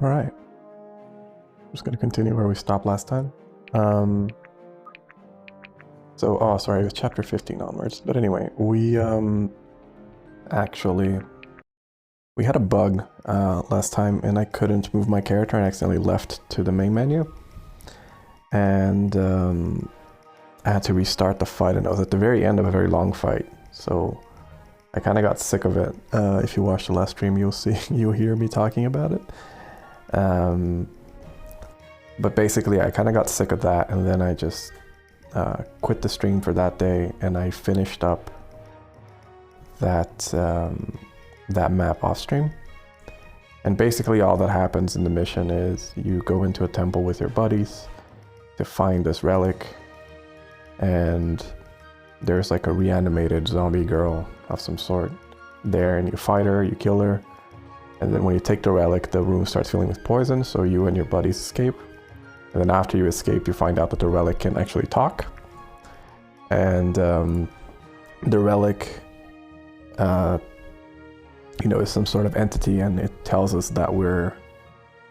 Alright. I'm just going to continue where we stopped last time. Oh, sorry, it was chapter 15 onwards. But anyway, we actually... We had a bug last time, and I couldn't move my character and accidentally left to the main menu. And I had to restart the fight, and it was at the very end of a very long fight. So I kind of got sick of it. If you watch the last stream, you'll hear me talking about it. But basically, I kind of got sick of that, and then I just quit the stream for that day, and I finished up that that map off stream. And basically, all that happens in the mission is you go into a temple with your buddies to find this relic, and there's like a reanimated zombie girl of some sort there, and you fight her, you kill her, and then when you take the relic, the room starts filling with poison, so you and your buddies escape. And then after you escape, you find out that the relic can actually talk. And the relic, is some sort of entity, and it tells us that we're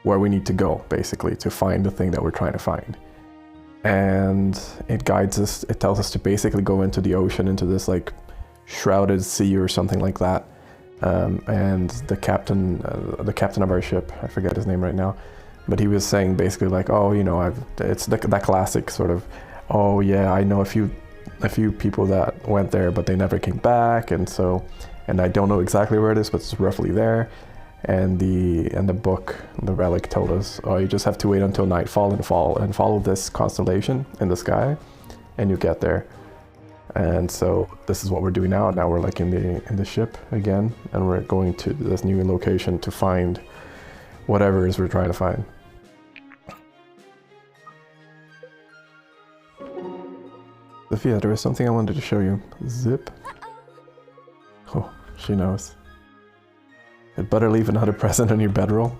where we need to go, basically, to find the thing that we're trying to find. And it guides us, it tells us to basically go into the ocean, into this like shrouded sea or something like that. And the captain of our ship, I forget his name right now, but he was saying basically like, oh, it's that classic sort of, oh yeah, I know a few people that went there, but they never came back, and I don't know exactly where it is, but it's roughly there. And the book, the relic, told us, oh, you just have to wait until nightfall and follow this constellation in the sky, and you get there. And so this is what we're doing now. Now we're like in the ship again, and we're going to this new location to find whatever it is we're trying to find. Sophia, there was something I wanted to show you. Zip. Oh, she knows. I'd better leave another present on your bedroll.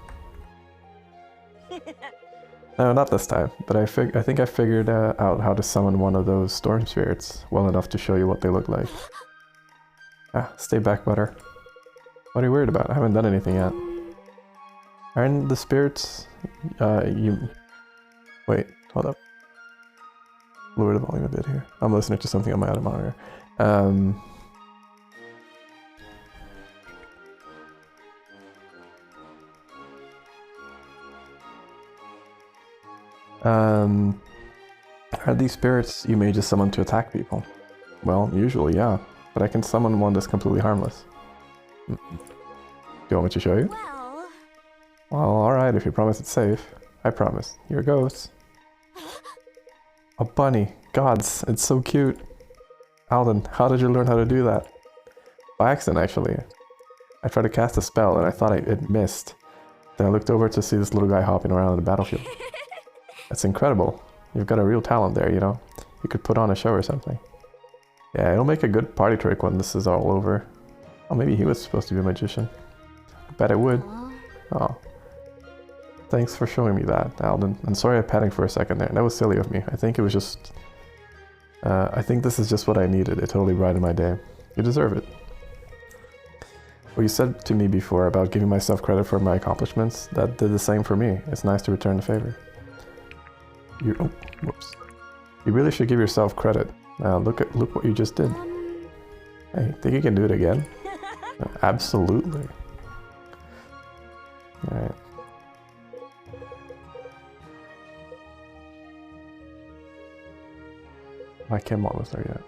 No, not this time, but I think I figured out how to summon one of those storm spirits well enough to show you what they look like. Ah, stay back, butter. What are you worried about? I haven't done anything yet. Aren't the spirits... Wait, hold up. Lower the volume a bit here. I'm listening to something on my other monitor. Are these spirits you may just summon to attack people? Well, usually, yeah. But I can summon one that's completely harmless. Do you want me to show you? Well, alright, if you promise it's safe. I promise. Here goes. A bunny. Gods, it's so cute. Alden, how did you learn how to do that? By accident, actually. I tried to cast a spell and I thought it missed. Then I looked over to see this little guy hopping around on the battlefield. That's incredible. You've got a real talent there, you know? You could put on a show or something. Yeah, it'll make a good party trick when this is all over. Oh, maybe he was supposed to be a magician. I bet it would. Oh. Thanks for showing me that, Alden. I'm sorry I'm padding for a second there. That was silly of me. I think it was just... I think this is just what I needed. It totally brightened my day. You deserve it. What you said to me before about giving myself credit for my accomplishments, that did the same for me. It's nice to return the favor. Oh, whoops. You really should give yourself credit. Look what you just did. Hey, think you can do it again? Absolutely. Alright. My Kemon was there yet.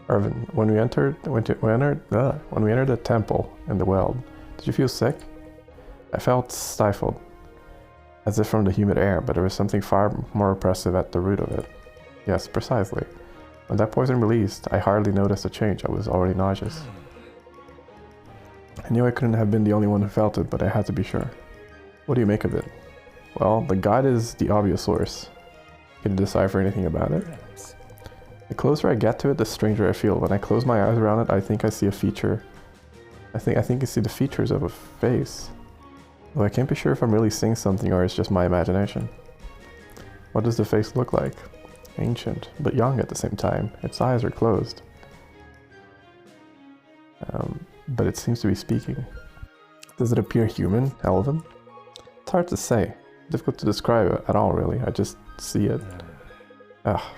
Irvin, when we entered the temple in the well, did you feel sick? I felt stifled, as if from the humid air, but there was something far more oppressive at the root of it. Yes, precisely. When that poison released, I hardly noticed a change. I was already nauseous. I knew I couldn't have been the only one who felt it, but I had to be sure. What do you make of it? Well, the god is the obvious source. Can you decipher anything about it? The closer I get to it, the stranger I feel. When I close my eyes around it, I think I see a feature. I think I see the features of a face. Though I can't be sure if I'm really seeing something or it's just my imagination. What does the face look like? Ancient, but young at the same time. Its eyes are closed. But it seems to be speaking. Does it appear human, elven? It's hard to say. Difficult to describe it at all, really. I just see it.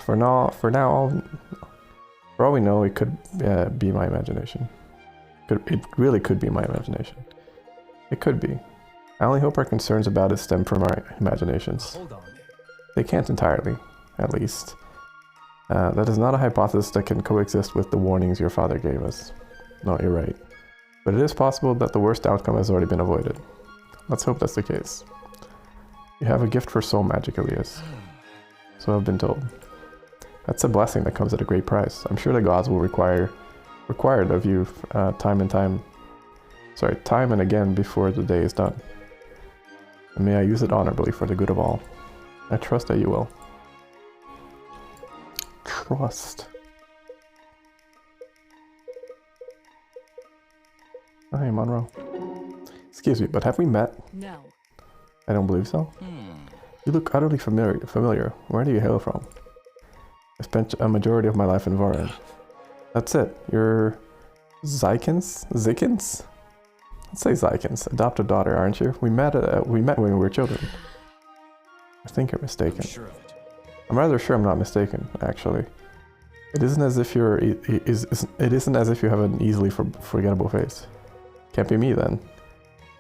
For now, for all we know, it could be my imagination. It really could be my imagination. It could be. I only hope our concerns about it stem from our imaginations. Hold on. They can't entirely, at least. That is not a hypothesis that can coexist with the warnings your father gave us. No, you're right. But it is possible that the worst outcome has already been avoided. Let's hope that's the case. You have a gift for soul magic, Elias. So I've been told. That's a blessing that comes at a great price. I'm sure the gods will require it of you time and again before the day is done. And may I use it honorably for the good of all. I trust that you will. Trust. Hi, Monroe. Excuse me, but have we met? No. I don't believe so. You look utterly familiar. Where do you hail from? I spent a majority of my life in Vorin. That's it. You're Zykins? Zykins? Let's say Zykins. Adopted daughter, aren't you? We met when we were children. I think you're mistaken. I'm rather sure I'm not mistaken, actually. It isn't as if it isn't as if you have an easily forgettable face. Can't be me then.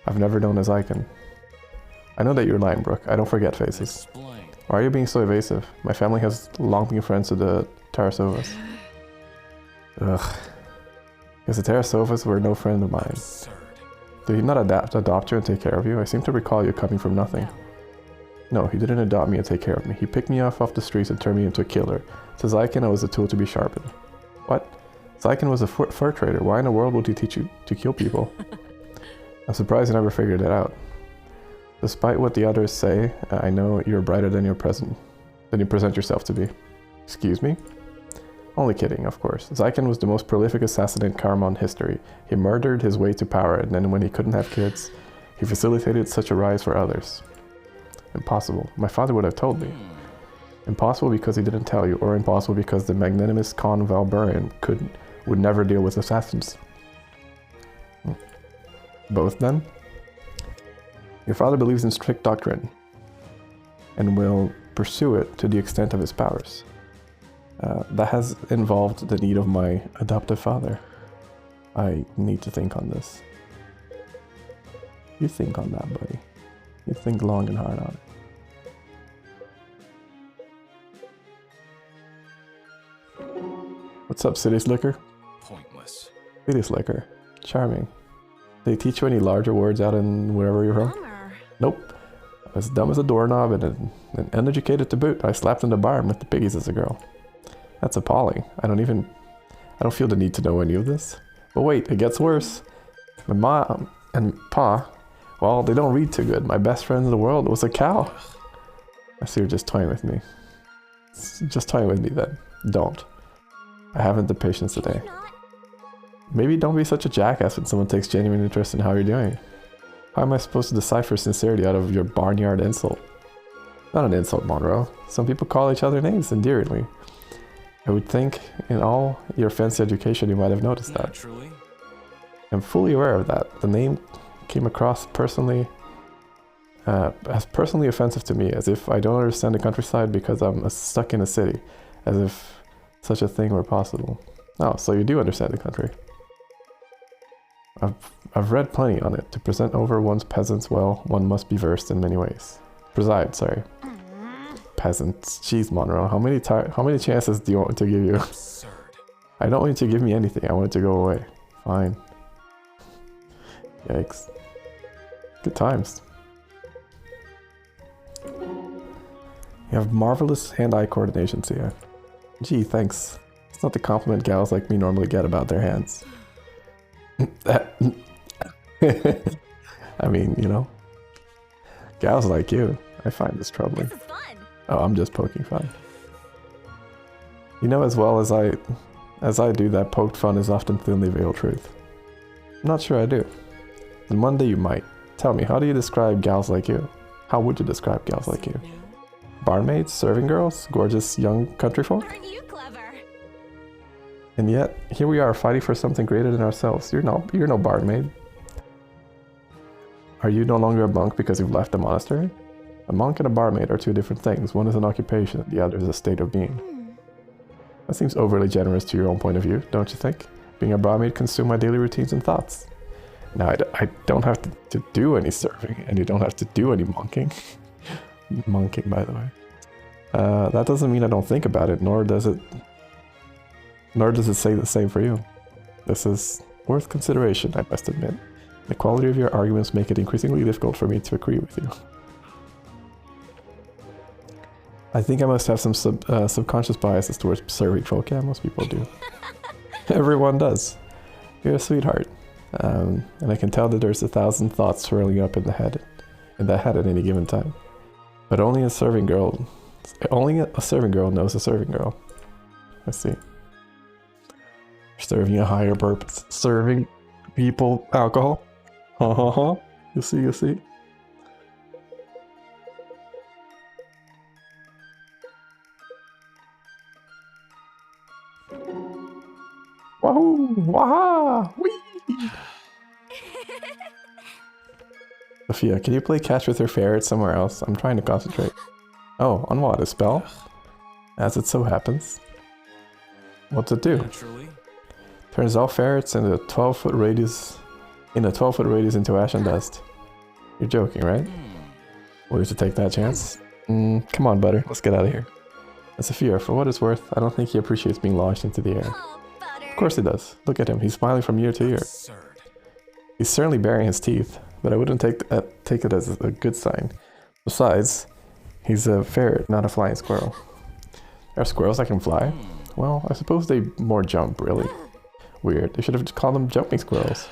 I've never known a Zykin. I know that you're lying, Brooke. I don't forget faces. Why are you being so evasive? My family has long been friends with the Tarasovas. Ugh. Because the Tarasovas were no friend of mine. Did he not adopt you and take care of you? I seem to recall you coming from nothing. No, he didn't adopt me and take care of me. He picked me off the streets and turned me into a killer. To Zykin, I was a tool to be sharpened. What? Zykin was a fur trader. Why in the world would he teach you to kill people? I'm surprised I never figured it out. Despite what the others say, I know you're brighter than you present yourself to be. Excuse me? Only kidding, of course. Zykin was the most prolific assassin in Karmon history. He murdered his way to power, and then when he couldn't have kids, he facilitated such a rise for others. Impossible. My father would have told me. Impossible because he didn't tell you, or impossible because the magnanimous Khan Valburian would never deal with assassins. Both then? Your father believes in strict doctrine, and will pursue it to the extent of his powers. That has involved the need of my adoptive father. I need to think on this. You think on that, buddy. You think long and hard on it. What's up, City Slicker? Pointless. City Slicker. Charming. They teach you any larger words out in wherever you're from? Nope. I was dumb as a doorknob and uneducated to boot. I slapped in the bar and with the piggies as a girl. That's appalling. I don't feel the need to know any of this. But wait, it gets worse. My mom and pa, well, they don't read too good. My best friend in the world was a cow. I see you're just toying with me. Just toying with me then. Don't. I haven't the patience today. Maybe don't be such a jackass when someone takes genuine interest in how you're doing. How am I supposed to decipher sincerity out of your barnyard insult? Not an insult, Monroe. Some people call each other names endearingly. I would think in all your fancy education you might have noticed that. Naturally. I'm fully aware of that. The name came across personally as personally offensive to me, as if I don't understand the countryside because I'm stuck in a city, as if such a thing were possible. Oh, so you do understand the country. I've read plenty on it. To present over one's peasants well, one must be versed in many ways. Preside, sorry. Peasants. Jeez, Monroe, how many chances do you want me to give you? Absurd. I don't want you to give me anything. I want it to go away. Fine. Yikes. Good times. You have marvelous hand-eye coordination, Sia. Gee, thanks. It's not the compliment gals like me normally get about their hands. I mean, you know. Gals like you. I find this troubling. This is fun. Oh, I'm just poking fun. You know as well as I do that poked fun is often thinly veiled truth. I'm not sure I do. And one day you might. Tell me, how do you describe gals like you? How would you describe gals like you? Barmaids, serving girls, gorgeous young country folk? Aren't you clever? And yet, here we are fighting for something greater than ourselves. You're no barmaid. Are you no longer a monk because you've left the monastery? A monk and a barmaid are two different things. One is an occupation, the other is a state of being. That seems overly generous to your own point of view, don't you think? Being a barmaid consumes my daily routines and thoughts. Now, I don't have to do any serving, and you don't have to do any monking. Monking, by the way. That doesn't mean I don't think about it, nor does it say the same for you. This is worth consideration, I must admit. The quality of your arguments make it increasingly difficult for me to agree with you. I think I must have some subconscious biases towards serving folk. Yeah, most people do. Everyone does. You're a sweetheart. And I can tell that there's 1,000 thoughts swirling up in the head at any given time. But only a serving girl knows a serving girl. Let's see. Serving a higher purpose. Serving people alcohol. You see. Wahoo! Waha! Whee! Sophia, can you play catch with your ferret somewhere else? I'm trying to concentrate. Oh, on what? A spell? As it so happens. What's it do? Naturally. Turns all ferrets in a 12-foot radius into ash and dust. You're joking, right? Will you to take that chance? Come on, butter. Let's get out of here. And Sophia, for what it's worth, I don't think he appreciates being launched into the air. Of course he does. Look at him. He's smiling from ear to ear. He's certainly baring his teeth, but I wouldn't take it as a good sign. Besides, he's a ferret, not a flying squirrel. There are squirrels that can fly? Well, I suppose they more jump, really. Weird. They should have called them jumping squirrels.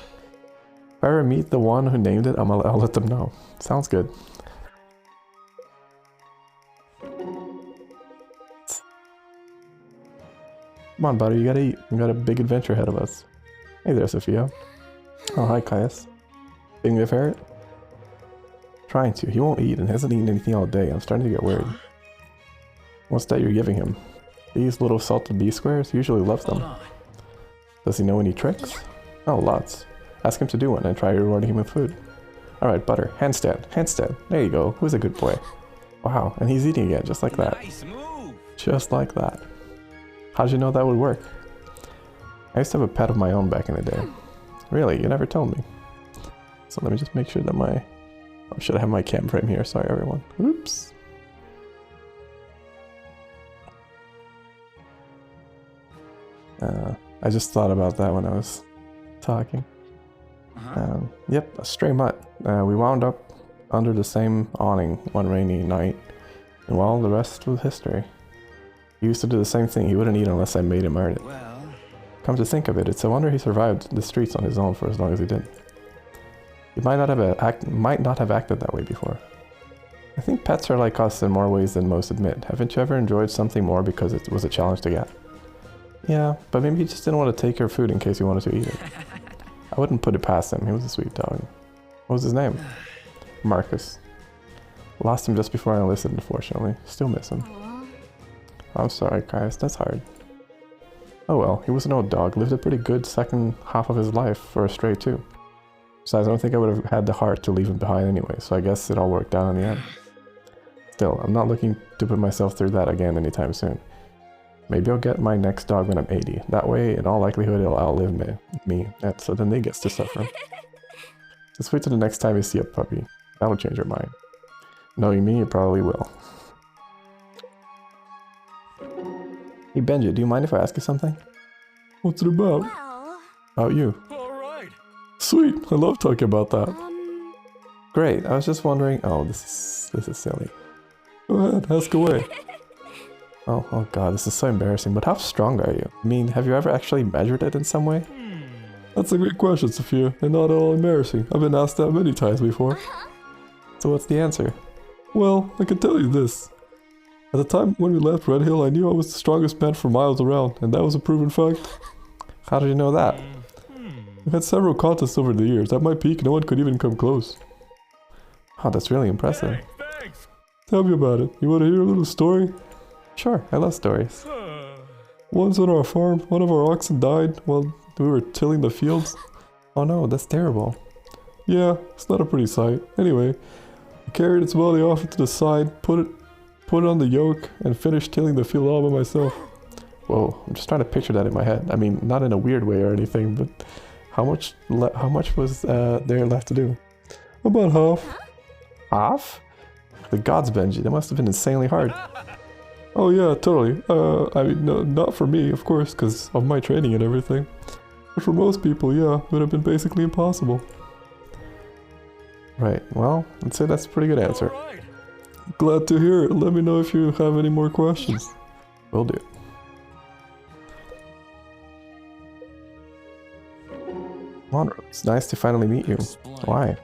If I ever meet the one who named it, I'll let them know. Sounds good. Come on, buddy, you gotta eat. We got a big adventure ahead of us. Hey there, Sophia. Oh, hi, Caius. Feeding the ferret? Trying to. He won't eat and hasn't eaten anything all day. I'm starting to get worried. What's that you're giving him? These little salted bee squares? He usually loves them. Does he know any tricks? Oh, lots. Ask him to do one and try rewarding him with food. Alright, butter. Handstand. Handstand. There you go. Who's a good boy? Wow, and he's eating again, just like that. Nice move. Just like that. How'd you know that would work? I used to have a pet of my own back in the day. Really? You never told me. So let me just make sure that my... Oh, should I have my cam frame here? Sorry, everyone. Oops. I just thought about that when I was talking. Yep, a stray mutt. We wound up under the same awning one rainy night, and well, the rest was history. He used to do the same thing. He wouldn't eat unless I made him earn it. Well, come to think of it, it's a wonder he survived the streets on his own for as long as he did. He might not have acted that way before. I think pets are like us in more ways than most admit. Haven't you ever enjoyed something more because it was a challenge to get? Yeah, but maybe he just didn't want to take your food in case you wanted to eat it. I wouldn't put it past him. He was a sweet dog. What was his name? Marcus. Lost him just before I enlisted, unfortunately. Still miss him. I'm sorry, Caius. That's hard. Oh well, he was an old dog. Lived a pretty good second half of his life for a stray too. Besides, I don't think I would have had the heart to leave him behind anyway, so I guess it all worked out in the end. Still, I'm not looking to put myself through that again anytime soon. Maybe I'll get my next dog when I'm 80. That way, in all likelihood, it'll outlive me. So then they gets to suffer. Just wait till the next time you see a puppy. That'll change your mind. Knowing me, it probably will. Hey Benji, do you mind if I ask you something? What's it about? Well... About you. Alright. Sweet, I love talking about that. Great, I was just wondering... Oh, this is silly. Go ahead, ask away. Oh god, this is so embarrassing, but how strong are you? I mean, have you ever actually measured it in some way? That's a great question, Sophia, and not at all embarrassing. I've been asked that many times before. So what's the answer? Well, I can tell you this. At the time when we left Red Hill, I knew I was the strongest man for miles around, and that was a proven fact. How did you know that? We've had several contests over the years. At my peak, no one could even come close. Oh, that's really impressive. Thanks. Tell me about it. You want to hear a little story? Sure, I love stories. Once on our farm, one of our oxen died while we were tilling the fields. Oh no, that's terrible. Yeah, it's not a pretty sight. Anyway, I carried its body off to the side, put it on the yoke, and finished tilling the field all by myself. Whoa, I'm just trying to picture that in my head. I mean, not in a weird way or anything, but how much was there left to do? About half. Half? The gods, Benji, that must have been insanely hard. Oh yeah, totally. I mean, no, not for me, of course, because of my training and everything. But for most people, yeah, it would have been basically impossible. Right, well, I'd say that's a pretty good answer. Right. Glad to hear it. Let me know if you have any more questions. Will do. Monroe, it's nice to finally meet you. Why?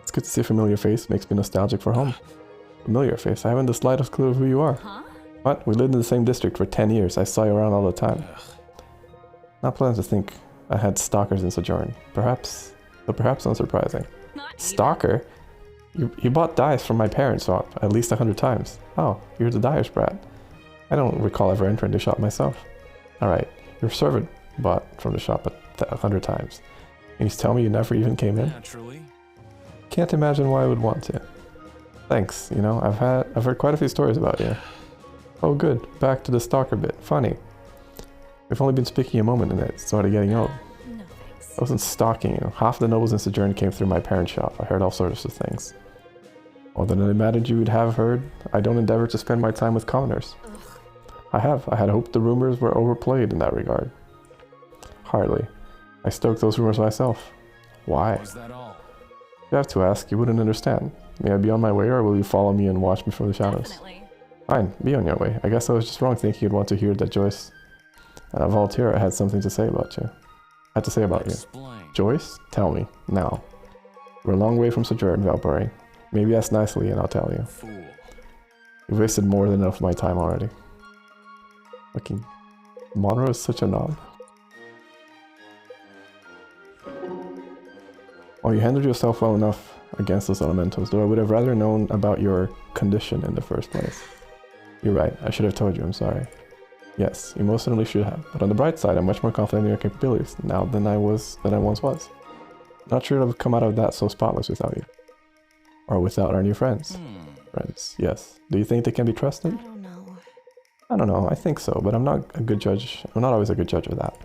It's good to see a familiar face, makes me nostalgic for home. Familiar face? I haven't the slightest clue of who you are. Huh? What? We lived in the same district for 10 years. I saw you around all the time. Not pleasant to think I had stalkers in Sojourn. Perhaps unsurprising. Not even. Stalker? You bought dyes from my parents' shop at least 100 times. Oh, you're the dyer's brat. I don't recall ever entering the shop myself. Alright, your servant bought from the shop 100 times. And you tell me you never even came in? Naturally. Can't imagine why I would want to. Thanks, you know, I've heard quite a few stories about you. Oh good, back to the stalker bit. Funny. We've only been speaking a moment and it started getting old. No thanks. I wasn't stalking you. Half the nobles in Sojourn came through my parents' shop. I heard all sorts of things. More than I imagined you would have heard, I don't endeavor to spend my time with commoners. Ugh. I had hoped the rumors were overplayed in that regard. Hardly. I stoked those rumors myself. Why? Was that all? You have to ask, you wouldn't understand. May I be on my way or will you follow me and watch me from the shadows? Definitely. Fine, be on your way. I guess I was just wrong thinking you'd want to hear that Joyce Volterra had something to say about you. Had to say about you. Explain. Joyce? Tell me, now. We're a long way from Sojourn, Valpari. Maybe ask nicely and I'll tell you. Fool. You've wasted more than enough of my time already. Fucking Monroe is such a knob. Oh, you handled yourself well enough against those elementals, though I would have rather known about your condition in the first place. You're right, I should have told you, I'm sorry. Yes, you most certainly should have, but on the bright side, I'm much more confident in your capabilities now than I once was. Not sure I've come out of that so spotless without you. Or without our new friends. Friends, yes. Do you think they can be trusted? I don't know. I don't know, I think so, but I'm not a good judge. I'm not always a good judge of that.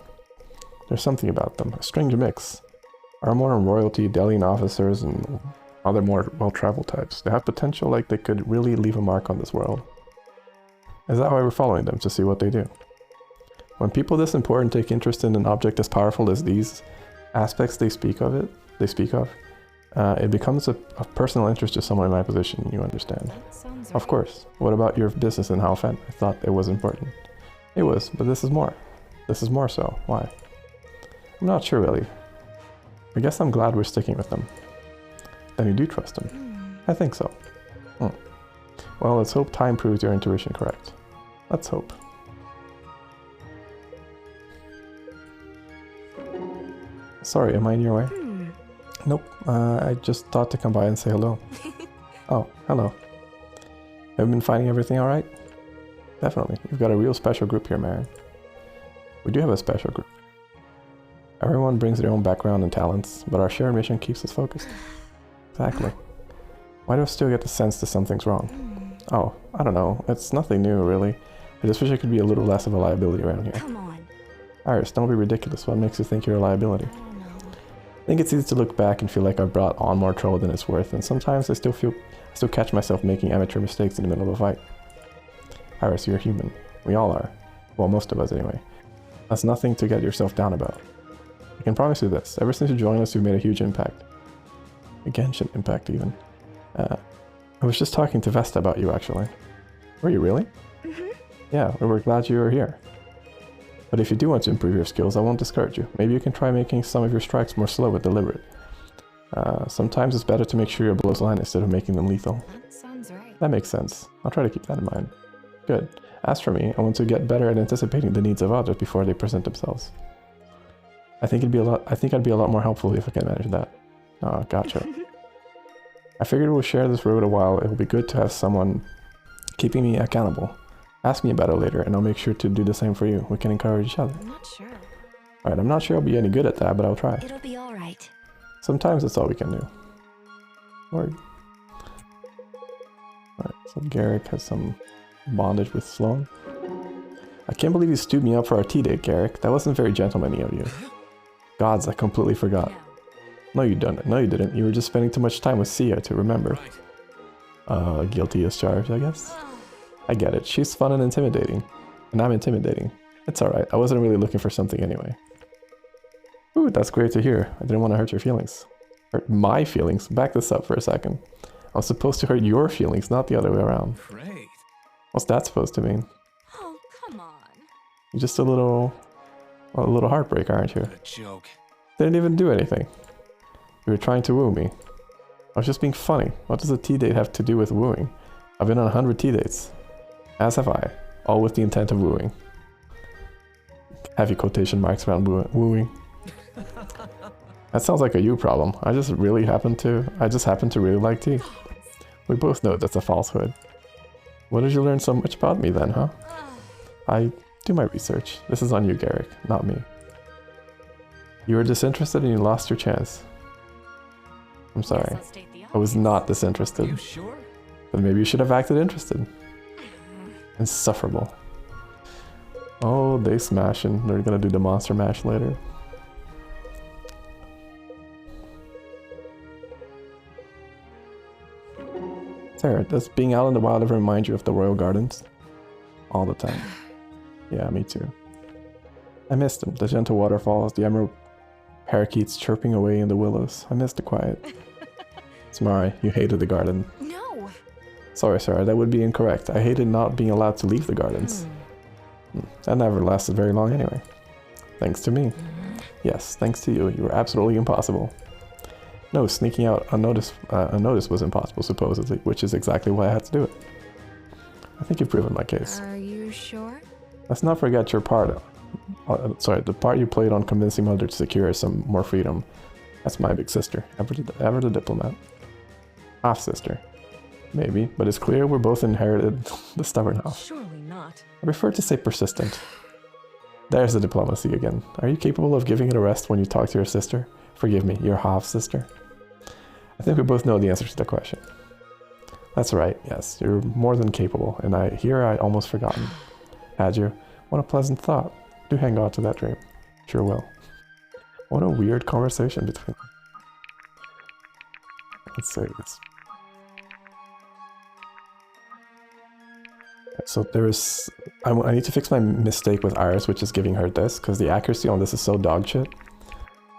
There's something about them, a strange mix. Our modern royalty, Delian officers, and other more well-traveled types. They have potential like they could really leave a mark on this world. Is that why we're following them, to see what they do? When people this important take interest in an object as powerful as these aspects they speak of, it becomes a personal interest to someone in my position, you understand. That sounds right. Of course. What about your business in Halfen? I thought it was important. It was, but this is more. This is more so. Why? I'm not sure really. I guess I'm glad we're sticking with them. Then you do trust them. I think so. Well, let's hope time proves your intuition correct. Let's hope. Sorry, am I in your way? Nope, I just thought to come by and say hello. Oh, hello. Have you been finding everything alright? Definitely. You've got a real special group here, Marin. We do have a special group. Everyone brings their own background and talents, but our shared mission keeps us focused. Exactly. Why do I still get the sense that something's wrong? Oh, I don't know. It's nothing new, really. I just wish I could be a little less of a liability around here. Come on. Iris, don't be ridiculous. What makes you think you're a liability? I don't know. I think it's easy to look back and feel like I've brought on more trouble than it's worth, and sometimes I still catch myself making amateur mistakes in the middle of a fight. Iris, you're human. We all are. Well, most of us anyway. That's nothing to get yourself down about. I can promise you this. Ever since you joined us, you've made a huge impact. A Genshin impact, even. I was just talking to Vesta about you, actually. Were you really? Yeah, we were glad you were here. But if you do want to improve your skills, I won't discourage you. Maybe you can try making some of your strikes more slow but deliberate. Sometimes it's better to make sure your blows land instead of making them lethal. That sounds right. That makes sense. I'll try to keep that in mind. Good. As for me, I want to get better at anticipating the needs of others before they present themselves. I think I'd be a lot more helpful if I can manage that. Oh, gotcha. I figured we'll share this road a while. It will be good to have someone keeping me accountable. Ask me about it later, and I'll make sure to do the same for you. We can encourage each other. I'm not sure. Alright, I'm not sure I'll be any good at that, but I'll try. It'll be alright. Sometimes that's all we can do. Or... Alright, so Garrick has some bondage with Sloan. I can't believe you stood me up for our tea date, Garrick. That wasn't very gentlemanly of you. Gods, I completely forgot. No, you didn't. No, you didn't. You were just spending too much time with Sia to remember. Guilty as charged, I guess. I get it. She's fun and intimidating. And I'm intimidating. It's alright. I wasn't really looking for something anyway. Ooh, that's great to hear. I didn't want to hurt your feelings. Hurt my feelings? Back this up for a second. I was supposed to hurt your feelings, not the other way around. Great. What's that supposed to mean? Oh, come on. You're just a little heartbreak, aren't you? What a joke. Didn't even do anything. You were trying to woo me. I was just being funny. What does a tea date have to do with wooing? I've been on 100 tea dates. As have I. All with the intent of wooing. Heavy quotation marks around wooing. That sounds like a you problem. I just happen to really like tea. We both know that's a falsehood. When did you learn so much about me then, huh? I do my research. This is on you, Garrick, not me. You were disinterested and you lost your chance. I'm sorry. I was not disinterested. You sure? But maybe you should have acted interested. Insufferable. Oh, they smashing. They're gonna do the monster mash later. Sarah, does being out in the wild ever remind you of the Royal Gardens? All the time. Yeah, me too. I missed them. The gentle waterfalls, the emerald parakeets chirping away in the willows. I missed the quiet. Samari, you hated the garden. No. Sorry, Sarah, that would be incorrect. I hated not being allowed to leave the gardens. That never lasted very long anyway. Thanks to me. Yes, thanks to you. You were absolutely impossible. No, sneaking out unnoticed was impossible, supposedly, which is exactly why I had to do it. I think you've proven my case. Are you sure? Let's not forget your part. The part you played on convincing Mother to secure some more freedom. That's my big sister, ever the diplomat. Half sister. Maybe, but it's clear we're both inherited the stubborn half. Surely not. I prefer to say persistent. There's the diplomacy again. Are you capable of giving it a rest when you talk to your sister? Forgive me, your half-sister. I think we both know the answer to the question. That's right, yes, you're more than capable, and I'd almost forgotten. Had you? What a pleasant thought. Do hang on to that dream. Sure will. What a weird conversation between them. Let's say this. So there's... I need to fix my mistake with Iris, which is giving her this, because the accuracy on this is so dog shit.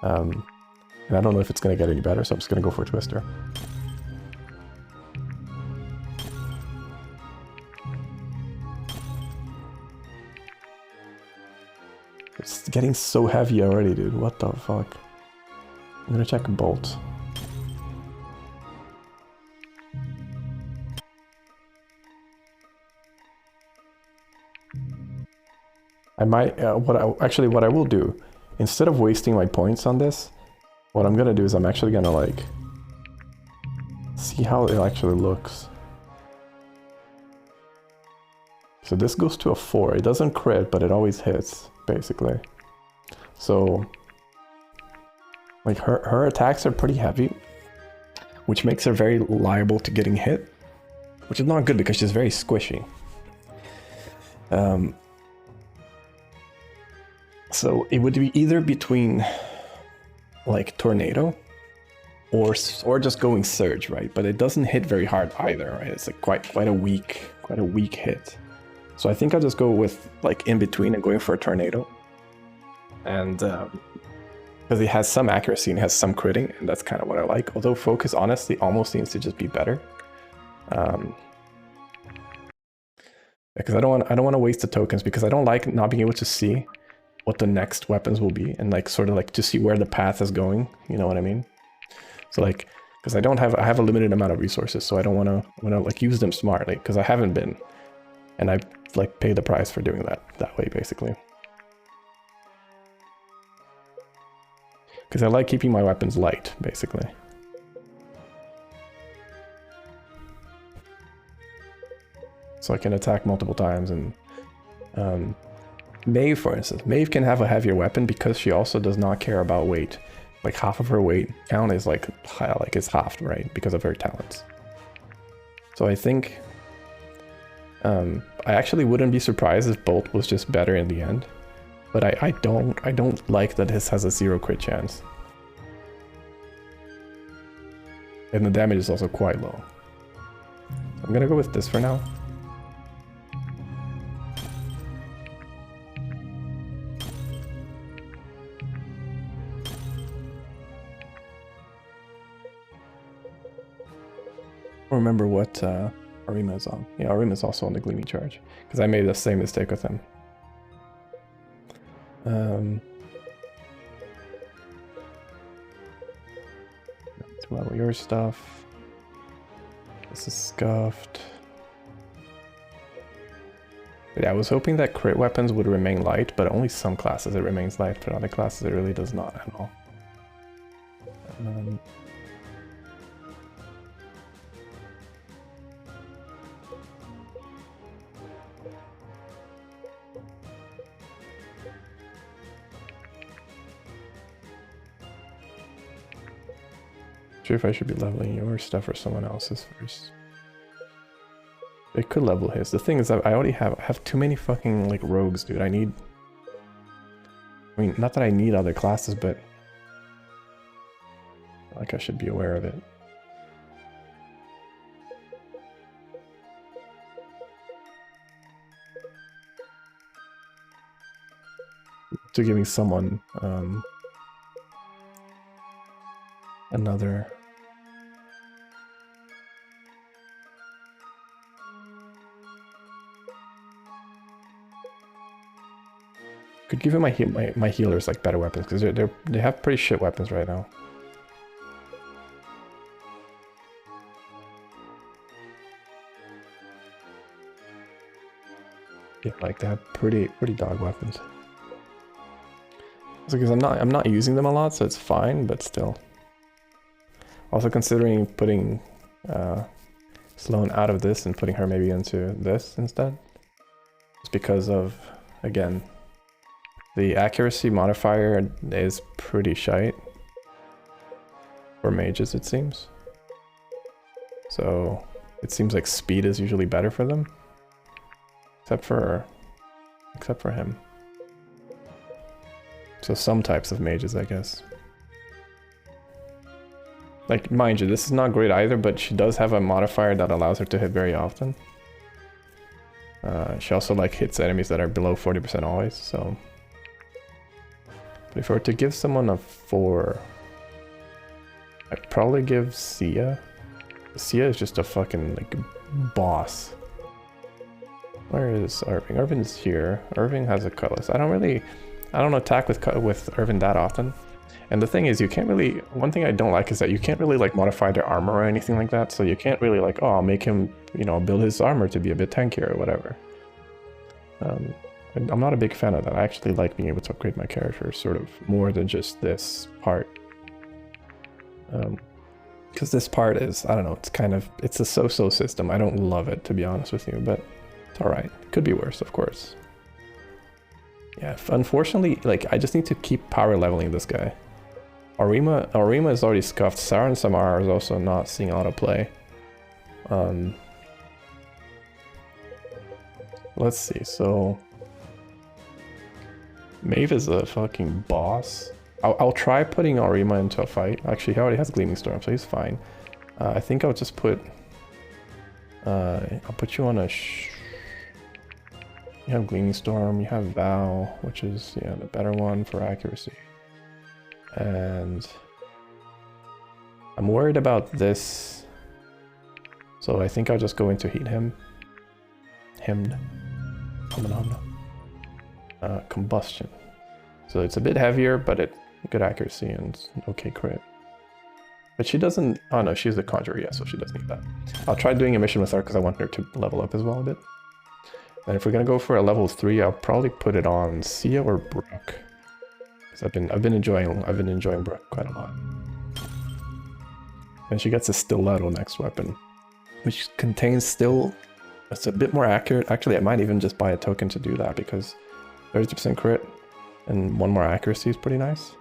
And I don't know if it's going to get any better, so I'm just going to go for a Twister. It's getting so heavy already, dude. What the fuck? I'm going to check Bolt. I might... what I will do, instead of wasting my points on this, what I'm gonna do is I'm actually gonna like see how it actually looks. So this goes to a 4. It doesn't crit, but it always hits, basically. So like her attacks are pretty heavy, which makes her very liable to getting hit, which is not good because she's very squishy. So it would be either between like Tornado or just going Surge, right? But it doesn't hit very hard either, right? It's like quite a weak hit. So I think I'll just go with like in between and going for a Tornado. And because it has some accuracy and has some critting, and that's kind of what I like. Although Focus honestly almost seems to just be better. Because I don't want to waste the tokens, because I don't like not being able to see what the next weapons will be, and like sort of like to see where the path is going, you know what I mean? So like, because I have a limited amount of resources, so I don't want to like use them smartly, because I haven't been, and I like pay the price for doing that way basically. Because I like keeping my weapons light, basically. So I can attack multiple times, and Maeve, for instance. Maeve can have a heavier weapon because she also does not care about weight. like half of her weight count is like high, like it's halved, right? Because of her talents. So I think I actually wouldn't be surprised if Bolt was just better in the end. But I don't like that his has a 0 crit chance. And the damage is also quite low. I'm gonna go with this for now. Remember what Arima is on. Yeah, Arima is also on the Gleaming Charge. Because I made the same mistake with him. To level your stuff. This is scuffed. But yeah, I was hoping that crit weapons would remain light, but only some classes it remains light. For other classes it really does not at all. Sure if I should be leveling your stuff or someone else's first. It could level his. The thing is that I already have too many fucking like rogues, dude. I mean, not that I need other classes, but like I should be aware of it. To giving someone another. Could give him my healers like better weapons because they have pretty shit weapons right now. Yeah, like they have pretty dog weapons. Because I'm not using them a lot, so it's fine, but still. Also considering putting Sloane out of this and putting her maybe into this instead. It's because of, again, the accuracy modifier is pretty shite for mages, it seems. So it seems like speed is usually better for them, except for him. So some types of mages, I guess. Like, mind you, this is not great either, but she does have a modifier that allows her to hit very often. She also like hits enemies that are below 40% always, so. But if I were to give someone a 4, I'd probably give Sia. Sia is just a fucking like boss. Where is Irving? Irving is here. Irving has a cutlass. I don't attack with Irving that often. And the thing is, you can't really, one thing I don't like is that you can't really like modify their armor or anything like that. So you can't really like, oh, I'll make him, you know, build his armor to be a bit tankier or whatever. I'm not a big fan of that. I actually like being able to upgrade my character sort of more than just this part. Because this part is, I don't know, it's a so-so system. I don't love it, to be honest with you, but it's alright. Could be worse, of course. Yeah, unfortunately, like, I just need to keep power leveling this guy. Arima is already scuffed. Sarah and Samara is also not seeing a lot of play. Let's see, so... Maeve is a fucking boss. I'll try putting Arima into a fight. Actually, he already has Gleaming Storm, so he's fine. I think I'll just put... I'll put you on a... You have Gleaming Storm, you have Vow, which is, yeah, the better one for accuracy. And... I'm worried about this. So I think I'll just go into Heat Him. Hemmed. Combustion. So it's a bit heavier, but good accuracy and okay crit. But she doesn't... Oh no, she's the Conjurer, yeah, so she does need that. I'll try doing a mission with her because I want her to level up as well a bit. And if we're gonna go for a level 3, I'll probably put it on Sia or Brooke. Because I've been enjoying Brooke quite a lot. And she gets a Stiletto next weapon, which contains still... It's a bit more accurate. Actually, I might even just buy a token to do that because 30% crit and 1 more accuracy is pretty nice.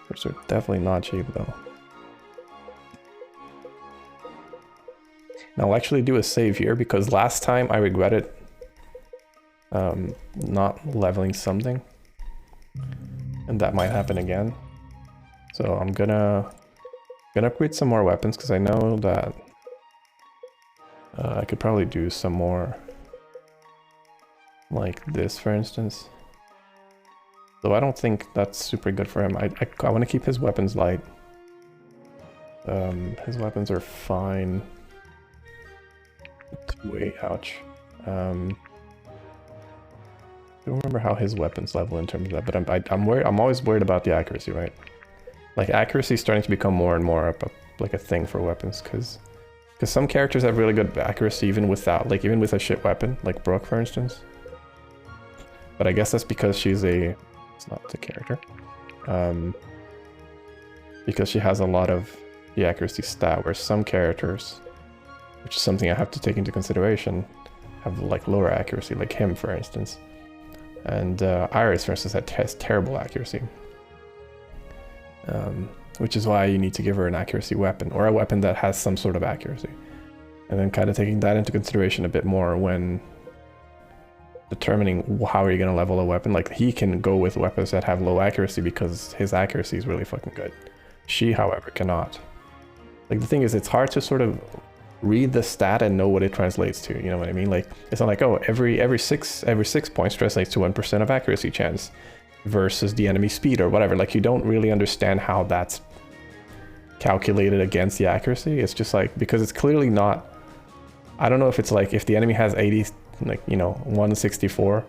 Which are definitely not cheap though. Now I'll actually do a save here because last time I regretted not leveling something, and that might happen again. So I'm gonna upgrade some more weapons because I know that I could probably do some more like this, for instance. Though I don't think that's super good for him. I want to keep his weapons light. His weapons are fine. Wait, ouch. I don't remember how his weapons level in terms of that, but I'm worried. I'm always worried about the accuracy, right? Like accuracy is starting to become more and more like a thing for weapons, because some characters have really good accuracy even without, like even with a shit weapon, like Brooke, for instance. But I guess that's because she's a, it's not the character, because she has a lot of the accuracy stat, where some characters, which is something I have to take into consideration, have like lower accuracy, like him, for instance. And Iris, for instance, has terrible accuracy. Which is why you need to give her an accuracy weapon, or a weapon that has some sort of accuracy. And then kind of taking that into consideration a bit more when determining how are you going to level a weapon. Like, he can go with weapons that have low accuracy because his accuracy is really fucking good. She, however, cannot. Like, the thing is, it's hard to sort of read the stat and know what it translates to, you know what I mean? Like, it's not like, oh, every six points translates to 1% of accuracy chance versus the enemy speed or whatever. Like, you don't really understand how that's calculated against the accuracy. It's just like, because it's clearly not, I don't know if it's like, if the enemy has 80, like, you know, 164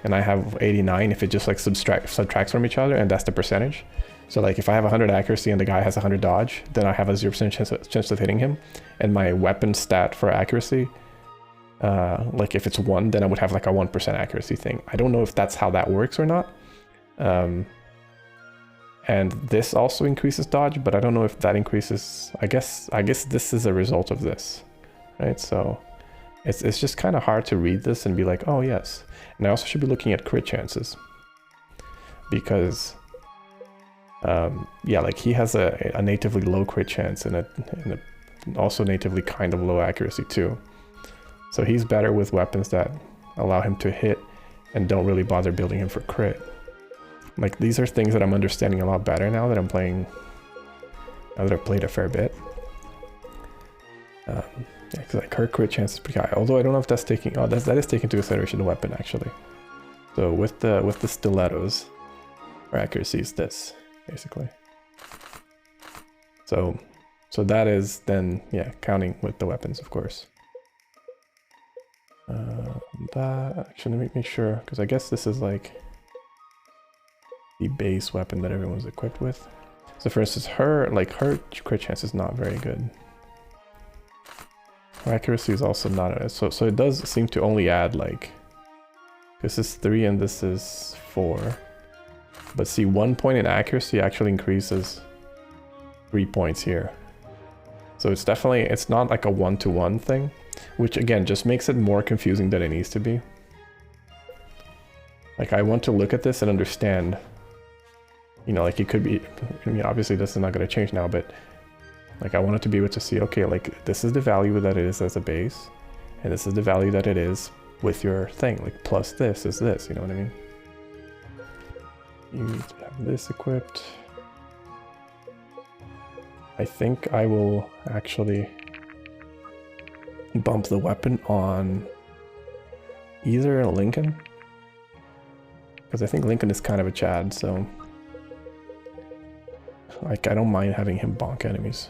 and I have 89, if it just like subtracts from each other, and that's the percentage. So like, if I have 100 accuracy and the guy has 100 dodge, then I have a 0% chance of hitting him, and my weapon stat for accuracy, like if it's 1, then I would have like a 1% accuracy thing. I don't know if that's how that works or not. And this also increases dodge, but I don't know if that increases, I guess this is a result of this, right? So it's just kind of hard to read this and be like, oh yes. And I also should be looking at crit chances, because yeah, like he has a natively low crit chance and a also natively kind of low accuracy too. So he's better with weapons that allow him to hit and don't really bother building him for crit. Like, these are things that I'm understanding a lot better now that I'm playing, now that I've played a fair bit. Yeah, because like her crit chance is pretty high. Although I don't know if that's taking, oh, that is taking into consideration the weapon actually. So with the stilettos, her accuracy is this, basically. So that is then, yeah, counting with the weapons, of course. That, actually, let me make sure, because I guess this is like the base weapon that everyone's equipped with. So for instance, her crit chance is not very good. Her accuracy is also not, so it does seem to only add like, this is 3 and this is 4. But see, 1 point in accuracy actually increases 3 points here. So it's definitely, it's not like a 1-to-1 thing, which again just makes it more confusing than it needs to be. Like, I want to look at this and understand, you know, like it could be, I mean, obviously this is not going to change now, but like I wanted to be able to see, okay, like this is the value that it is as a base, and this is the value that it is with your thing, like plus this is this, you know what I mean? You need to have this equipped. I think I will actually bump the weapon on either Lincoln, because I think Lincoln is kind of a Chad, so like I don't mind having him bonk enemies.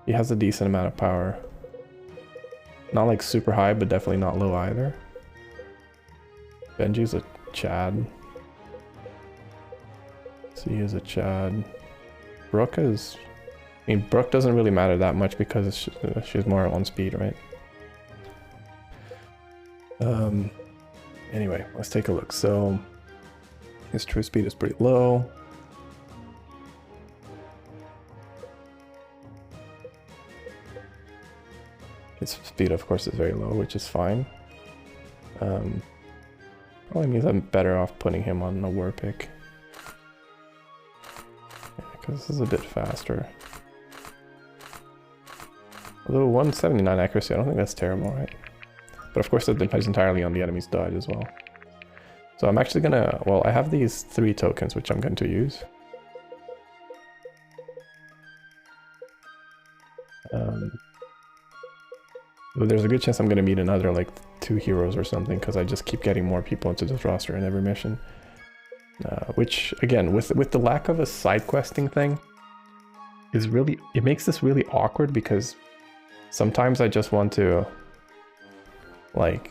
He has a decent amount of power. Not like super high, but definitely not low either. Benji's a Chad. So he is a Chad. Brooke is, I mean, Brooke doesn't really matter that much because she's more on speed, right? Anyway, let's take a look. So his true speed is pretty low. His speed, of course, is very low, which is fine. Well, it means I'm better off putting him on the war pick. Because this is a bit faster. Although 179 accuracy, I don't think that's terrible, right? But of course that depends entirely on the enemy's dodge as well. So I'm actually gonna, well, I have these 3 tokens which I'm going to use. But there's a good chance I'm gonna meet another like 2 heroes or something, because I just keep getting more people into this roster in every mission. Which again, with the lack of a side questing thing, is really, it makes this really awkward, because sometimes I just want to, like,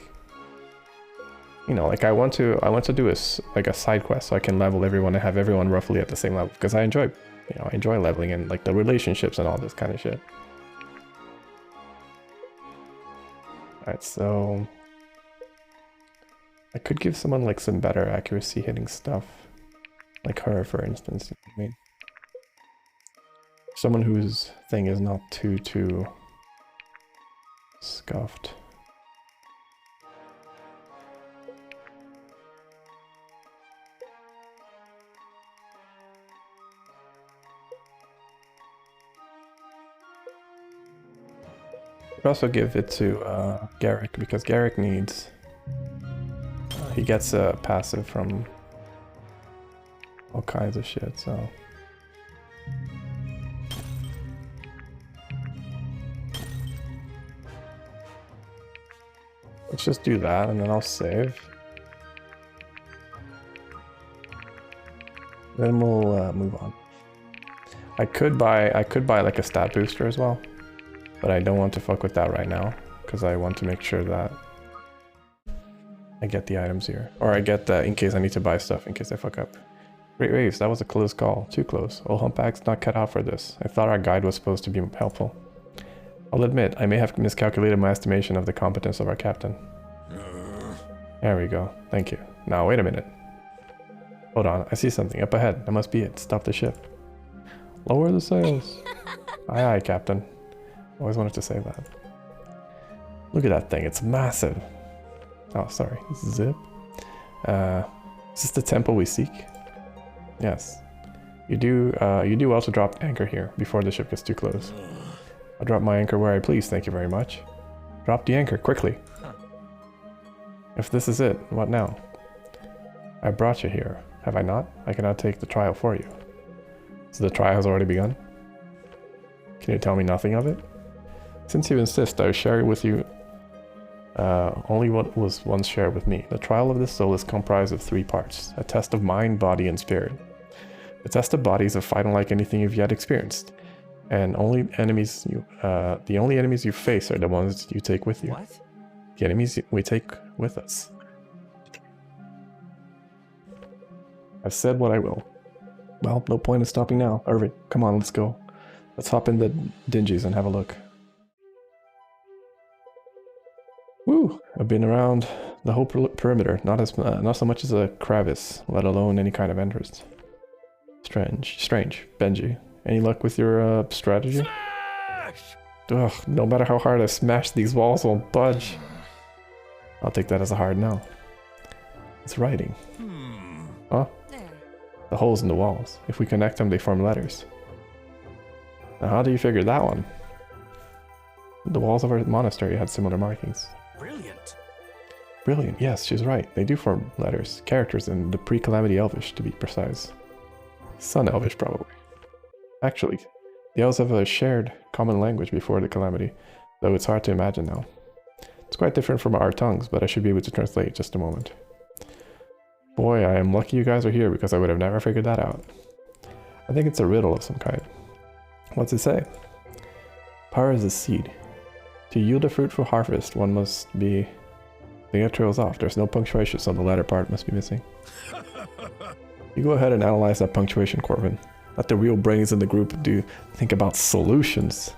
you know, like I want to do like a side quest so I can level everyone and have everyone roughly at the same level, because I enjoy, you know, I enjoy leveling and like the relationships and all this kind of shit. Alright, so I could give someone like some better accuracy hitting stuff, like her for instance. I mean, someone whose thing is not too scuffed. I'd also give it to Garrick, because Garrick needs... he gets a passive from all kinds of shit, so... let's just do that, and then I'll save. Then we'll move on. I could buy like a stat booster as well, but I don't want to fuck with that right now, because I want to make sure that I get the items here. Or I get that in case I need to buy stuff, in case I fuck up. Great Waves, that was a close call. Too close. Old Humpback's not cut out for this. I thought our guide was supposed to be helpful. I'll admit, I may have miscalculated my estimation of the competence of our captain. There we go. Thank you. Now, wait a minute. Hold on, I see something up ahead. That must be it. Stop the ship. Lower the sails. Aye aye, Captain. Always wanted to say that. Look at that thing, it's massive. Oh, sorry. Zip. Is this the temple we seek? Yes. You do well to drop anchor here before the ship gets too close. I'll drop my anchor where I please, thank you very much. Drop the anchor, quickly. If this is it, what now? I brought you here, have I not? I cannot take the trial for you. So the trial has already begun? Can you tell me nothing of it? Since you insist, I will share with you only what was once shared with me. The trial of the soul is comprised of 3 parts. A test of mind, body, and spirit. The test of body is a fight unlike anything you've yet experienced. And the only enemies you face are the ones you take with you. What? The enemies we take with us. I've said what I will. Well, no point in stopping now. Irving, come on, let's go. Let's hop in the dingies and have a look. Woo! I've been around the whole perimeter, not so much as a crevice, let alone any kind of entrance. Strange. Benji, any luck with your strategy? Smash! Ugh, no matter how hard I smash, these walls won't budge. I'll take that as a hard no. It's writing. Huh? There. The holes in the walls. If we connect them, they form letters. Now how do you figure that one? The walls of our monastery had similar markings. Brilliant. Brilliant, yes, she's right. They do form letters. Characters in the pre-Calamity Elvish, to be precise. Sun Elvish, probably. Actually, the elves have a shared common language before the Calamity, though it's hard to imagine now. It's quite different from our tongues, but I should be able to translate in just a moment. Boy, I am lucky you guys are here, because I would have never figured that out. I think it's a riddle of some kind. What's it say? Power is a seed. To yield a fruitful harvest, one must be... The it trails off. There's no punctuation, so the latter part must be missing. You go ahead and analyze that punctuation, Corbin. Let the real brains in the group think about solutions.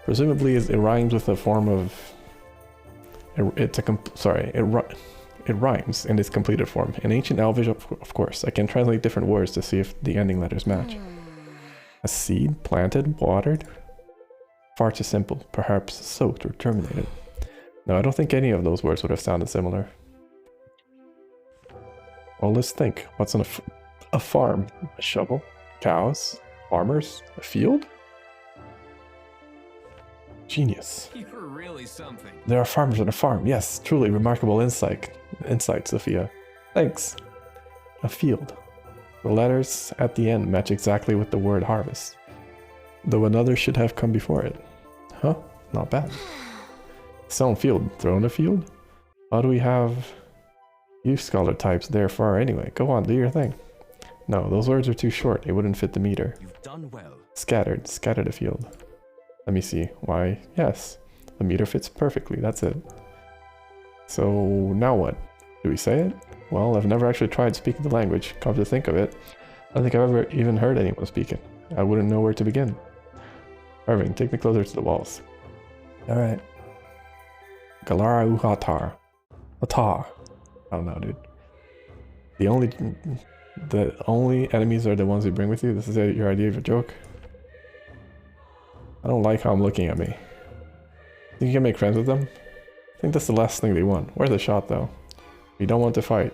Presumably, it rhymes with a form of... It rhymes in its completed form. In ancient Elvish, of course, I can translate different words to see if the ending letters match. A seed, planted, watered? Far too simple. Perhaps soaked or germinated. No, I don't think any of those words would have sounded similar. Well, let's think. What's on a farm? A shovel? Cows? Farmers? A field? Genius. You're really something. There are farmers on a farm. Yes, truly remarkable insight. Insight, Sophia. Thanks. A field. The letters at the end match exactly with the word harvest, though another should have come before it. Huh? Not bad. Sown field. Throw in a field? How do we have you scholar types there far anyway? Go on, do your thing. No, those words are too short. They wouldn't fit the meter. You've done well. Scattered. Scattered a field. Let me see. Why, yes. The meter fits perfectly. That's it. So, now what? Do we say it? Well, I've never actually tried speaking the language. Come to think of it, I don't think I've ever even heard anyone speak it. I wouldn't know where to begin. Irving, take me closer to the walls. Alright. Galara Uhatar. Atar. I don't know, dude. The only enemies are the ones you bring with you? This is your idea of a joke? I don't like how I'm looking at me. Think you can make friends with them? I think that's the last thing they want. Where's the shot, though? You don't want to fight.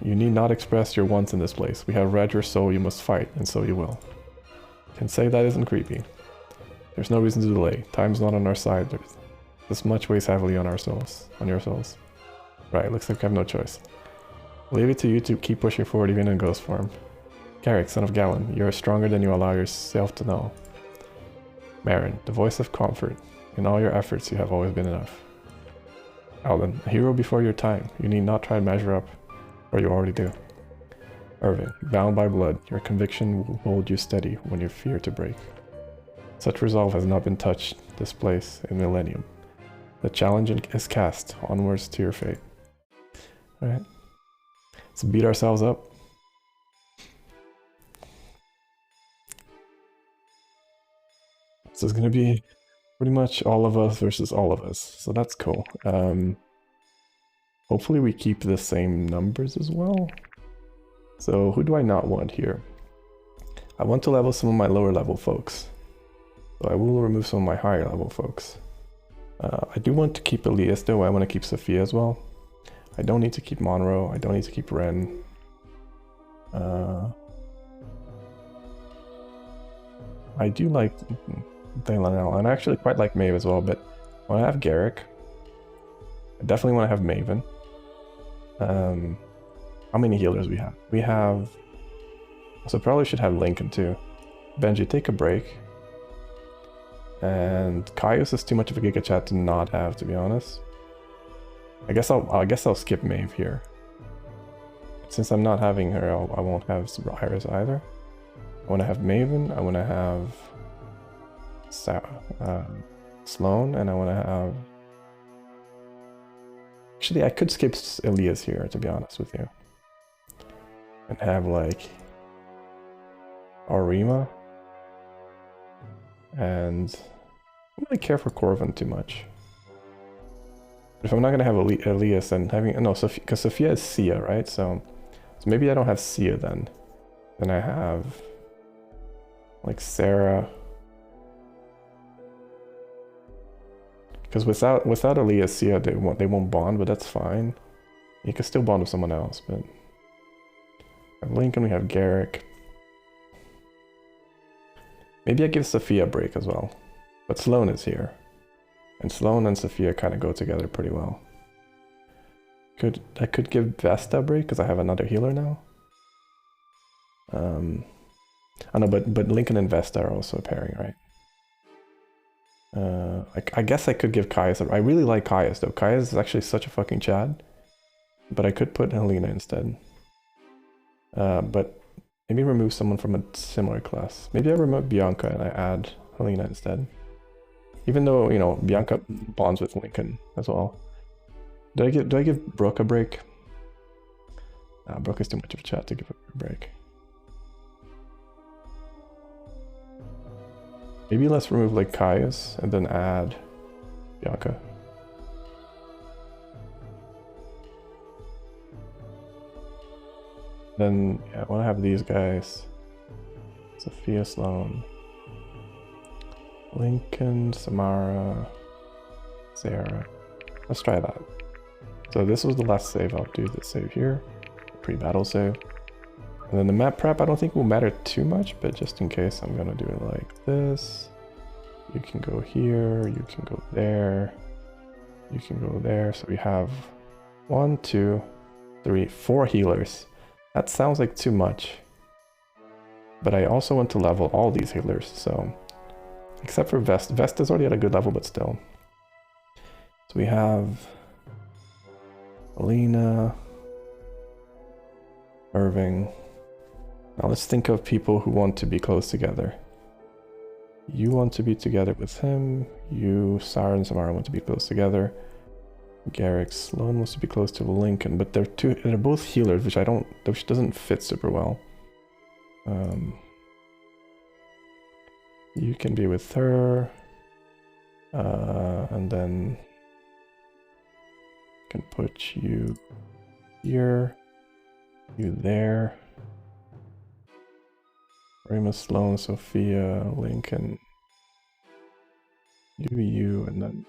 You need not express your wants in this place. We have read your soul, you must fight, and so you will. Can say that isn't creepy. There's no reason to delay. Time's not on our side. This much weighs heavily on our souls. On your souls. Right, looks like I have no choice. I'll leave it to you to keep pushing forward even in ghost form. Garrick, son of Galen, you are stronger than you allow yourself to know. Marin, the voice of comfort. In all your efforts, you have always been enough. Alden, a hero before your time. You need not try to measure up, or you already do. Irving, bound by blood, your conviction will hold you steady when you fear to break. Such resolve has not been touched this place in millennium. The challenge is cast onwards to your fate. Alright. Let's beat ourselves up. So it's gonna be pretty much all of us versus all of us. So that's cool. Hopefully we keep the same numbers as well. So who do I not want here? I want to level some of my lower level folks. So I will remove some of my higher level folks. I do want to keep Elias though. I want to keep Sophia as well. I don't need to keep Monroe. I don't need to keep Ren. I do like Daylanel, and I actually quite like Maeve as well, but I want to have Garrick. I definitely want to have Maven. How many healers we have? We have... So probably should have Lincoln too. Benji, take a break. And Caius is too much of a Giga Chat to not have, to be honest. I guess I'll skip Maeve here. Since I'm not having her, I won't have Iris either. I want to have Maven, I want to have Sloan, and I want to have... Actually, I could skip Elias here, to be honest with you. And have, like, Arima. And I don't really care for Corvin too much. But if I'm not going to have Elias and having... No, because Sophia is Sia, right? So maybe I don't have Sia then. Then I have... like Sarah. Because without Elias, Sia, they won't bond, but that's fine. You can still bond with someone else, but... We have Lincoln, we have Garrick. Maybe I give Sophia a break as well. But Sloan is here. And Sloan and Sophia kind of go together pretty well. I could give Vesta a break because I have another healer now. I know, but Lincoln and Vesta are also a pairing, right? I guess I could give Caius I really like Caius though. Caius is actually such a fucking Chad. But I could put Helena instead. But maybe remove someone from a similar class. Maybe I remove Bianca and I add Helena instead. Even though, you know, Bianca bonds with Lincoln as well. Do I give Brooke a break? Nah, Brooke is too much of a Chat to give a break. Maybe let's remove like Caius and then add Bianca. Then yeah, I want to have these guys. Sophia, Sloan, Lincoln, Samara, Sarah. Let's try that. So this was the last save. I'll do the save here. Pre-battle save. And then the map prep I don't think will matter too much, but just in case I'm gonna do it like this. You can go here, you can go there, you can go there. So we have 1, 2, 3, 4 healers. That sounds like too much. But I also want to level all these healers, so... Except for Vest. Vest is already at a good level, but still. So we have... Alina... Irving... Now let's think of people who want to be close together. You want to be together with him. You, Sarah and Samara want to be close together. Garrick Sloan wants to be close to Lincoln, but they're both healers, which doesn't fit super well. You can be with her, and then I can put you here, you there. Rima, Sloan, Sophia, Lincoln. You, and then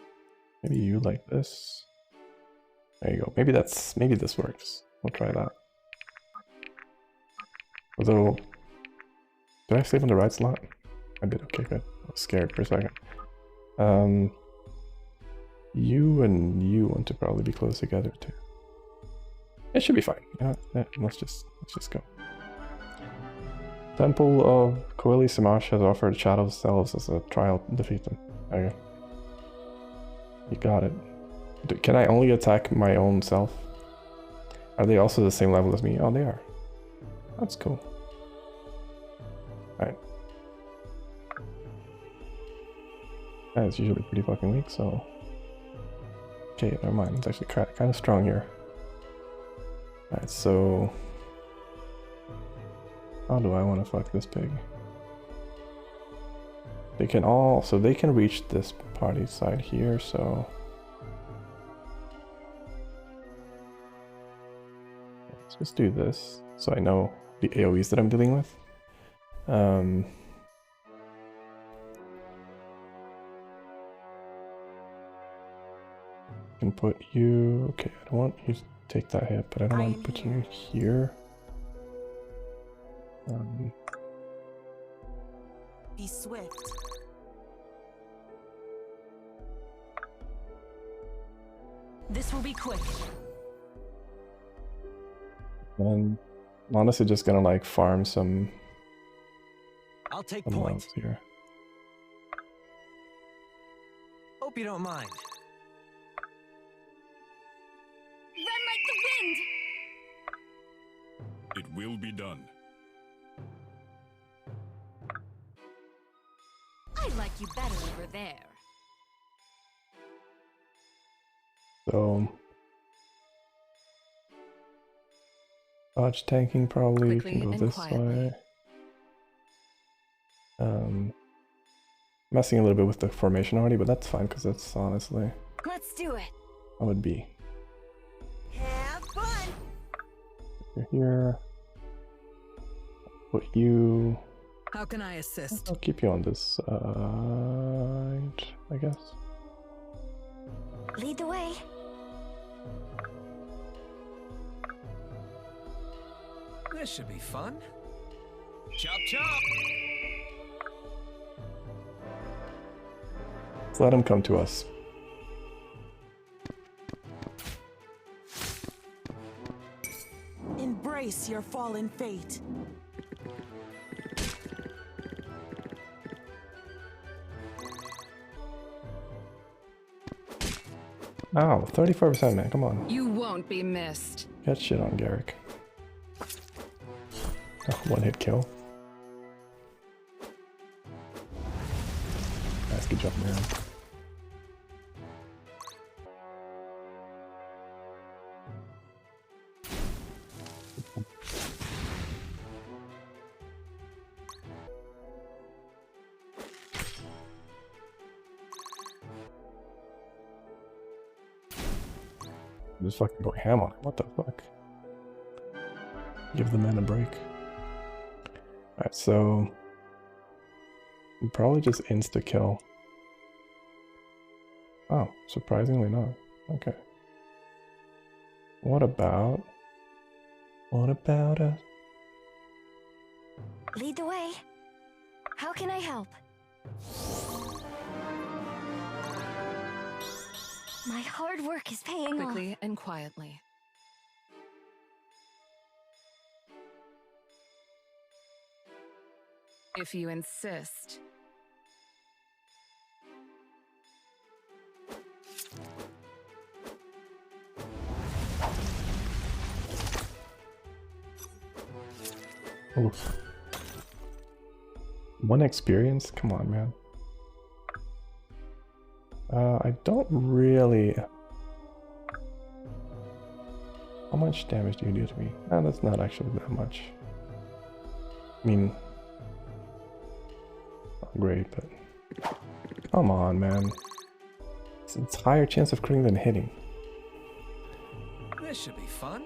maybe you like this. There you go. Maybe this works. We'll try that. Although, did I save on the right slot? I did. Okay, good. I was scared for a second. You and you want to probably be close together too. It should be fine. Yeah, let's just go. Temple of Coeli Samash has offered Shadow Selves as a trial to defeat them. Okay. You got it. Can I only attack my own self? Are they also the same level as me? Oh, they are. That's cool. Alright. Yeah, it's usually pretty fucking weak, so... Okay, never mind. It's actually kind of strong here. Alright, so... How do I want to fuck this pig? They can reach this party side here, so... Let's just do this, so I know the AoEs that I'm dealing with. Can put you... Okay, I don't want you to take that hit, but I don't want to put you here. Be swift. This will be quick. And I'm honestly just gonna like farm some I'll take loves point. here. Hope you don't mind. Run like the wind! It will be done. I like you better over there. So dodge tanking probably Quickly can go and this quietly. way. Messing a little bit with the formation already, but that's fine because that's honestly Let's do it. how it'd be. Have fun. You're here. Put you. How can I assist? I'll keep you on this side, I guess. Lead the way. This should be fun. Chop chop! Let's let him come to us. Embrace your fallen fate. Ow, 34%, man, come on. You won't be missed. Get shit on, Garrick. Oh, one hit kill. Nice, good job, man. I'm just fucking going ham on it. What the fuck? Give the man a break. Alright, so probably just insta kill. Oh, surprisingly not. Okay. What about us? Lead the way. How can I help? My hard work is paying off. Quickly and quietly. If you insist. Oof. One experience? Come on, man. I don't really... How much damage do you do to me? That's not actually that much. I mean... Not great, but... Come on, man. It's a higher chance of critting than hitting. This should be fun.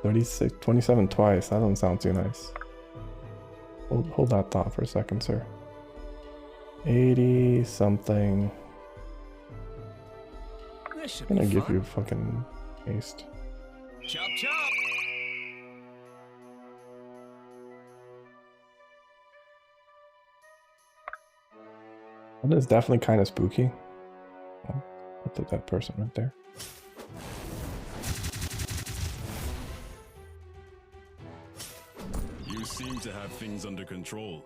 36, 27 twice. That doesn't sound too nice. Hold that thought for a second, sir. 80 something. This should I'm gonna be give fun. you fucking haste. Chop chop. That is definitely kind of spooky. I'll put that person right there. You seem to have things under control.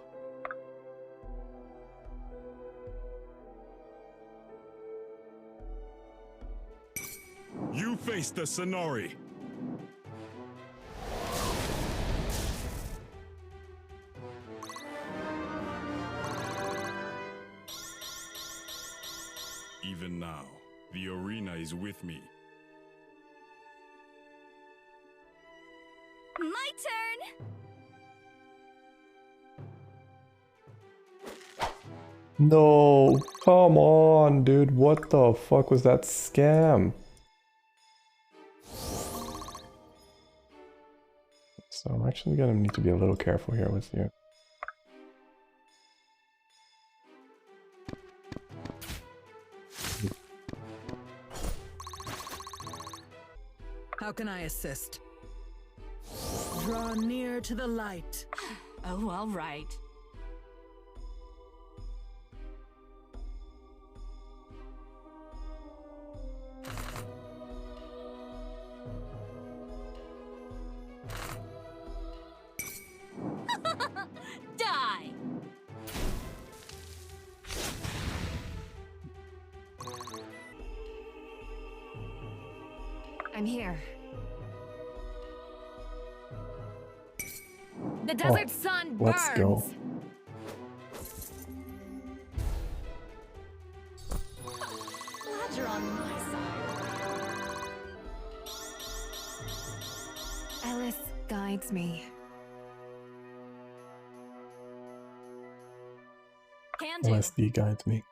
You face the Sonori. Even now, the arena is with me. My turn! No, come on, dude. What the fuck was that scam? So I'm actually gonna need to be a little careful here with you. How can I assist? Draw near to the light. Oh, all right. Die! I'm here. The desert sun burns. Let's go. Glad you're on my side. Alice guides me. Can do. LSD guides me.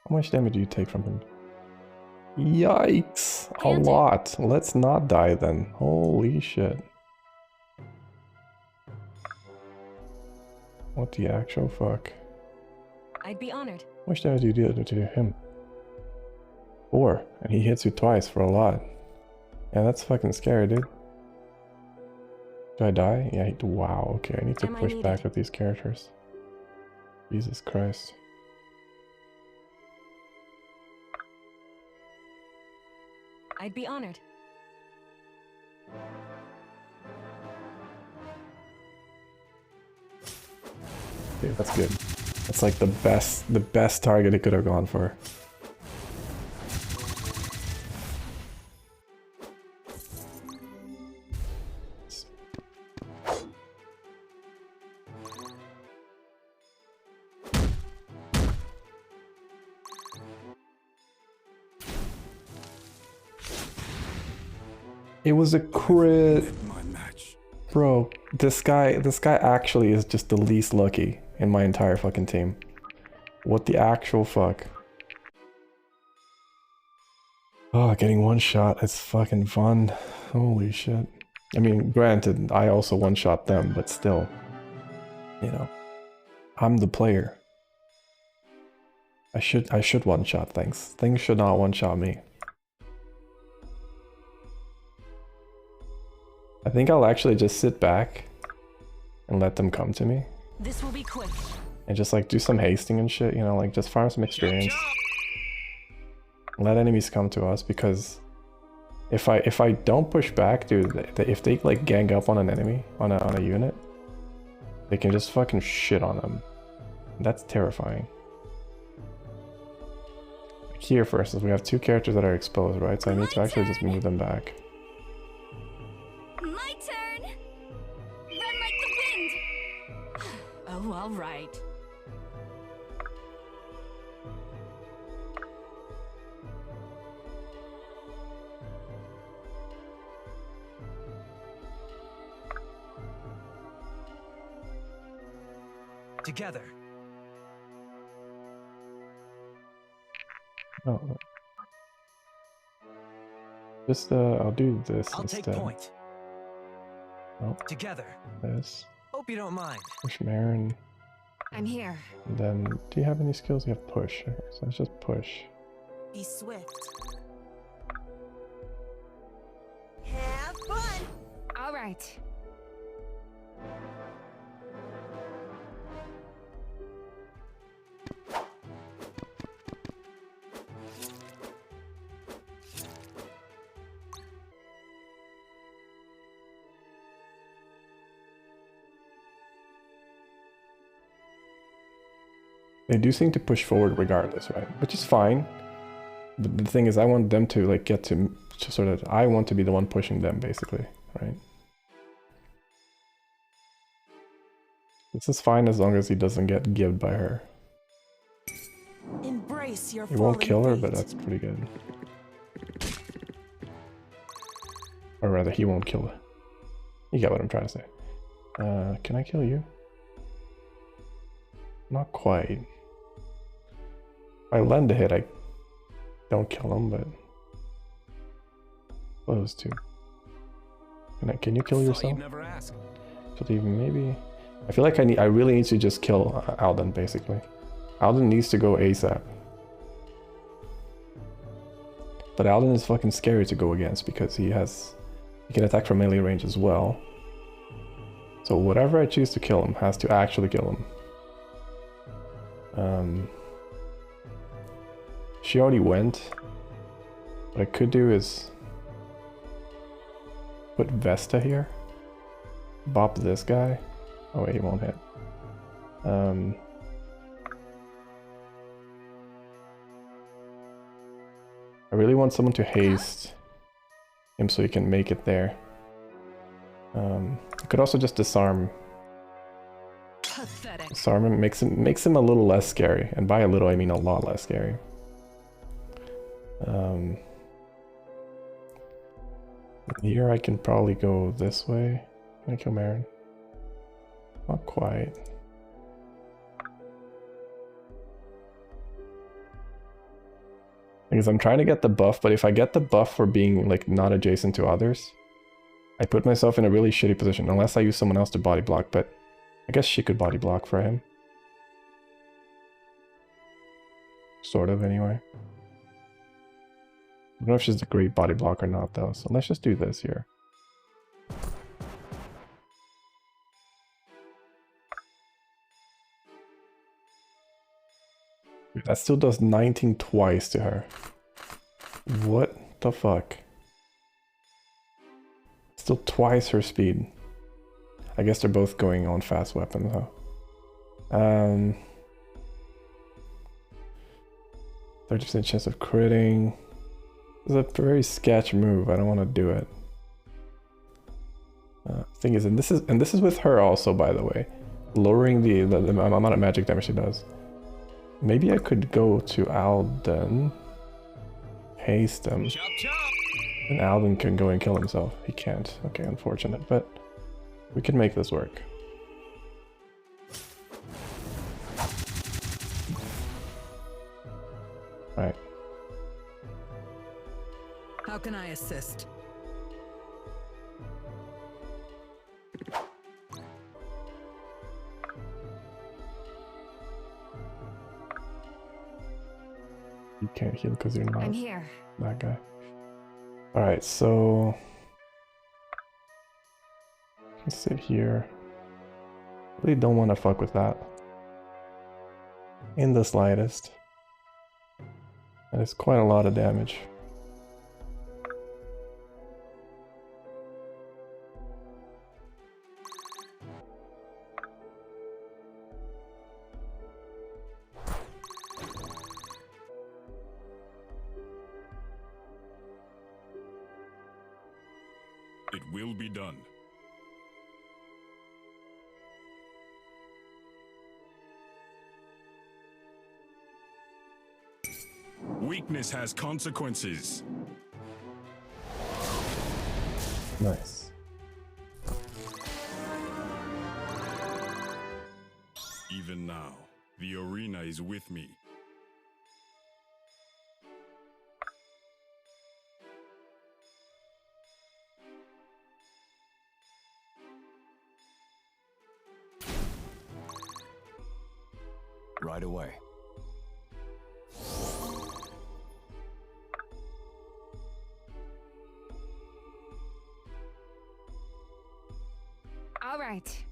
How much damage do you take from him? Yikes! A Can do. lot. Let's not die then. Holy shit. What the actual fuck? I'd be honored. How much damage do you do to him? 4. And he hits you twice for a lot. Yeah, that's fucking scary, dude. Do I die? Yeah, wow, okay. I need to Am I push back needed? with these characters. Jesus Christ. I'd be honored. Okay, that's good. That's like the best target it could have gone for. It was a crit. My match. Bro, this guy actually is just the least lucky in my entire fucking team. What the actual fuck? Oh, getting one shot, it's fucking fun. Holy shit. I mean, granted, I also one-shot them, but still. You know. I'm the player. I should one-shot things. Things should not one-shot me. I think I'll actually just sit back and let them come to me. This will be quick. And just like do some hasting and shit, you know, like just farm some experience. Let enemies come to us, because if I don't push back, dude, if they like gang up on an enemy, on a unit, they can just fucking shit on them. That's terrifying. Here, for instance, we have two characters that are exposed, right? So I need to actually just move them back. My turn! Run like the wind! Oh, all right. Together. Oh. Just I'll do this I'll instead. take point. Oh, Together. this. Hope you don't mind. Push Marin. I'm here. And then, do you have any skills? You have push. Okay, so let's just push. Be swift. Have fun. All right. They do seem to push forward regardless, right? Which is fine. But the thing is, I want them to like get to sort of, I want to be the one pushing them, basically, right? This is fine as long as he doesn't get gibbed by her. Embrace your He won't fallen kill her, fate. but that's pretty good. Or rather, he won't kill her. You get what I'm trying to say. Can I kill you? Not quite. If I lend a hit, I don't kill him, but close to. Can you kill Thought yourself? you'd never ask. Should even maybe. I feel like I really need to just kill Alden, basically. Alden needs to go ASAP. But Alden is fucking scary to go against because he can attack from melee range as well. So whatever I choose to kill him has to actually kill him. She already went. What I could do is put Vesta here. Bop this guy. Oh wait, he won't hit. I really want someone to haste him so he can make it there. I could also just disarm. Pathetic. Disarm him, makes him a little less scary, and by a little I mean a lot less scary. Here I can probably go this way. Can I kill Marin? Not quite. Because I'm trying to get the buff, but if I get the buff for being like not adjacent to others, I put myself in a really shitty position unless I use someone else to body block, but I guess she could body block for him. Sort of, anyway. I don't know if she's a great body block or not, though, so let's just do this here. Dude, that still does 19 twice to her. What the fuck? Still twice her speed. I guess they're both going on fast weapons, huh? 30% chance of critting. It's a very sketch move. I don't want to do it. Thing is, and this is with her also, by the way, lowering the amount of magic damage she does. Maybe I could go to Alden, haste him, Chop chop. and Alden can go and kill himself. He can't. Okay, unfortunate, but we can make this work. Right. How can I assist? You can't heal because you're not I'm here. that guy. Alright, so let's sit here. Really don't want to fuck with that in the slightest. And it's quite a lot of damage. It will be done. Weakness has consequences. Nice. Even now, the arena is with me. Right away. All right.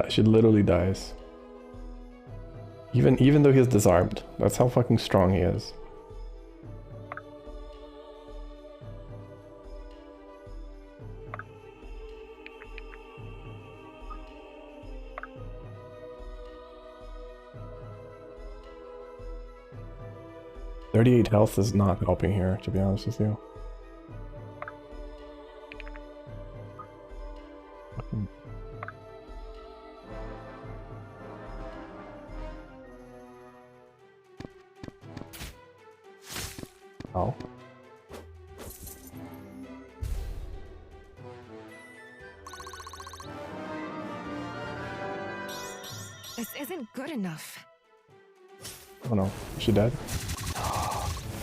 She literally dies. Even though he's disarmed. That's how fucking strong he is. .38 health is not helping here, to be honest with you. Oh. This isn't good enough. Oh no, is she dead?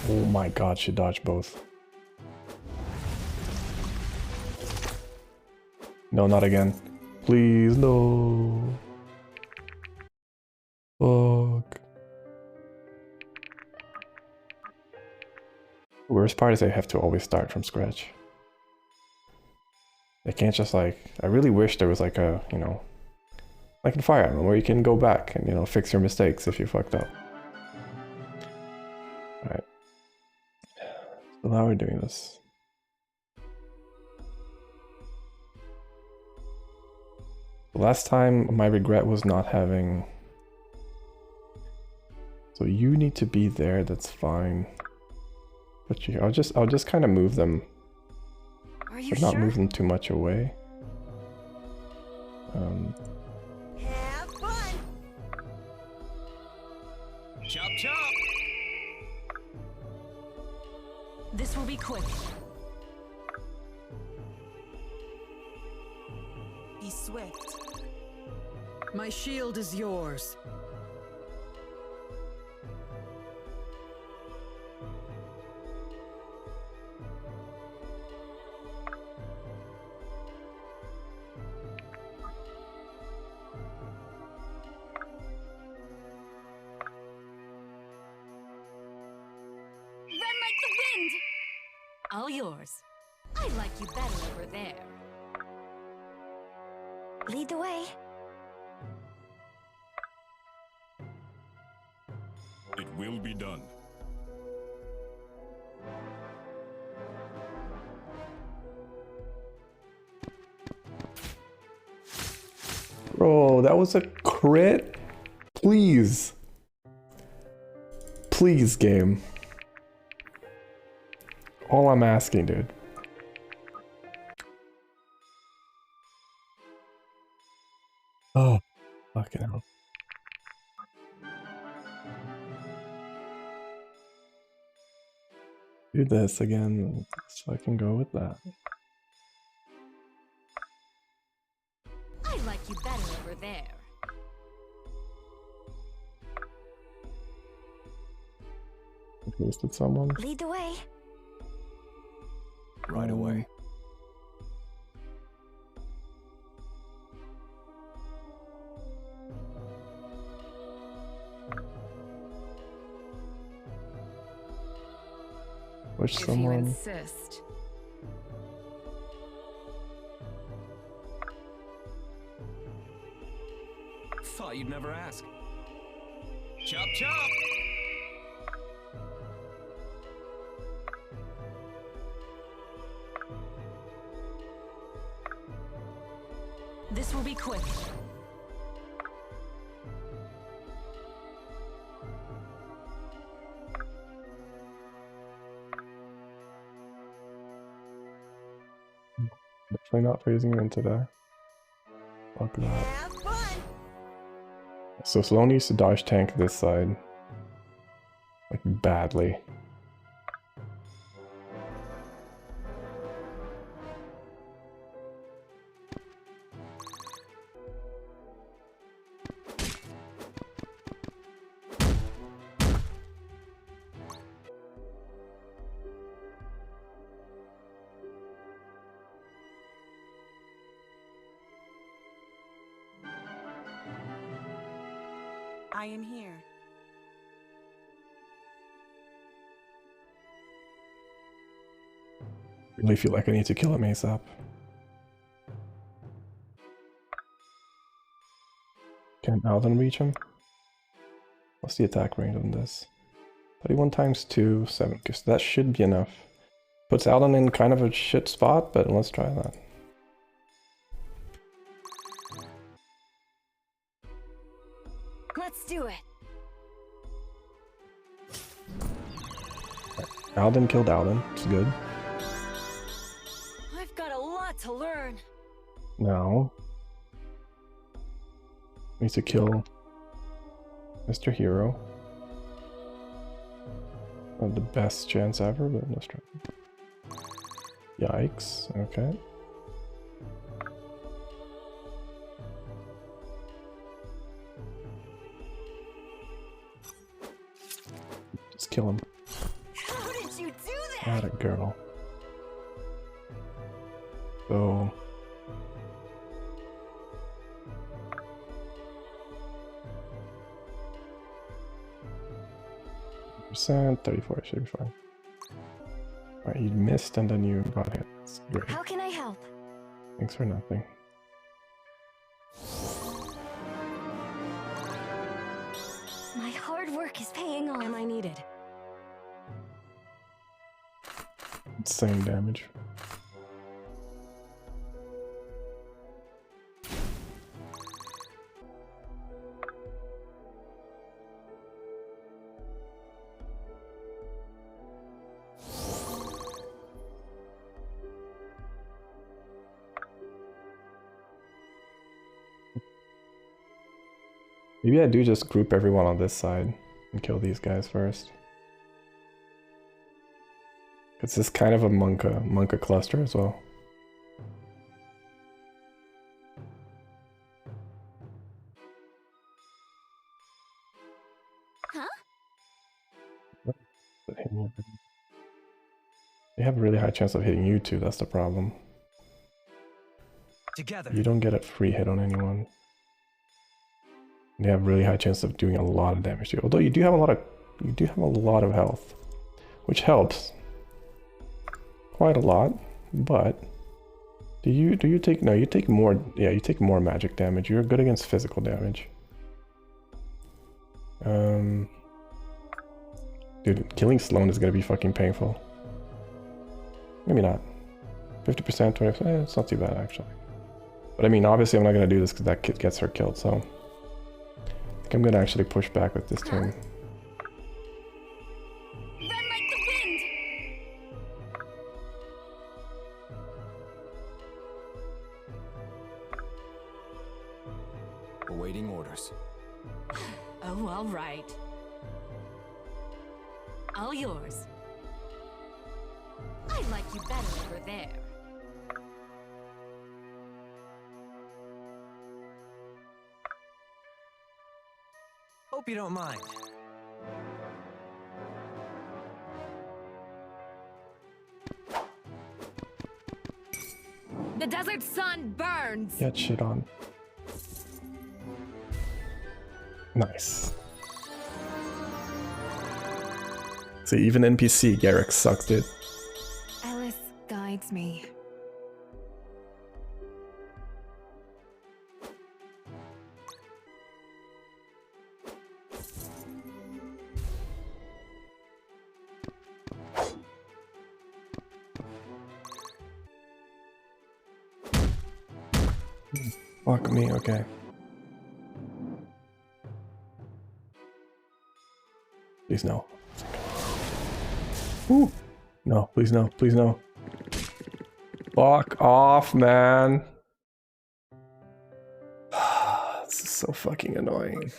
Oh my god, she dodged both. No, not again. Please, no. Fuck. Worst part is I have to always start from scratch. I can't just like... I really wish there was like a, you know... like in Fire Emblem, where you can go back and, you know, fix your mistakes if you fucked up. Alright. So how are we doing this? Last time, my regret was not having... So you need to be there, that's fine. But you, I'll just kind of move them. Are you But not sure? move them too much away. Have fun. Chop chop. This will be quick. Be swift. My shield is yours. Run like the wind! All yours. I like you better over there. Lead the way. It will be done. Bro, that was a crit? Please. Please, game. All I'm asking, dude. Oh, fucking hell. Do this again, so I can go with that. I like you better over there. Wasted someone. Lead the way. Right away. Push If you someone. insist. Thought you'd never ask. Chop chop! This will be quick. Definitely not phasing you into there. Fuck that. Have fun. So Sloan needs to dodge tank this side. Like, badly. I am here. Really feel like I need to kill him ASAP. Can Alden reach him? What's the attack range on this? 31 times 2, 7. So that should be enough. Puts Alden in kind of a shit spot, but let's try that. Let's do it. Alden killed Alden. It's good. I've got a lot to learn. Now, we need to kill Mr. Hero. Not the best chance ever, but let's try. Yikes. Okay. Just kill him. How did you do that? Atta girl. So... percent 34 should be fine. Alright, you missed and then you got hit. That's great. How can I help? Thanks for nothing. My hard work is paying off. Am I needed? Insane damage. Maybe I do just group everyone on this side and kill these guys first. It's this kind of a Monka cluster as well. Huh? They have a really high chance of hitting you too, that's the problem. Together. You don't get a free hit on anyone. They have really high chance of doing a lot of damage to you. Although you do have a lot of health, which helps quite a lot. But do you take you take more? Yeah, you take more magic damage. You're good against physical damage. Dude, killing Sloan is gonna be fucking painful. Maybe not. 50%, 20%. It's not too bad actually. But I mean, obviously, I'm not gonna do this because that kid gets her killed. So. I'm gonna actually push back with this turn. Run like the wind. Awaiting orders. Oh, all right. All yours. I like you better over there. Hope you don't mind. The desert sun burns. Get shit on. Nice. See, even NPC Garrick sucks, dude. Alice guides me. Fuck me, okay. Please no. Ooh. No, please no, please no. Fuck off, man. This is so fucking annoying.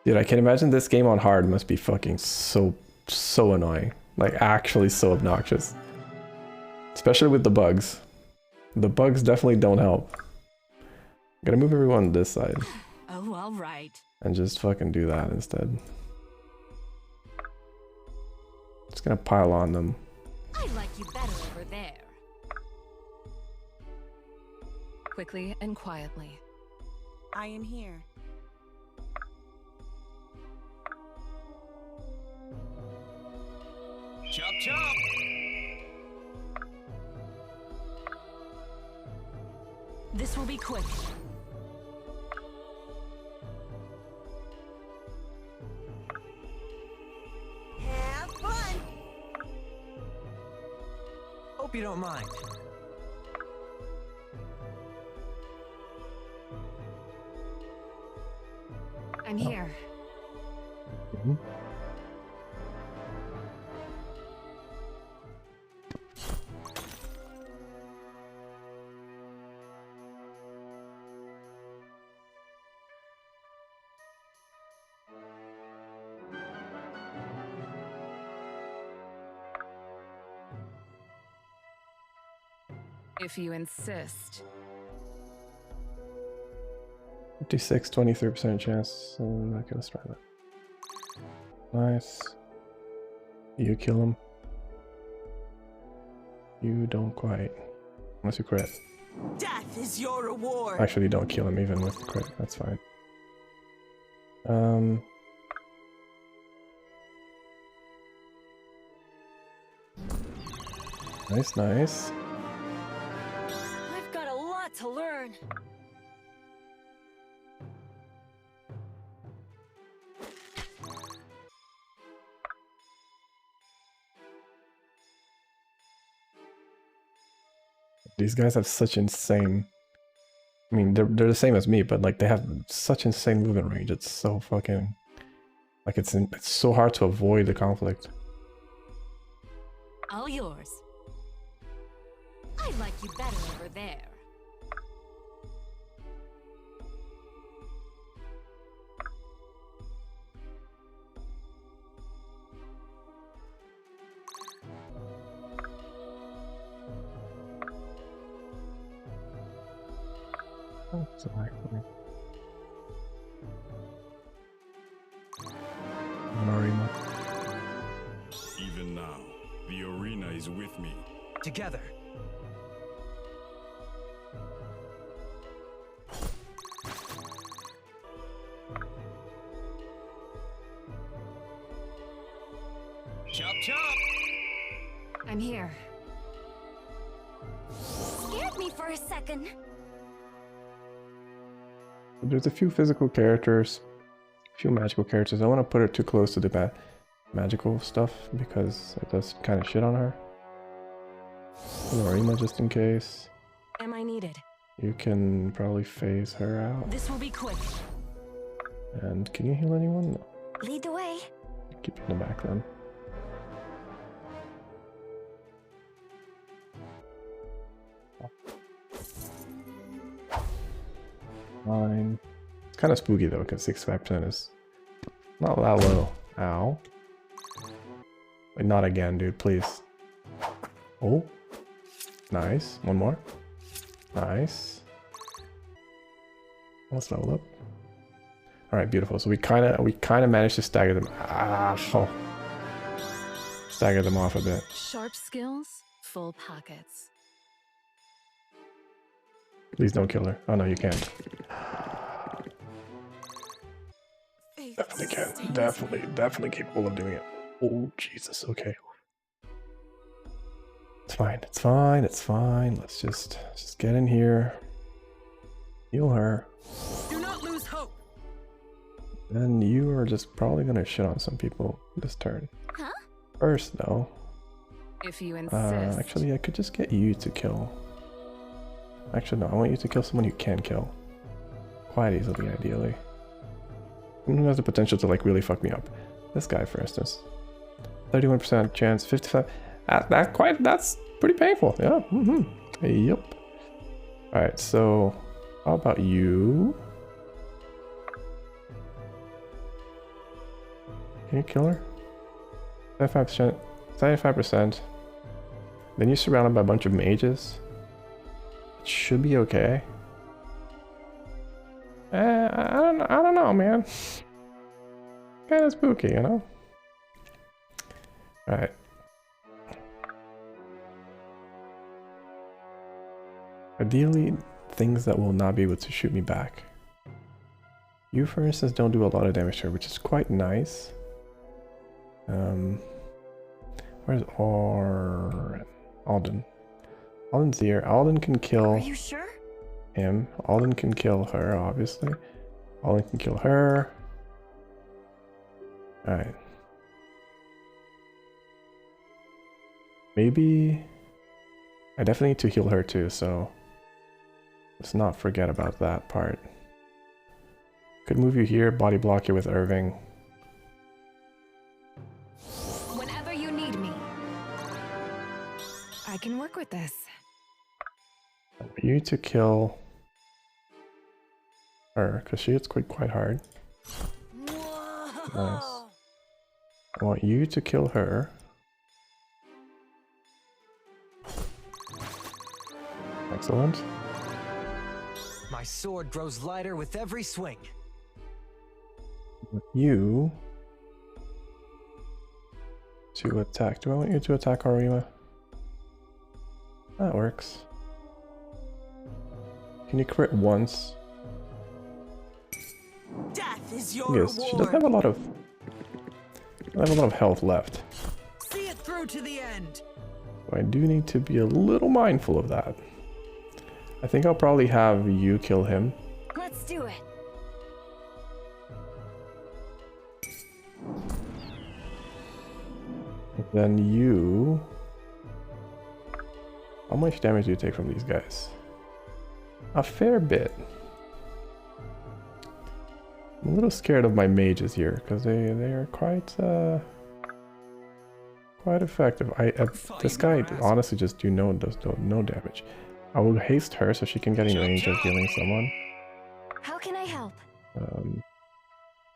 Dude, I can imagine this game on hard must be fucking so annoying. Like, actually so obnoxious. Especially with the bugs. The bugs definitely don't help. I'm gonna move everyone to this side. Oh, all right. And just fucking do that instead. Just gonna pile on them. I like you better over there. Quickly and quietly. I am here. Chop chop! This will be quick. Have fun. Hope you don't mind. I'm here. Mhm. If you insist. 56, 23% chance. So I'm not gonna start that. Nice. You kill him. You don't quite. Unless you crit. Death is your reward. Actually, you don't kill him even with the crit. That's fine. Nice, nice. I've got a lot to learn. These guys have such insane... I mean, they're the same as me, but like they have such insane movement range. It's so fucking... Like it's so hard to avoid the conflict. All yours. I like you better over there. Oh, so actually. Marima. Even now, the arena is with me. Together. Chop chop! I'm here. Scared me for a second. There's a few physical characters, a few magical characters. I want to put her too close to the magical stuff because it does kind of shit on her. Marima just in case. Am I needed? You can probably phase her out. This will be quick. And can you heal anyone? No. Lead the way. Keep you in the back then. Fine. It's kind of spooky though, because 65% is not that low. Ow. Wait, not again, dude, please. Oh. Nice. One more. Nice. Let's level up. Alright, beautiful. So we kinda managed to stagger them. Oh. Stagger them off a bit. Sharp skills, full pockets. Please don't kill her. Oh no, you can't. Faith Definitely can. Definitely capable of doing it. Oh, Jesus, okay. It's fine, it's fine, it's fine. Let's just get in here. Heal her. Do not lose hope. And you are just probably gonna shit on some people this turn. Huh? First, though. If you insist. Actually, I could just get you to kill. Actually, no, I want you to kill someone you can kill. Quite easily, ideally. Someone who has the potential to, like, really fuck me up. This guy, for instance. 31% chance, 55. That's pretty painful. Yeah. Yep. Alright, so how about you? Can you kill her? 75%. 75%. Then you're surrounded by a bunch of mages. It should be okay. I don't know, man. Kind of spooky, you know? Alright. Ideally, things that will not be able to shoot me back. You, for instance, don't do a lot of damage here, which is quite nice. Where's Alden? Alden's here. Alden can kill Are you sure? him. Alden can kill her, obviously. Alden can kill her. Alright. Maybe... I definitely need to heal her too, so... let's not forget about that part. Could move you here, body block you with Irving. Whenever you need me, I can work with this. You to kill her, because she hits quite hard. Whoa. Nice. I want you to kill her. Excellent. My sword grows lighter with every swing. You to attack. Do I want you to attack Arima? That works. Can you crit once? Death is your Yes, she doesn't reward. have a lot of health left. See it through to the end. So I do need to be a little mindful of that. I think I'll probably have you kill him. Let's do it. Then you... How much damage do you take from these guys? A fair bit. I'm a little scared of my mages here, because they are quite effective. This guy honestly just does no damage. I will haste her so she can get in range of healing someone. How can I help?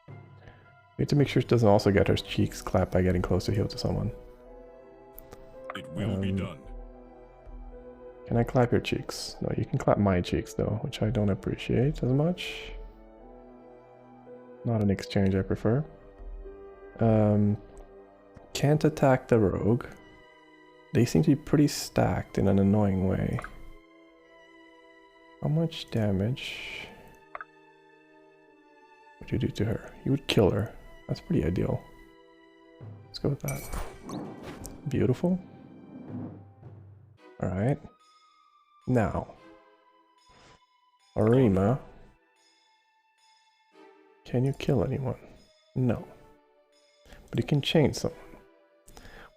We need to make sure she doesn't also get her cheeks clapped by getting close to heal to someone. It will be done. Can I clap your cheeks? No, you can clap my cheeks though, which I don't appreciate as much. Not an exchange I prefer. Can't attack the rogue. They seem to be pretty stacked in an annoying way. How much damage would you do to her? You would kill her. That's pretty ideal. Let's go with that. Beautiful. Alright. Now. Arima. Can you kill anyone? No. But you can chain someone.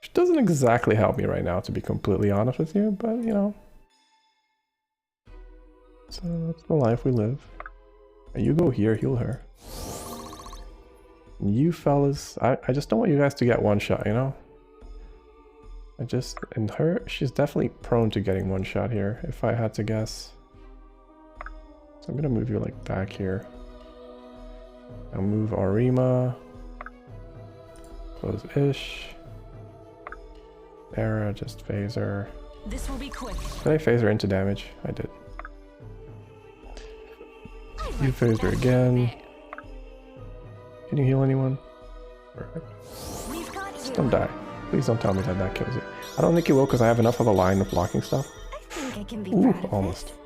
Which doesn't exactly help me right now, to be completely honest with you, but you know. So that's the life we live. You go here, heal her. You fellas, I just don't want you guys to get one shot, you know? And her, she's definitely prone to getting one shot here, if I had to guess. So I'm gonna move you like back here. I'll move Arima. Close Ish. Era, just phaser. This will be quick. Did I phase her into damage? I did. You phased her again. Can you heal anyone? Perfect. We've got Just you. don't die. Please don't tell me that kills you. I don't think you will because I have enough of a line of blocking stuff. I think I can be Ooh, proud of almost. this.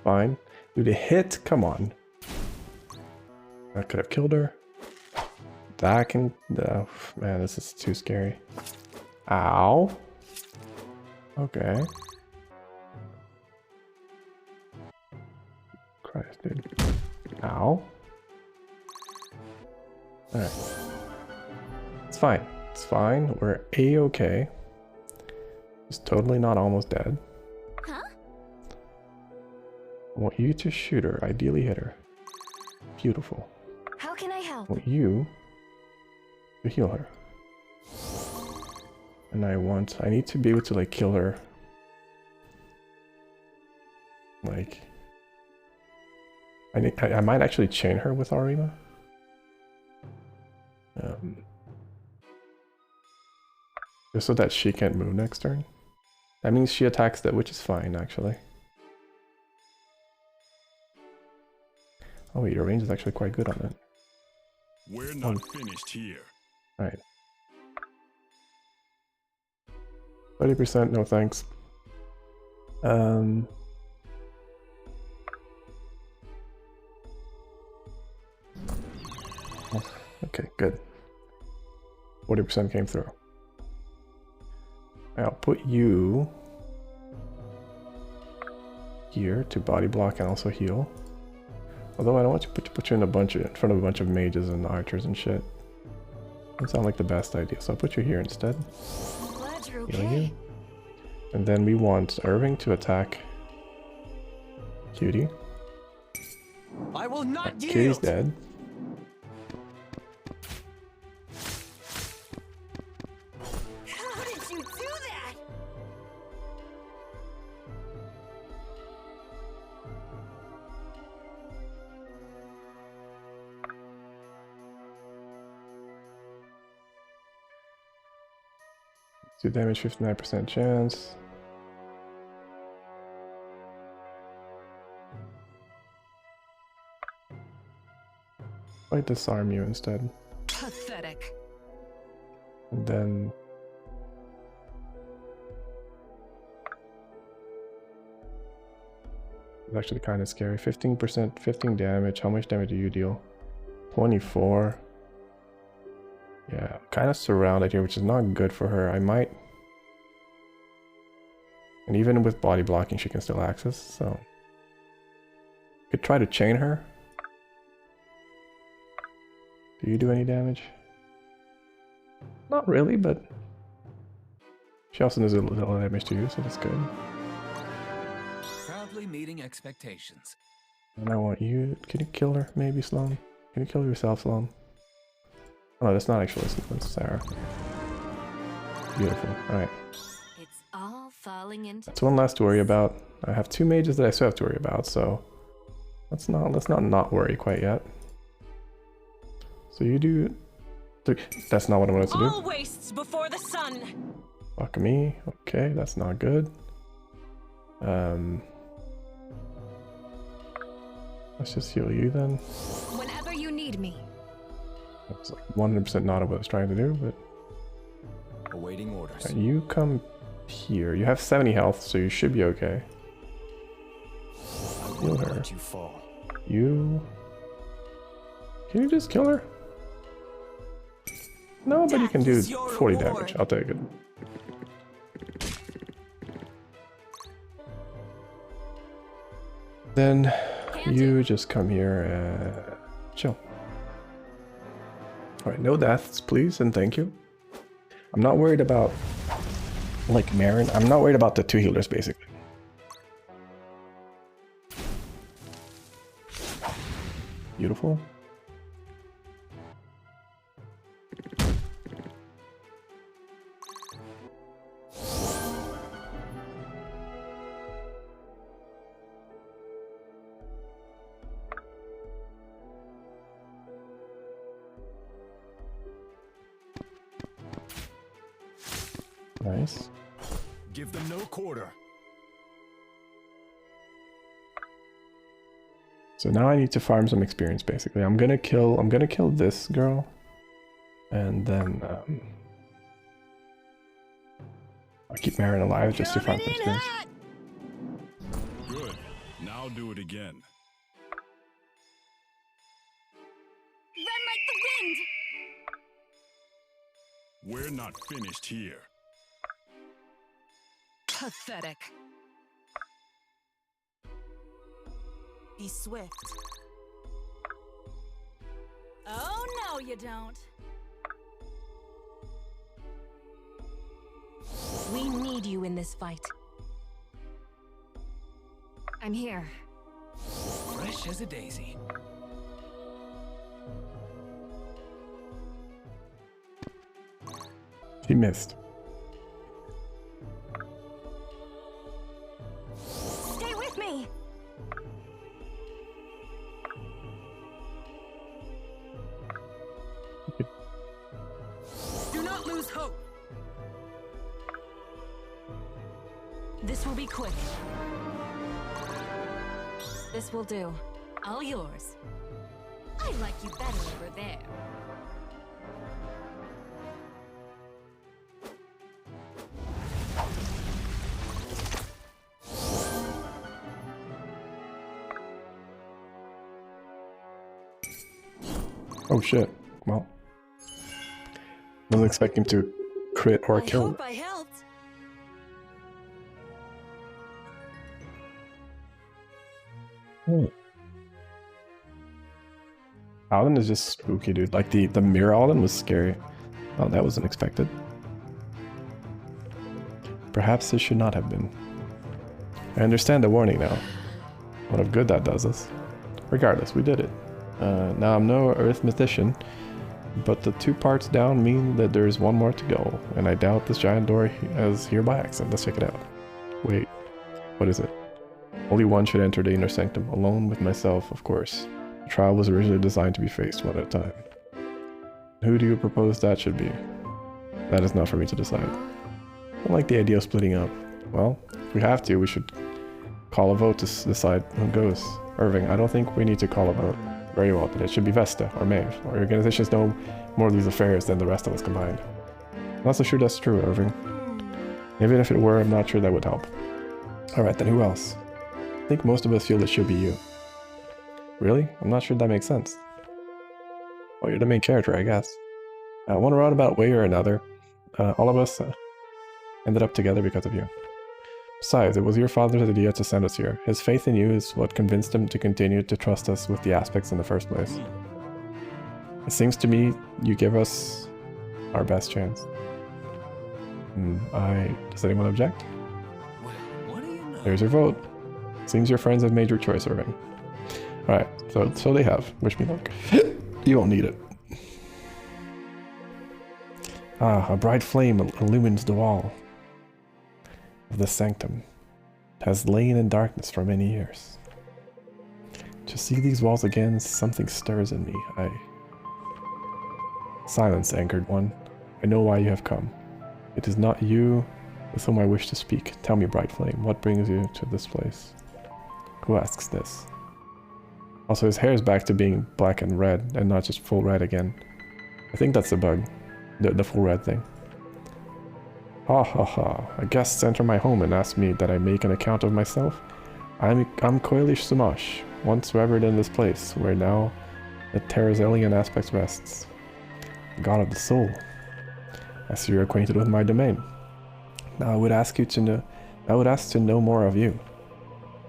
fine. Dude, a hit? Come on. I could have killed her. That can... Oh, man, this is too scary. Ow. Okay. Christ, dude. Ow. Alright. It's fine. It's fine. We're A-okay. He's totally not almost dead. Huh? I want you to shoot her. Ideally hit her. Beautiful. How can I help? I want you to heal her. And I need to be able to like kill her. Like, I might actually chain her with Arima. Just so that she can't move next turn. That means she attacks that, which is fine actually. Oh wait, your range is actually quite good on it. We're not finished here. Alright. 30%, no thanks. Okay, good. 40% came through. I'll put you here to body block and also heal. Although I don't want to put you in front of a bunch of mages and archers and shit. Doesn't sound like the best idea, so I'll put you here instead. Glad you're Healing okay. you. And then we want Irving to attack Cutie. I will not Cutie's yield. dead. How did you do that? Do damage, 59% chance. Might disarm you instead. Pathetic. And then it's actually kind of scary. 15%, 15 damage. How much damage do you deal? 24. Yeah, kind of surrounded here, which is not good for her. I might... And even with body blocking, she can still access, so... Could try to chain her. Do you do any damage? Not really, but... She also does a little damage to you, so that's good. Proudly meeting expectations. And I want you... Can you kill her, maybe, Sloan? Can you kill yourself, Sloan? Oh, that's not actually Sloan, it's Sarah. Beautiful, alright. It's all falling into That's one less to worry about. I have two mages that I still have to worry about, so... Let's not worry quite yet. So you do... That's not what I wanted to do. All wastes before the sun. Fuck me. Okay, that's not good. Let's just heal you then. Whenever you need me. That's like 100% not what I was trying to do, but... Awaiting orders. Right, you come here. You have 70 health, so you should be okay. Heal her. Let you fall. You... Can you just kill her? No, but you can do 40 damage. I'll take it. Then you just come here and chill. Alright, no deaths, please, and thank you. I'm not worried about, like, Marin. I'm not worried about the two healers, basically. Beautiful. Nice. Give them no quarter. So now I need to farm some experience, basically. I'm gonna kill this girl, and then I'll keep Marin alive just to farm some experience. Good. Now do it it again. Run like the wind! We're not finished here. Pathetic. Be swift. Oh, no, you don't. We need you in this fight. I'm here. Fresh as a daisy. He missed. Stay with me! Do not lose hope. This will be quick. This will do. All yours. I like you better over there. Oh shit. Well. Wasn't expecting to crit or I kill. hope I helped. Alden is just spooky, dude. Like the mirror Alden was scary. Oh, that was unexpected. Perhaps it should not have been. I understand the warning now. What of good that does us. Regardless, we did it. Now I'm no arithmetician, but the 2 parts down mean that there's 1 more to go, and I doubt this giant door is here by accident. Let's check it out. Wait, what is it? Only one should enter the inner sanctum, alone with myself, of course. The trial was originally designed to be faced one at a time. Who do you propose that should be? That is not for me to decide. I don't like the idea of splitting up. Well, if we have to, we should call a vote to decide who goes. Irving, I don't think we need to call a vote. Very well, but it should be Vesta or Maeve. Our organizations know more of these affairs than the rest of us combined. I'm not so sure that's true, Irving. Even if it were, I'm not sure that would help. Alright, then who else? I think most of us feel it should be you. Really? I'm not sure that makes sense. Well, you're the main character, I guess. One roundabout way or another, all of us ended up together because of you. Besides, it was your father's idea to send us here. His faith in you is what convinced him to continue to trust us with the aspects in the first place. It seems to me you give us our best chance. Does anyone object? Well, what do you know? There's your vote. Seems your friends have made your choice already. Alright, so they have. Wish me luck. You won't need it. Ah, a bright flame illumines the wall of the sanctum. It has lain in darkness for many years. To see these walls again, something stirs in me. Silence, anchored one. I know why you have come. It is not you with whom I wish to speak. Tell me, bright flame, what brings you to this place? Who asks this? Also, his hair is back to being black and red, and not just full red again. I think that's the bug. The full red thing. Ha ha ha. A guest enter my home and ask me that I make an account of myself. I'm Koilish Sumash, once revered in this place, where now the Terrazelian aspect rests. God of the soul. I see you're acquainted with my domain. Now I would ask to know more of you.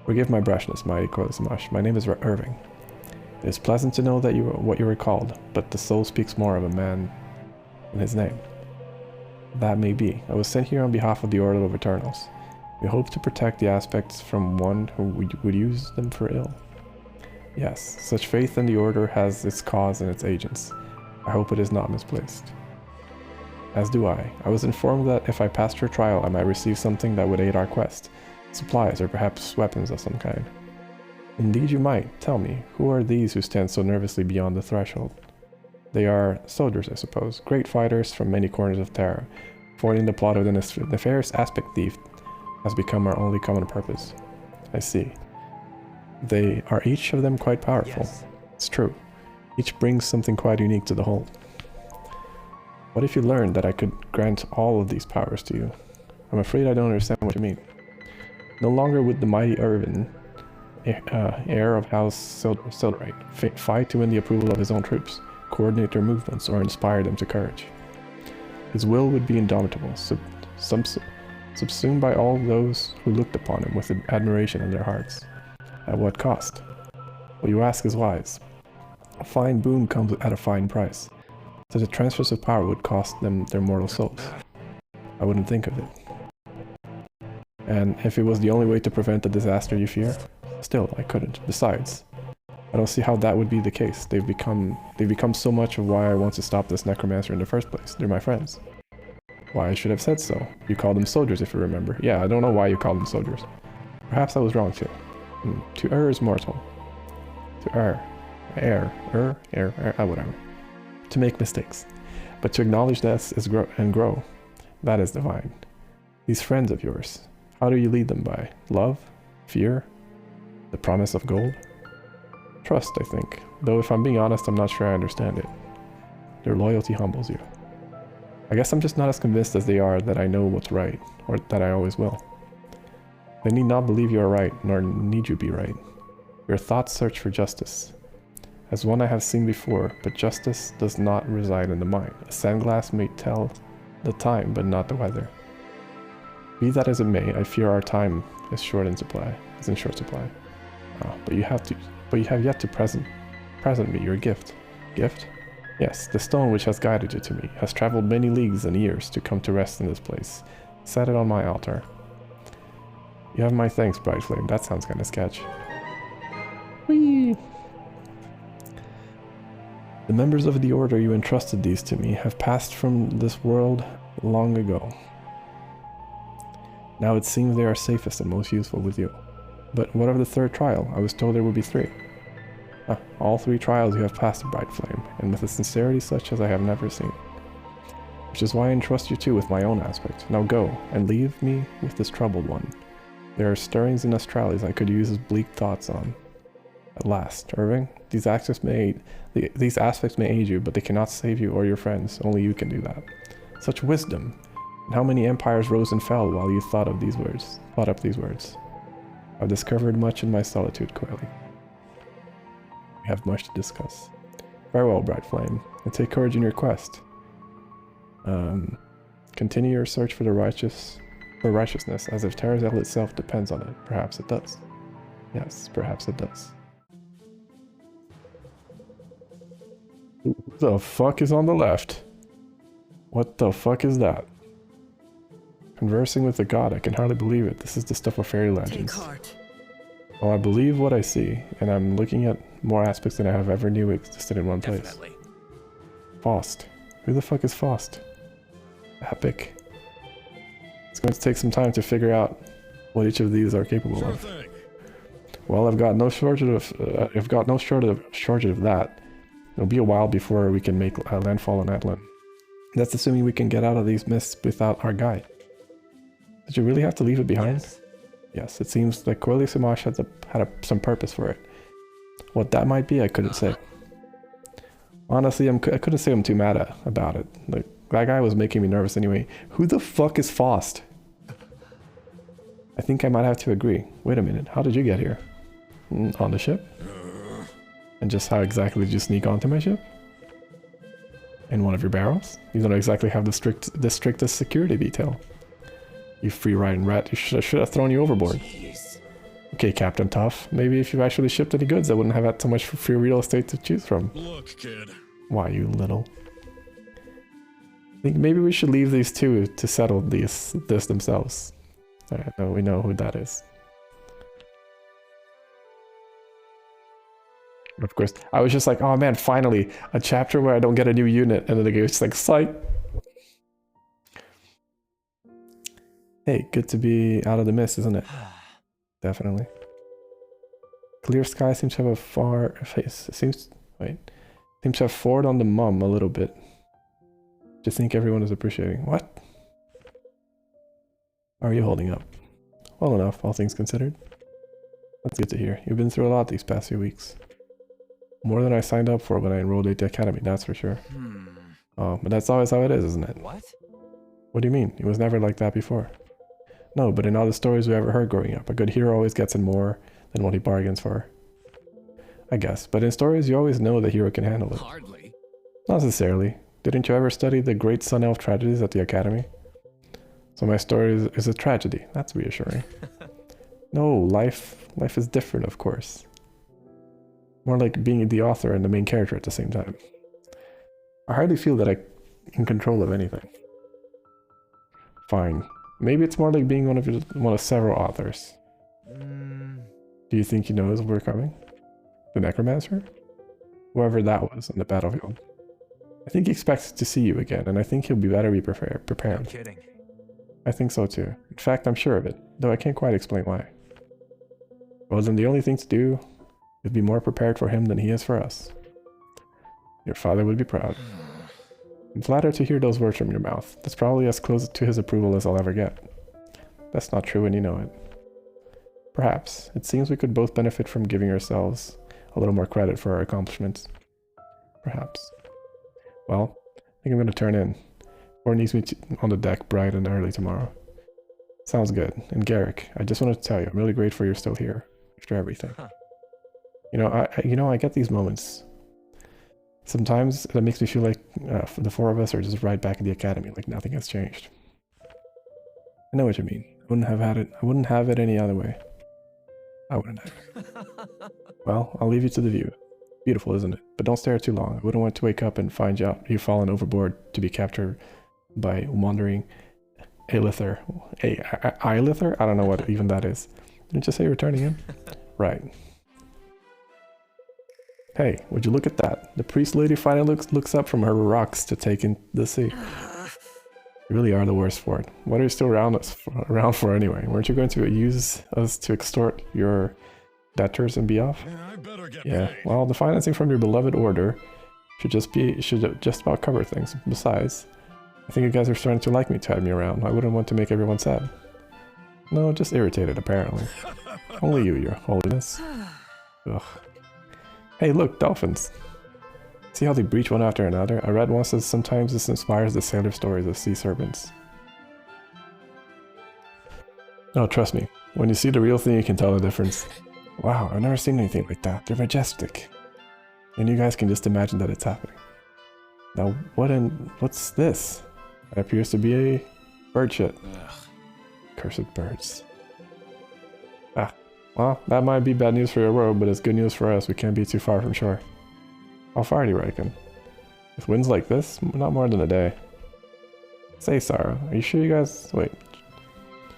Forgive my brashness, my Koilish Sumash. My name is Irving. It is pleasant to know that what you were called, but the soul speaks more of a man than his name. That may be. I was sent here on behalf of the Order of Eternals. We hope to protect the aspects from one who would use them for ill. Yes, such faith in the Order has its cause and its agents. I hope it is not misplaced. As do I. I was informed that if I passed your trial, I might receive something that would aid our quest. Supplies, or perhaps weapons of some kind. Indeed you might. Tell me, who are these who stand so nervously beyond the threshold? They are soldiers, I suppose. Great fighters from many corners of Terra. Foiling the plot of the nefarious aspect thief has become our only common purpose. I see. They are each of them quite powerful. Yes. It's true. Each brings something quite unique to the whole. What if you learned that I could grant all of these powers to you? I'm afraid I don't understand what you mean. No longer would the mighty Irvin heir of House Silderite, fight to win the approval of his own troops, coordinate their movements, or inspire them to courage. His will would be indomitable, subsumed by all those who looked upon him with admiration in their hearts. At what cost? What you ask is wise. A fine boon comes at a fine price. Such a transfer of power would cost them their mortal souls. I wouldn't think of it. And if it was the only way to prevent the disaster you fear, still, I couldn't. Besides, I don't see how that would be the case. They've become so much of why I want to stop this necromancer in the first place. They're my friends. Why, I should have said so. You called them soldiers, if you remember. Yeah, I don't know why you called them soldiers. Perhaps I was wrong too. To err is mortal. To whatever. To make mistakes. But to acknowledge this is grow. That is divine. These friends of yours, how do you lead them by? Love? Fear? The promise of gold? Trust, I think. Though if I'm being honest, I'm not sure I understand it. Their loyalty humbles you. I guess I'm just not as convinced as they are that I know what's right, or that I always will. They need not believe you are right, nor need you be right. Your thoughts search for justice. As one I have seen before, but justice does not reside in the mind. A sandglass may tell the time, but not the weather. Be that as it may, I fear our time is in short supply. But you have yet to present me your gift. Gift? Yes, the stone which has guided you to me has traveled many leagues and years to come to rest in this place. Set it on my altar. You have my thanks, Bright Flame. That sounds kind of sketch. Whee! The members of the order you entrusted these to me have passed from this world long ago. Now it seems they are safest and most useful with you. But what of the third trial? I was told there would be 3. All 3 trials you have passed, Bright Flame, and with a sincerity such as I have never seen. Which is why I entrust you too with my own aspect. Now go, and leave me with this troubled one. There are stirrings in Australis I could use his bleak thoughts on. At last, Irving, these aspects may aid you, but they cannot save you or your friends. Only you can do that. Such wisdom! And how many empires rose and fell while you thought up these words? I've discovered much in my solitude, Coeli. We have much to discuss. Farewell, Bright Flame, and take courage in your quest. Continue your search for righteousness, as if Terrazel itself depends on it. Perhaps it does. Yes, perhaps it does. Who the fuck is on the left? What the fuck is that? Conversing with the god, I can hardly believe it. This is the stuff of fairy legends. Take heart. Well, I believe what I see, and I'm looking at more aspects than I have ever knew existed in one place. Definitely. Faust. Who the fuck is Faust? Epic. It's going to take some time to figure out what each of these are capable of. Well, I've got no shortage of that. It'll be a while before we can make landfall on Atlan. That's assuming we can get out of these mists without our guide. Did you really have to leave it behind? Yes, it seems like Coeli Samash had some purpose for it. What that might be, I couldn't say. Honestly, I couldn't say I'm too mad about it. Like, that guy was making me nervous anyway. Who the fuck is Faust? I think I might have to agree. Wait a minute, how did you get here? On the ship? And just how exactly did you sneak onto my ship? In one of your barrels? You don't exactly have the strictest security detail. You free-riding rat, you should have thrown you overboard. Jeez. Okay, Captain Tough. Maybe if you actually shipped any goods, I wouldn't have had so much free real estate to choose from. Look, kid. Why, you little... I think maybe we should leave these two to settle this themselves. Alright, no, we know who that is. Of course, I was just like, oh man, finally, a chapter where I don't get a new unit, and then the game's just like, psych! Hey, good to be out of the mist, isn't it? Definitely. Clear sky seems to have a far face. Seems to have forward on the mum a little bit. Just think everyone is appreciating. What? How are you holding up? Well enough, all things considered. That's good to hear. You've been through a lot these past few weeks. More than I signed up for when I enrolled at the academy, that's for sure. Oh, but that's always how it is, isn't it? What? What do you mean? It was never like that before. No, but in all the stories we ever heard growing up, a good hero always gets in more than what he bargains for. I guess, but in stories you always know the hero can handle it. Hardly. Not necessarily. Didn't you ever study the Great Sun Elf tragedies at the Academy? So my story is a tragedy. That's reassuring. No, life is different, of course. More like being the author and the main character at the same time. I hardly feel that I'm in control of anything. Fine. Maybe it's more like being one of several authors. Do you think he knows we're coming? The Necromancer? Whoever that was on the battlefield. I think he expects to see you again, and I think he'll better be prepared. No kidding. I think so too. In fact, I'm sure of it, though I can't quite explain why. Well, then the only thing to do is be more prepared for him than he is for us. Your father would be proud. I'm flattered to hear those words from your mouth. That's probably as close to his approval as I'll ever get. That's not true and you know it. Perhaps. It seems we could both benefit from giving ourselves a little more credit for our accomplishments. Perhaps. Well, I think I'm going to turn in. Or needs me on the deck bright and early tomorrow. Sounds good. And Garrick, I just wanted to tell you, I'm really grateful you're still here after everything. Huh. I get these moments. Sometimes it makes me feel like the four of us are just right back at the academy, like nothing has changed. I know what you mean. I wouldn't have it any other way. I wouldn't have it. Well, I'll leave you to the view. Beautiful, isn't it? But don't stare too long. I wouldn't want to wake up and find you fallen overboard to be captured by wandering Aelither. Aelither? I don't know what even that is. Didn't you say you're returning in? Right. Hey, would you look at that? The priest lady finally looks up from her rocks to take in the sea. You really are the worst for it. What are you still around for anyway? Weren't you going to use us to extort your debtors and be off? I better get Yeah, paid. well, the financing from your beloved order should just about cover things. Besides, I think you guys are starting to like me to have me around. I wouldn't want to make everyone sad. No, just irritated apparently. Only you, your holiness. Ugh. Hey, look, dolphins. See how they breach one after another? I read once that sometimes this inspires the sailor stories of sea serpents. Oh, trust me. When you see the real thing, you can tell the difference. Wow, I've never seen anything like that. They're majestic. And you guys can just imagine that it's happening. Now, what's this? It appears to be a bird shit. Ugh. Cursed birds. Ah, well, that might be bad news for your world, but it's good news for us. We can't be too far from shore. How far do you reckon? With winds like this, not more than a day. Say, Sarah, are you sure you guys... Wait.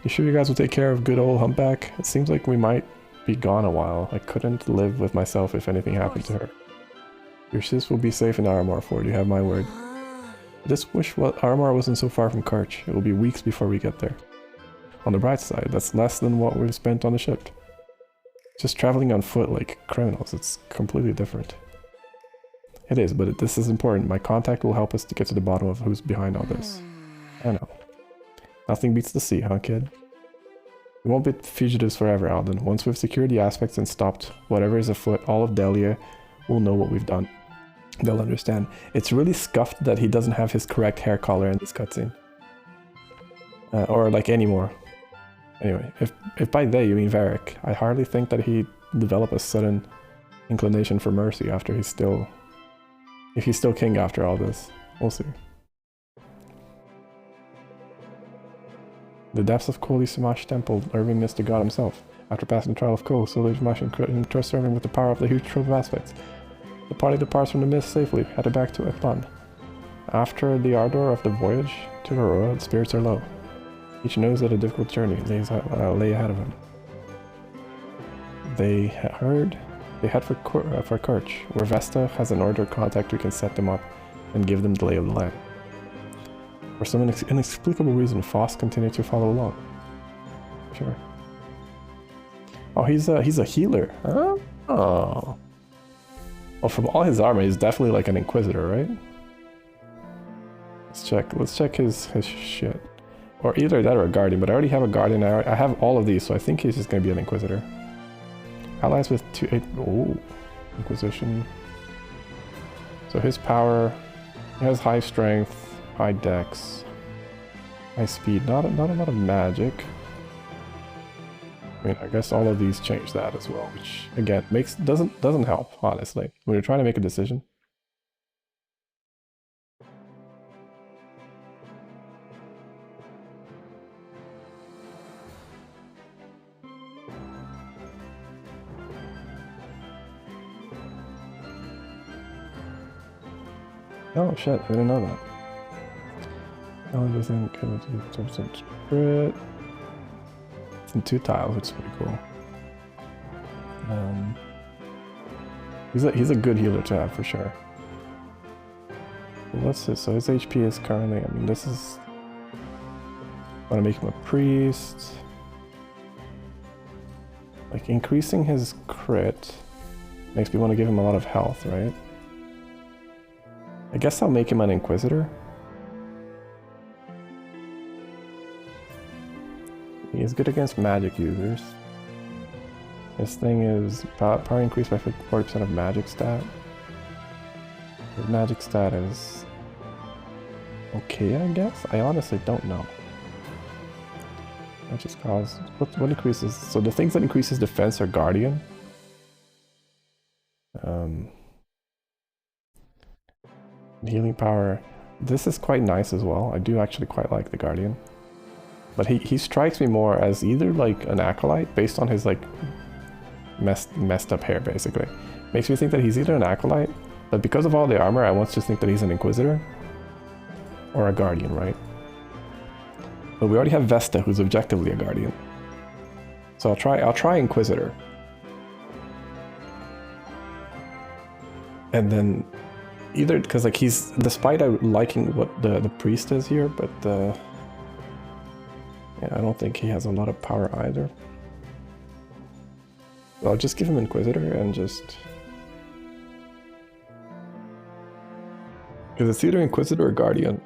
You sure you guys will take care of good old Humpback? It seems like we might be gone a while. I couldn't live with myself if anything happened to her. Your sis will be safe in Armor, Ford. You have my word. I just wish Armor wasn't so far from Karch. It will be weeks before we get there. On the bright side, that's less than what we've spent on the ship. Just traveling on foot like criminals, it's completely different. It is, but this is important. My contact will help us to get to the bottom of who's behind all this. I know. Nothing beats the sea, huh, kid? We won't be fugitives forever, Alden. Once we've secured the aspects and stopped whatever is afoot, all of Delia will know what we've done. They'll understand. It's really scuffed that he doesn't have his correct hair color in this cutscene. Or like anymore. Anyway, if by they you mean Varric, I hardly think that he'd develop a sudden inclination for mercy after he's still... If he's still king after all this. We'll see. The depths of Koli Samash Temple, Irving missed the god himself. After passing the trial of Kol, Silver Samash entrusts Irving with the power of the huge trove of aspects. The party departs from the mist safely, headed back to Eklan. After the ardor of the voyage to Harroa, the spirits are low. Each knows that a difficult journey lay ahead of him. They head for Karch, where Vesta has an order contact who can set them up and give them the lay of the land. For some inexplicable reason, Foss continued to follow along. Sure. Oh, he's a healer, huh? Oh. Well, from all his armor, he's definitely like an Inquisitor, right? Let's check his shit. Or either that or a Guardian, but I already have a Guardian. I have all of these, so I think he's just gonna be an Inquisitor. Allies with 2-8. Oh, Inquisition. So his power, he has high strength, high dex, high speed. Not a lot of magic. I mean, I guess all of these change that as well, which again doesn't help, honestly, when you're trying to make a decision. Oh shit, I didn't know that. Everything can do 10% crit. It's in 2 tiles, which is pretty cool. He's a good healer to have for sure. Well, let's see, so his HP is currently, I mean, this is... I want to make him a priest. Like, increasing his crit makes me want to give him a lot of health, right? I guess I'll make him an Inquisitor. He's good against magic users. This thing is power increased by 40% of magic stat. His magic stat is okay, I guess? I honestly don't know. That just cause... What increases... So the things that increases defense are Guardian. Healing power. This is quite nice as well. I do actually quite like the Guardian. But he strikes me more as either like an Acolyte, based on his like messed up hair basically. Makes me think that he's either an Acolyte, but because of all the armor I want to think that he's an Inquisitor. Or a Guardian, right? But we already have Vesta, who's objectively a Guardian. So I'll try Inquisitor. And then either because like he's, despite liking what the priest is here, but yeah, I don't think he has a lot of power either. So I'll just give him Inquisitor and just... Because it's either Inquisitor or Guardian.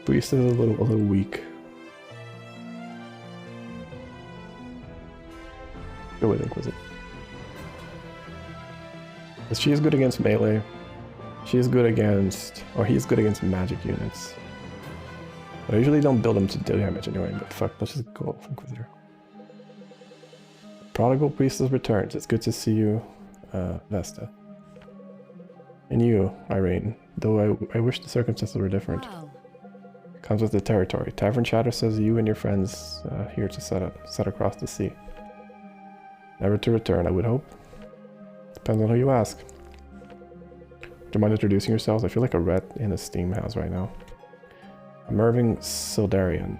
Priest is a little weak. Go with Inquisitor. But she is good against melee. She is good against... Or he is good against magic units. But I usually don't build them to do damage anyway, but fuck, let's just go with Inquisitor. Prodigal Priestess returns. It's good to see you, Vesta. And you, Irene. Though I wish the circumstances were different. Wow. Comes with the territory. Tavern Chatter says you and your friends here to set across the sea. Never to return, I would hope. Depends on who you ask. Do you mind introducing yourselves? I feel like a rat in a steam house right now. I'm Irving Sildaran.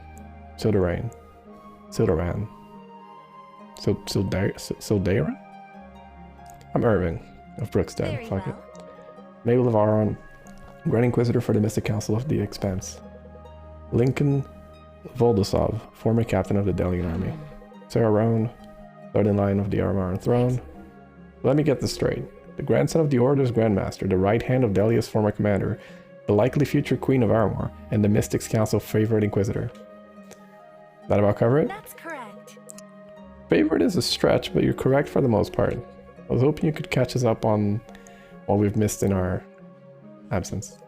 I'm Irving of Brookstead. Fuck it. Mabel of Aron, Grand Inquisitor for the Mystic Council of the Expanse. Lincoln Voldosov, former captain of the Delian army. Sarah Roan, third in line of the Armaran throne. Let me get this straight. The grandson of the Order's Grandmaster, the right hand of Delia's former commander, the likely future Queen of Armor, and the Mystics Council favorite Inquisitor. That about cover it? That's correct. Favorite is a stretch, but you're correct for the most part. I was hoping you could catch us up on what we've missed in our absence.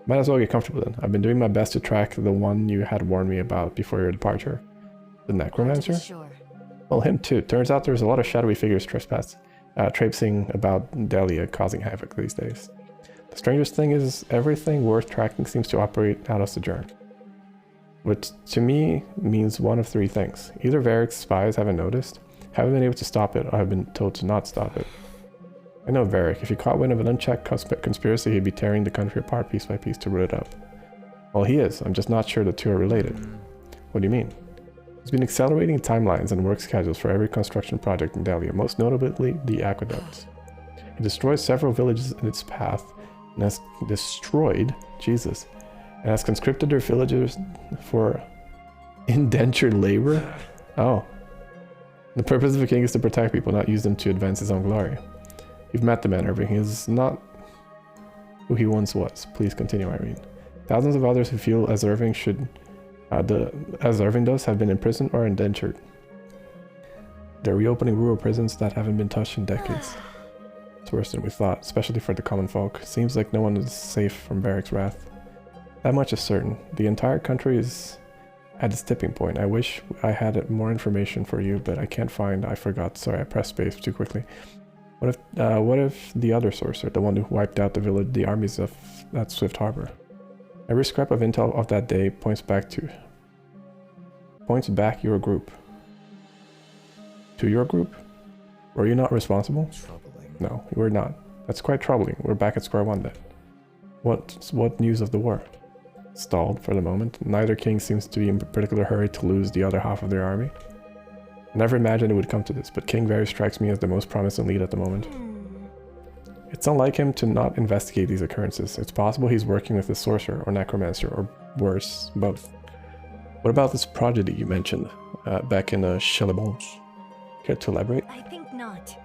Might as well get comfortable then. I've been doing my best to track the one you had warned me about before your departure. The Necromancer? Sure. Well, him too. Turns out there's a lot of shadowy figures traipsing about Delia, causing havoc these days. The strangest thing is, everything worth tracking seems to operate out of Sojourn. Which, to me, means one of 3 things. Either Varric's spies haven't noticed, haven't been able to stop it, or have been told to not stop it. I know Varric. If he caught wind of an unchecked conspiracy, he'd be tearing the country apart piece by piece to root it up. Well, he is. I'm just not sure the two are related. What do you mean? He's been accelerating timelines and work schedules for every construction project in Delia, most notably the aqueducts. He destroys several villages in its path, and has destroyed, Jesus, and has conscripted their villagers for indentured labor? Oh. The purpose of a king is to protect people, not use them to advance his own glory. You've met the man, Irving. He is not who he once was. Please continue, Irene. Thousands of others who feel as Irving does have been imprisoned or indentured. They're reopening rural prisons that haven't been touched in decades. It's worse than we thought, especially for the common folk. Seems like no one is safe from Varric's wrath. That much is certain. The entire country is At this tipping point, I wish I had more information for you, but I can't find. I forgot. Sorry, I pressed space too quickly. What if the other sorcerer, the one who wiped out the village, the armies of that Swift Harbor? Every scrap of intel of that day points back your group. To your group? Were you not responsible? Troubling. No, you were not. That's quite troubling. We're back at square one then. What news of the war? Stalled for the moment. Neither king seems to be in particular hurry to lose the other half of their army. I never imagined it would come to this, but King Varys strikes me as the most promising lead at the moment. It's unlike him to not investigate these occurrences. It's possible he's working with a sorcerer or necromancer, or worse, both. What about this prodigy you mentioned back in Chelebonge? Care to elaborate? I think not.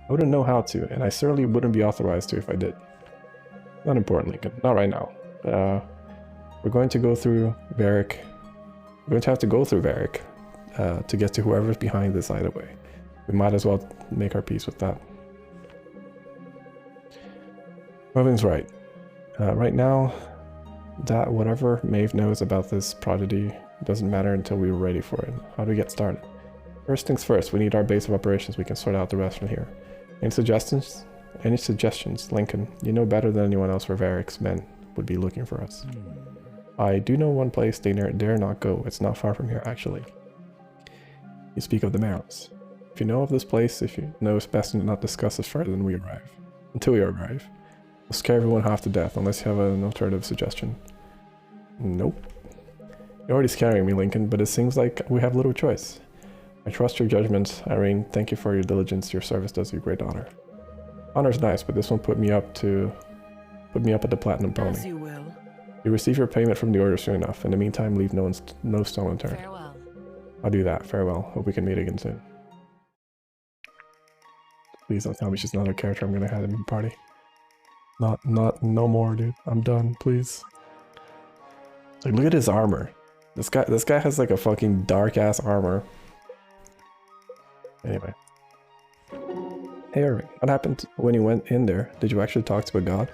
I wouldn't know how to, and I certainly wouldn't be authorized to if I did. Not important, Lincoln. Not right now. We're going to go through Varric. We're going to have to go through Varric to get to whoever's behind this either way. We might as well make our peace with that. Mervin's right. Right now, that whatever Maeve knows about this prodigy doesn't matter until we were ready for it. How do we get started? First things first, we need our base of operations. We can sort out the rest from here. Any suggestions? Any suggestions, Lincoln? You know better than anyone else where Varric's men would be looking for us. I do know one place they dare not go. It's not far from here, actually. You speak of the Marrows. If you know of this place, if you know, it's best to not discuss this further than we arrive. Until we arrive. We'll scare everyone half to death unless you have an alternative suggestion. Nope. You're already scaring me, Lincoln, but it seems like we have little choice. I trust your judgment, Irene. Thank you for your diligence. Your service does you great honor. Honor's nice, but this won't put me up at the Platinum Pony. As you will. You receive your payment from the order soon enough. In the meantime, leave no stone unturned. Farewell. I'll do that. Farewell. Hope we can meet again soon. Please don't tell me she's another character I'm gonna have in the party. No more, dude. I'm done, please. Like, look at his armor. This guy has like a fucking dark ass armor. Anyway. Hey Irving, what happened when you went in there? Did you actually talk to a god?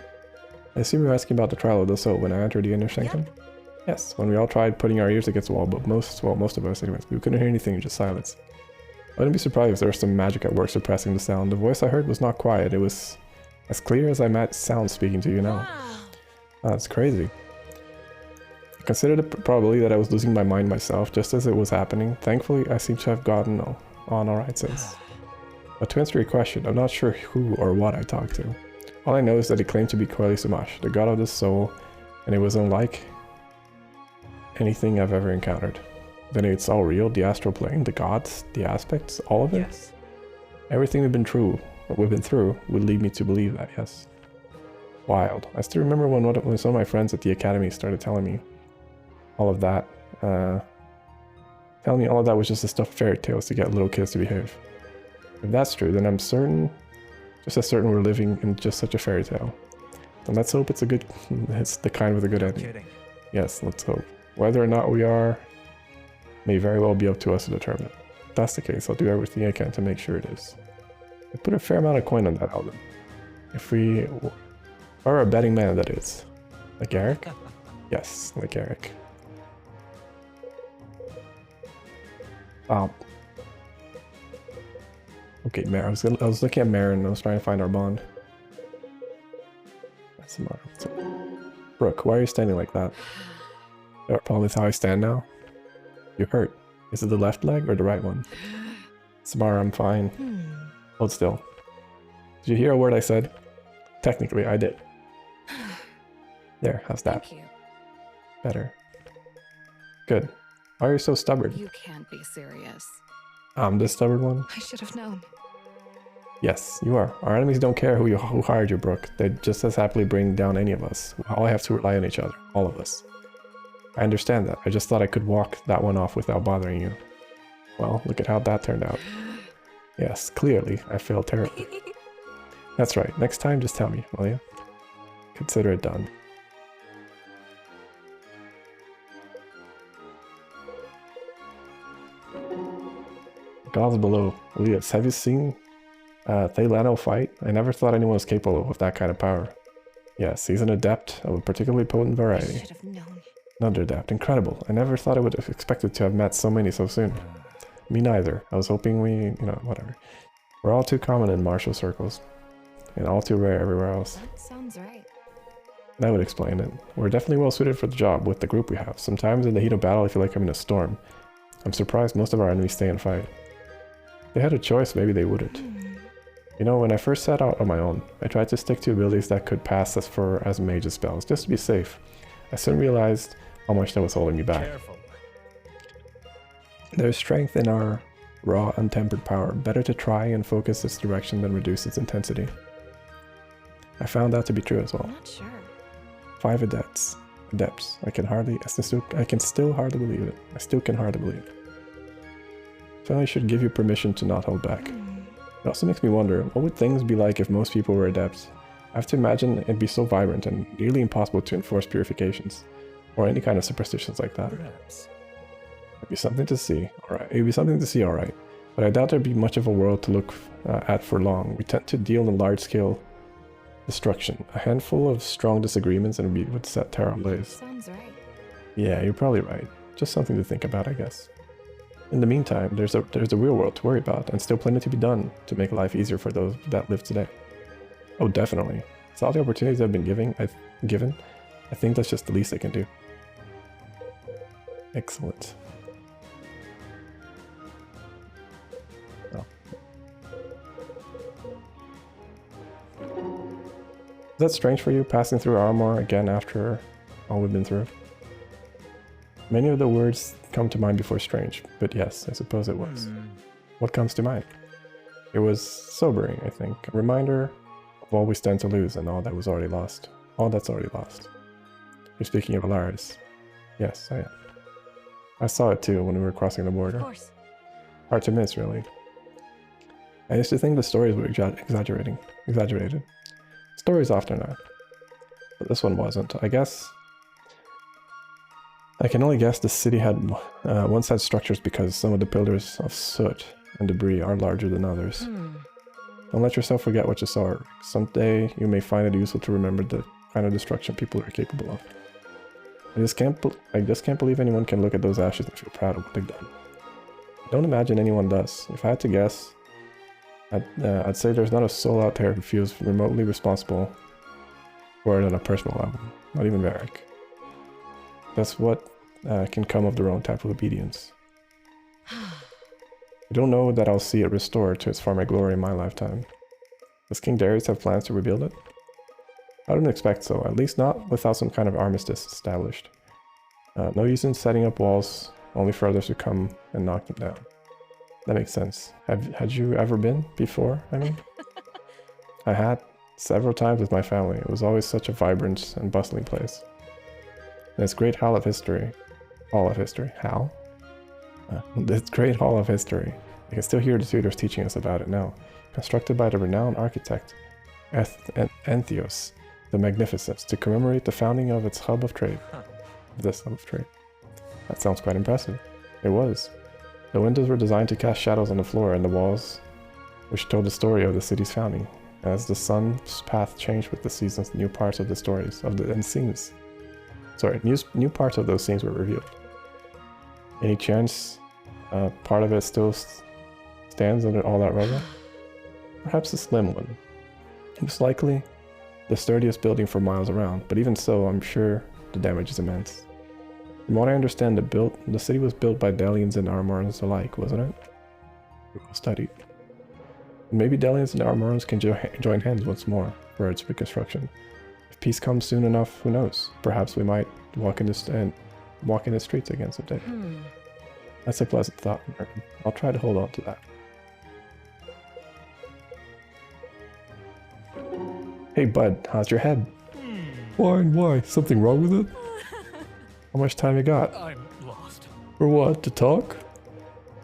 I assume you're asking about the trial of the soul when I entered the inner sanctum? Yes, when we all tried putting our ears against the wall, but most of us anyways, we couldn't hear anything, just silence. I wouldn't be surprised if there was some magic at work suppressing the sound. The voice I heard was not quiet, it was as clear as I might sound speaking to you now. Wow. That's crazy. I considered it probably that I was losing my mind myself just as it was happening. Thankfully, I seem to have gotten on alright since. But to answer your question, I'm not sure who or what I talked to. All I know is that he claimed to be Coeli Samash, the god of the soul, and it was unlike anything I've ever encountered. Then it's all real, the astral plane, the gods, the aspects, all of it? Yes. Everything we've been through would lead me to believe that, yes. Wild. I still remember when some of my friends at the academy started telling me all of that. Telling me all of that was just the stuff of fairy tales to get little kids to behave. If that's true, then I'm certain, just as certain we're living in just such a fairy tale. And let's hope it's the kind with a good ending. Kidding. Yes, let's hope. Whether or not we are, may very well be up to us to determine. If that's the case, I'll do everything I can to make sure it is. I put a fair amount of coin on that album. If we are a betting man, that is. Like Eric? Yes, like Eric. Okay, Mare. I was looking at Mare and I was trying to find our bond. That's the matter. Brooke, why are you standing like that? Probably how I stand now. You hurt. Is it the left leg or the right one? Samara, I'm fine. Hold still. Did you hear a word I said? Technically, I did. There, how's that? Thank you. Better. Good. Why are you so stubborn? You can't be serious. I'm the stubborn one? I should have known. Yes, you are. Our enemies don't care who hired you, Brooke. They'd just as happily bring down any of us. All I have to rely on each other. All of us. I understand that. I just thought I could walk that one off without bothering you. Well, look at how that turned out. Yes, clearly, I failed terribly. That's right. Next time, just tell me, will you? Consider it done. Gods below. Elias, have you seen Thaylano fight? I never thought anyone was capable of that kind of power. Yes, he's an adept of a particularly potent I variety. should have known. Another adept. Incredible. I never thought I would have expected to have met so many so soon. Me neither. I was hoping whatever. We're all too common in martial circles. And all too rare everywhere else. That sounds right. That would explain it. We're definitely well suited for the job with the group we have. Sometimes in the heat of battle I feel like I'm in a storm. I'm surprised most of our enemies stay and fight. If they had a choice, maybe they wouldn't. You know, when I first set out on my own, I tried to stick to abilities that could pass as mage's spells, just to be safe. I soon realized how much that was holding me back. Careful. There's strength in our raw, untempered power. Better to try and focus its direction than reduce its intensity. I found that to be true as well. I'm not sure. 5 adepts. I can still hardly believe it. I still can hardly believe it. Finally, should give you permission to not hold back. It also makes me wonder, what would things be like if most people were adepts? I have to imagine it'd be so vibrant and nearly impossible to enforce purifications, or any kind of superstitions like that. Perhaps. It'd be something to see, alright. It'd be something to see, alright. But I doubt there'd be much of a world to look at for long. We tend to deal in large-scale destruction. A handful of strong disagreements and we would set terror ablaze. Sounds right. Yeah, you're probably right. Just something to think about, I guess. In the meantime, there's a real world to worry about, and still plenty to be done to make life easier for those that live today. Oh, definitely. With all the opportunities I've been given, I think that's just the least I can do. Excellent. Oh. Is that strange for you, passing through Armor again after all we've been through? Many of the words come to mind before strange, but yes, I suppose it was. What comes to mind? It was sobering, I think. A reminder of all we stand to lose and all that was already lost. All that's already lost. You're speaking of Alaris. Yes, I am. I saw it too when we were crossing the border. Of course. Hard to miss, really. I used to think the stories were exaggerated. Stories often are. But this one wasn't. I can only guess the city had once had structures because some of the pillars of soot and debris are larger than others. Don't let yourself forget what you saw. Someday you may find it useful to remember the kind of destruction people are capable of. I just can't believe anyone can look at those ashes and feel proud of what they've done. I don't imagine anyone does. If I had to guess, I'd say there's not a soul out there who feels remotely responsible for it on a personal level. Not even Varric. That's what can come of their own type of obedience. I don't know that I'll see it restored to its former glory in my lifetime. Does King Darius have plans to rebuild it? I don't expect so, at least not without some kind of armistice established. No use in setting up walls, only for others to come and knock them down. That makes sense. Had you ever been before, I mean? I had, several times with my family. It was always such a vibrant and bustling place. And its great hall of history. Hall? This great hall of history. I can still hear the tutors teaching us about it now. Constructed by the renowned architect Entheos the Magnificent to commemorate the founding of its hub of trade. This hub of trade. That sounds quite impressive. It was. The windows were designed to cast shadows on the floor and the walls, which told the story of the city's founding. As the sun's path changed with the seasons, new parts of the stories of the scenes. New parts of those scenes were revealed. Any chance part of it still stands under all that rubble? Perhaps a slim one. Most likely the sturdiest building for miles around, but even so, I'm sure the damage is immense. From what I understand, the city was built by Delians and Armorans alike, wasn't it? Well studied. Maybe Delians and Armorans can join hands once more for its reconstruction. If peace comes soon enough, who knows? Perhaps we might walk in the streets again someday. That's a pleasant thought, Mervin. I'll try to hold on to that. Hey bud, how's your head? Fine, why? Something wrong with it? How much time you got? I'm lost. For what, to talk?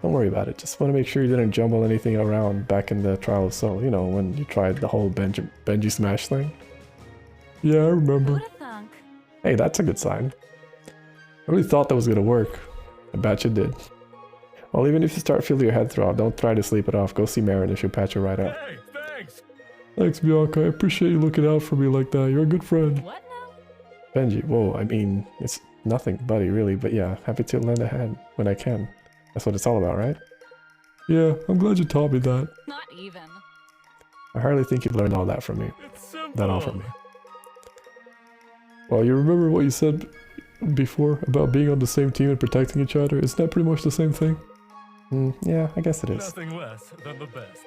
Don't worry about it, just want to make sure you didn't jumble anything around back in the Trial of Soul, you know, when you tried the whole Benji Smash thing. Yeah, I remember. Who'da thunk? Hey, that's a good sign. I really thought that was gonna work. I bet you did. Well, even if you start feeling your head throb, don't try to sleep it off. Go see Marin and she'll patch you right up. Hey, thanks. Thanks, Bianca. I appreciate you looking out for me like that. You're a good friend. What now? Benji, whoa, I mean, it's Nothing, buddy, really, but yeah, happy to lend a hand when I can. That's what it's all about, right? Yeah, I'm glad you taught me that. Not even. I hardly think you've learned all that from me. It's simple. That all from me. Well, you remember what you said before about being on the same team and protecting each other? Isn't that pretty much the same thing? Yeah, I guess it is. Nothing less than the best.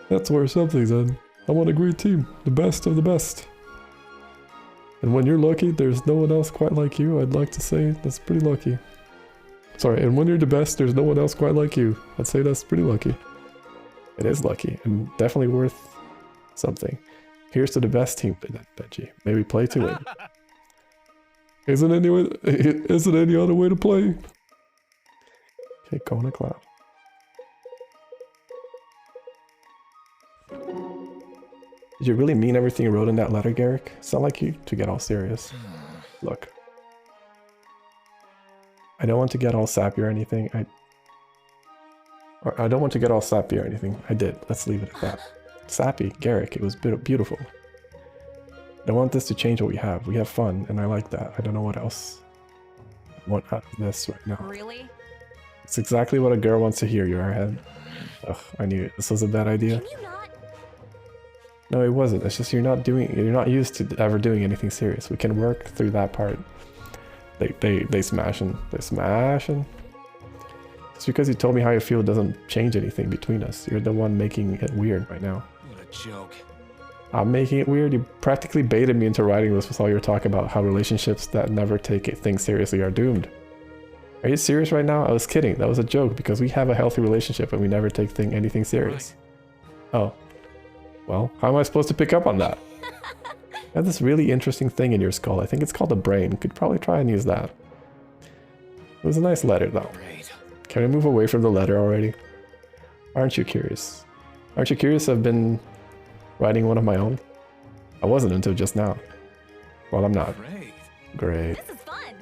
That's worth something then. I want a great team, the best of the best. And when you're lucky, there's no one else quite like you, I'd like to say that's pretty lucky. Sorry, and when you're the best, there's no one else quite like you. I'd say that's pretty lucky. It is lucky, and definitely worth something. Here's to the best team, Benji. Maybe play to win. Isn't any other way to play? Okay, Kona Cloud. Did you really mean everything you wrote in that letter, Garrick? It's not like you to get all serious. Look. I don't want to get all sappy or anything. I don't want to get all sappy or anything. I did. Let's leave it at that. Sappy, Garrick, it was beautiful. I don't want this to change what we have. We have fun, and I like that. I don't know what else I want out of this right now. Really? It's exactly what a girl wants to hear, you airhead. Ugh, I knew it. This was a bad idea. Can you not? No, it wasn't. It's just you're not used to ever doing anything serious. We can work through that part. They smashing. They're smashing. Just because you told me how you feel doesn't change anything between us. You're the one making it weird right now. What a joke. I'm making it weird? You practically baited me into writing this with all your talk about how relationships that never take things seriously are doomed. Are you serious right now? I was kidding. That was a joke because we have a healthy relationship and we never take anything serious. Oh. Well, how am I supposed to pick up on that? You have this really interesting thing in your skull. I think it's called a brain. You could probably try and use that. It was a nice letter though. Great. Can we move away from the letter already? Aren't you curious? Aren't you curious I've been writing one of my own? I wasn't until just now. Well, I'm not. Great. Great. This is fun.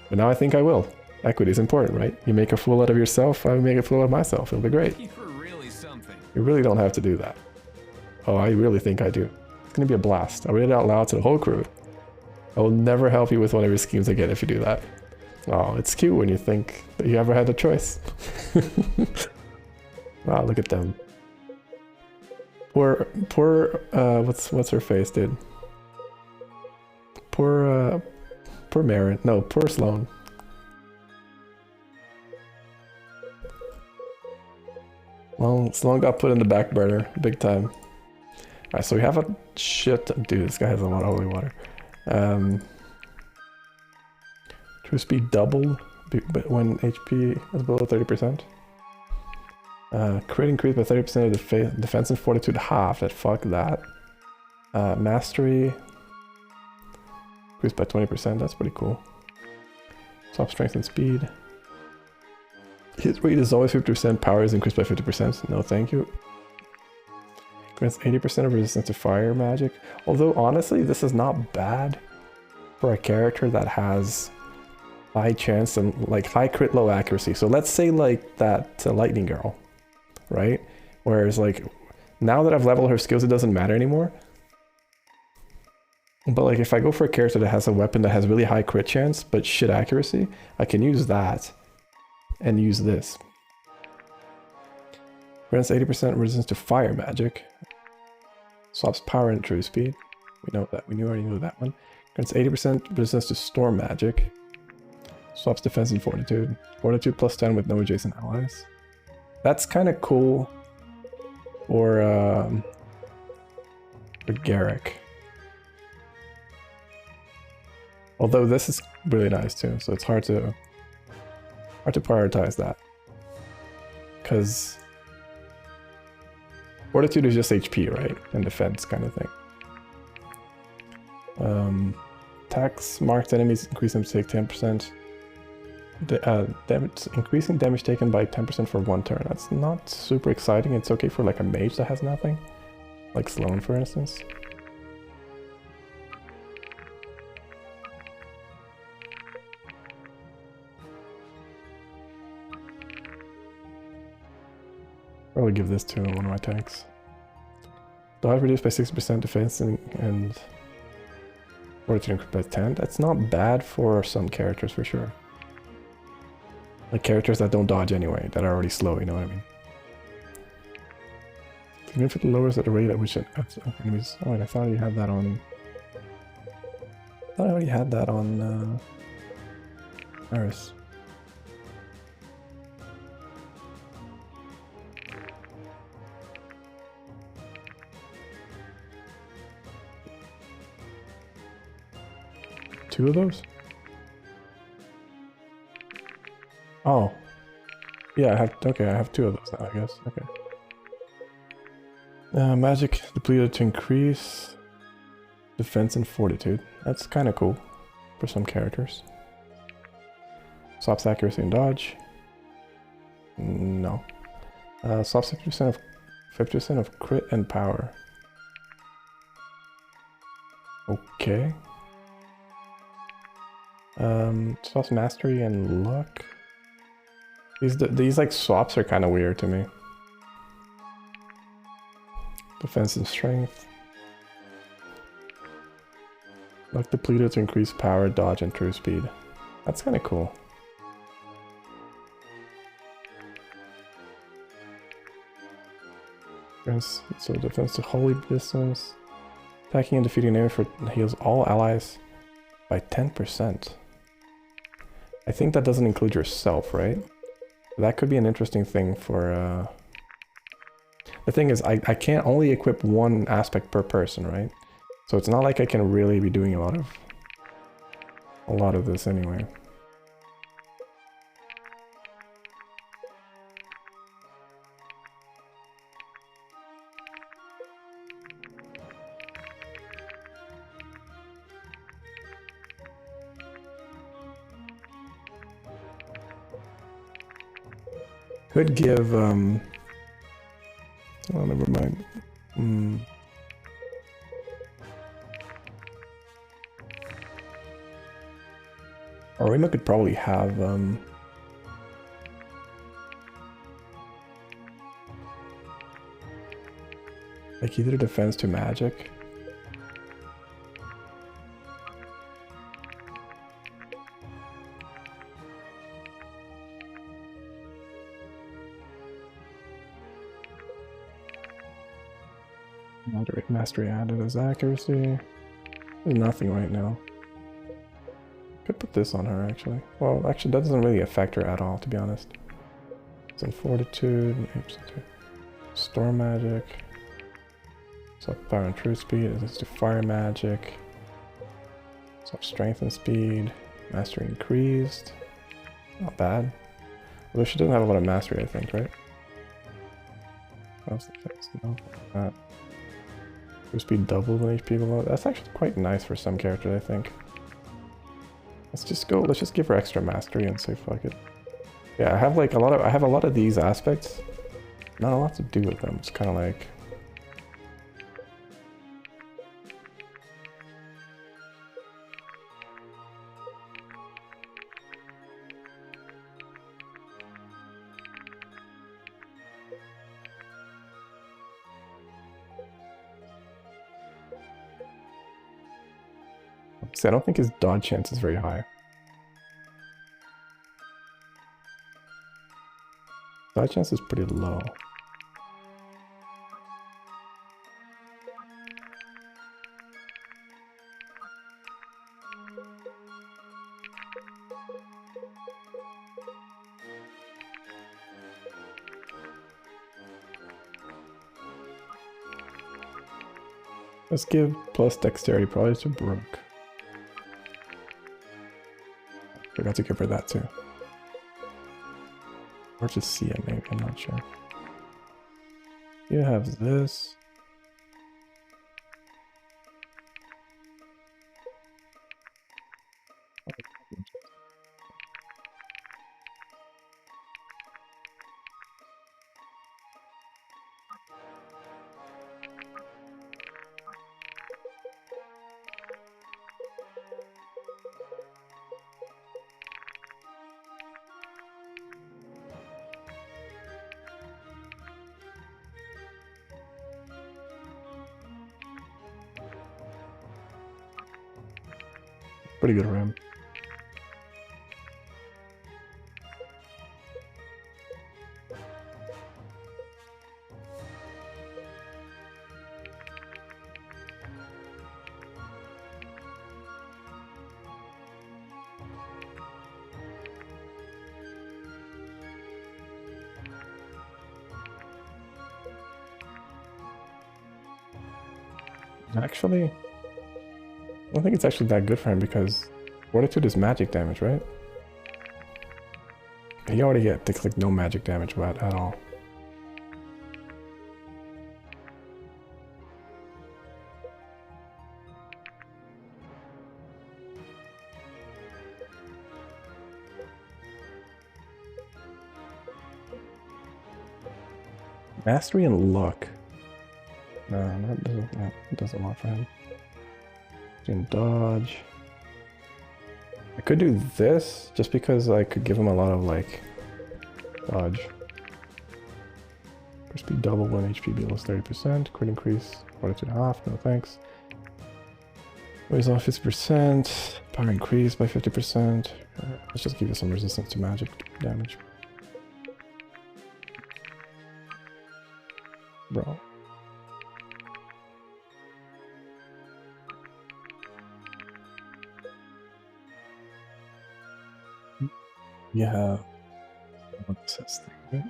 But now I think I will. Equity is important, right? You make a fool out of yourself, I make a fool out of myself. It'll be great. You're really something. You really don't have to do that. Oh, I really think I do. It's gonna be a blast. I'll read it out loud to the whole crew. I will never help you with one of your schemes again if you do that. Oh, it's cute when you think that you ever had a choice. Wow, look at them. Poor, what's her face, dude? Poor Marin. No, poor Sloan. Well, Sloan got put in the back burner, big time. Alright, so we have a shit. Dude, this guy has a lot of holy water. True speed doubled, but when HP is below 30%. Crit increased by 30% of defense and fortitude half. Fuck that. Mastery increased by 20%. That's pretty cool. Top strength and speed. Hit rate is always 50%. Power is increased by 50%. No, thank you. Grants 80% of resistance to fire magic. Although honestly, this is not bad for a character that has high chance and like high crit, low accuracy. So let's say like that lightning girl, right? Whereas like now that I've leveled her skills, it doesn't matter anymore. But like if I go for a character that has a weapon that has really high crit chance but shit accuracy, I can use that and use this. Grants 80% resistance to fire magic. Swaps power and true speed. We know that. We already knew that one. Grants 80% resistance to storm magic. Swaps defense and fortitude. Fortitude plus 10 with no adjacent allies. That's kind of cool. Or Garrick. Although this is really nice too, so it's hard to prioritize that. Because fortitude is just HP, right? And defense kind of thing. Attacks marked enemies increase them to take 10%. Increasing damage taken by 10% for one turn. That's not super exciting. It's okay for like a mage that has nothing. Like Sloan, for instance. Probably give this to one of my tanks. Dodge reduced by 60% defense and Fortitude increased by 10. That's not bad for some characters for sure. Like characters that don't dodge anyway, that are already slow, you know what I mean? Significantly lowers at the rate at which enemies. Oh, and I thought you had that on. I thought I already had that on Earth. Two of those? Oh. Yeah, I have. Okay, I have two of those now, I guess. Okay. Magic depleted to increase defense and fortitude. That's kind of cool for some characters. Swaps accuracy and dodge. No. Swaps 50% of crit and power. Okay. Swaps mastery and luck. These like swaps are kind of weird to me. Defense and strength. Luck depleted to increase power, dodge, and true speed. That's kind of cool. So defense to holy distance. Attacking and defeating enemy for heals all allies by 10%. I think that doesn't include yourself, right? That could be an interesting thing for... The thing is, I can't only equip one aspect per person, right? So it's not like I can really be doing a lot of this anyway. Could give, oh, never mind. Arima could probably have, like either defense to magic. Moderate mastery added as accuracy. There's nothing right now. Could put this on her actually. Well, actually that doesn't really affect her at all, to be honest. It's in fortitude, storm magic. So fire and true speed. It's to fire magic. So strength and speed. Mastery increased. Not bad. Although she doesn't have a lot of mastery, I think, right? No, not. True speed doubled when HP below. That's actually quite nice for some characters, I think. Let's just give her extra mastery and say fuck it. Yeah, I have like I have a lot of these aspects. Not a lot to do with them. It's kind of like... See, I don't think his dodge chance is very high. Dodge chance is pretty low. Let's give plus dexterity probably to Brooke. Forgot to give her that too. Or just see it maybe, I'm not sure. You have this. pretty good for him. Actually, I don't think it's actually that good for him because Fortitude is magic damage, right? He already takes like no magic damage at all. Mastery and luck. No, that does a lot for him. Can dodge. I could do this just because I could give him a lot of like dodge. Speed double when HP below 30%. Crit increase. Fortitude half. No thanks. Weighs off 50%. Power increase by 50%. Let's just give you some resistance to magic damage. Bro. Yeah. What's this thing,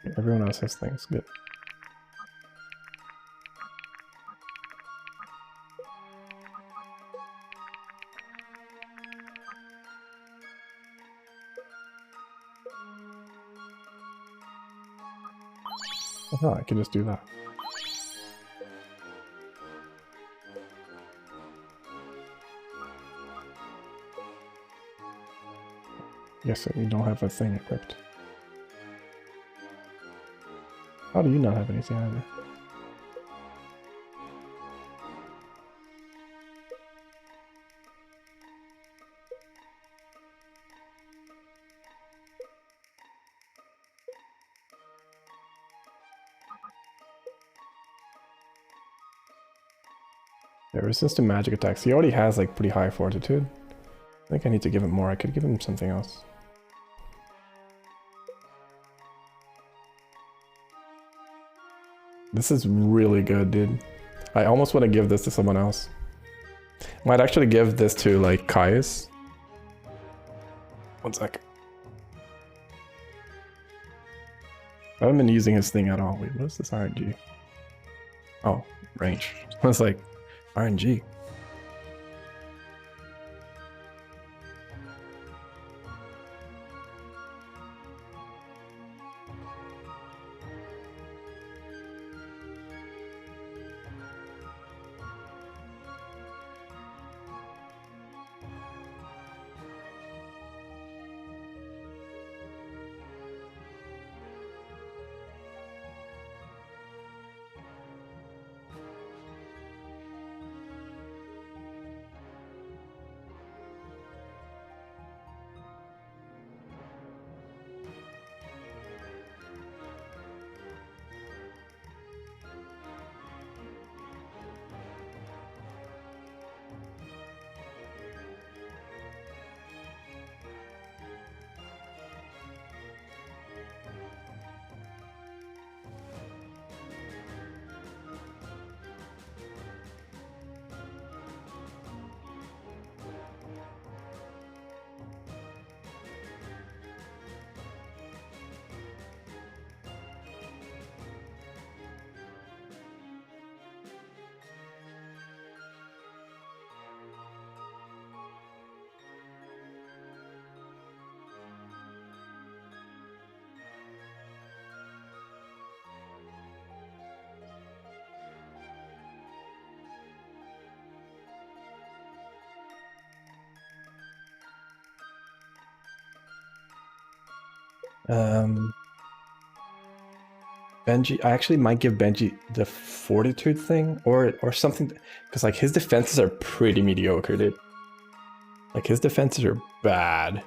right? Everyone else has things. Good. Oh, I can just do that. Yes, you don't have a thing equipped. How do you not have anything either? Yeah, resistance to magic attacks. He already has like pretty high fortitude. I think I need to give him more. I could give him something else. This is really good, dude. I almost want to give this to someone else. Might actually give this to like Caius. One sec. I haven't been using his thing at all. Wait, what is this RNG? Oh, range. I was like, RNG. Benji, I actually might give Benji the fortitude thing or something, because like his defenses are pretty mediocre, dude. Like his defenses are bad,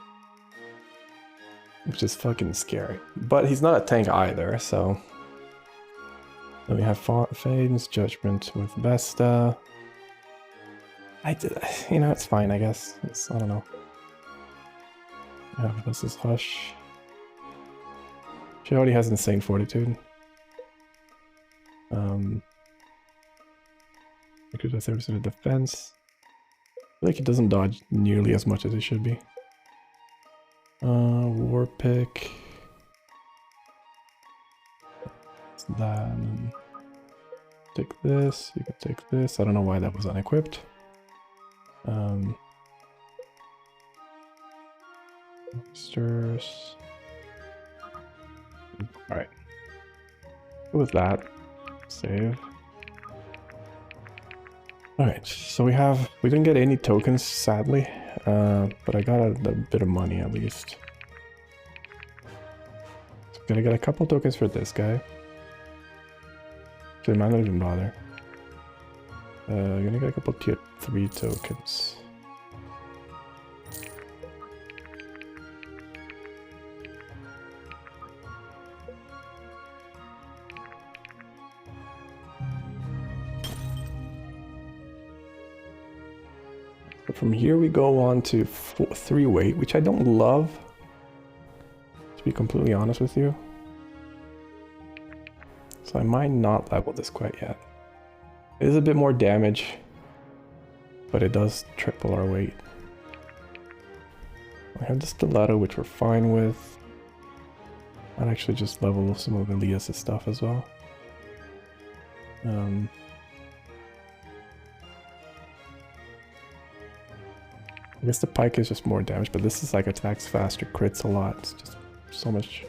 which is fucking scary. But he's not a tank either, so Then we have Fane's Judgment with Vesta. You know, it's fine, I guess. I don't know. Yeah, this is Hush. She already has insane fortitude. Because of 30% of defense. I feel like it doesn't dodge nearly as much as it should be. War pick. That's that. And take this. You could take this. I don't know why that was unequipped. Monsters. Alright. Go with that. Save. Alright, so we didn't get any tokens, sadly. But I got a bit of money at least. So I'm gonna get a couple tokens for this guy. So I might not even bother. I'm gonna get a couple tier 3 tokens. From here we go on to 3 weight, which I don't love, to be completely honest with you. So I might not level this quite yet. It is a bit more damage, but it does triple our weight. I have the stiletto, which we're fine with. I'd actually just level some of Elias's stuff as well. I guess the pike is just more damage, but this is like attacks faster, crits a lot. It's just so much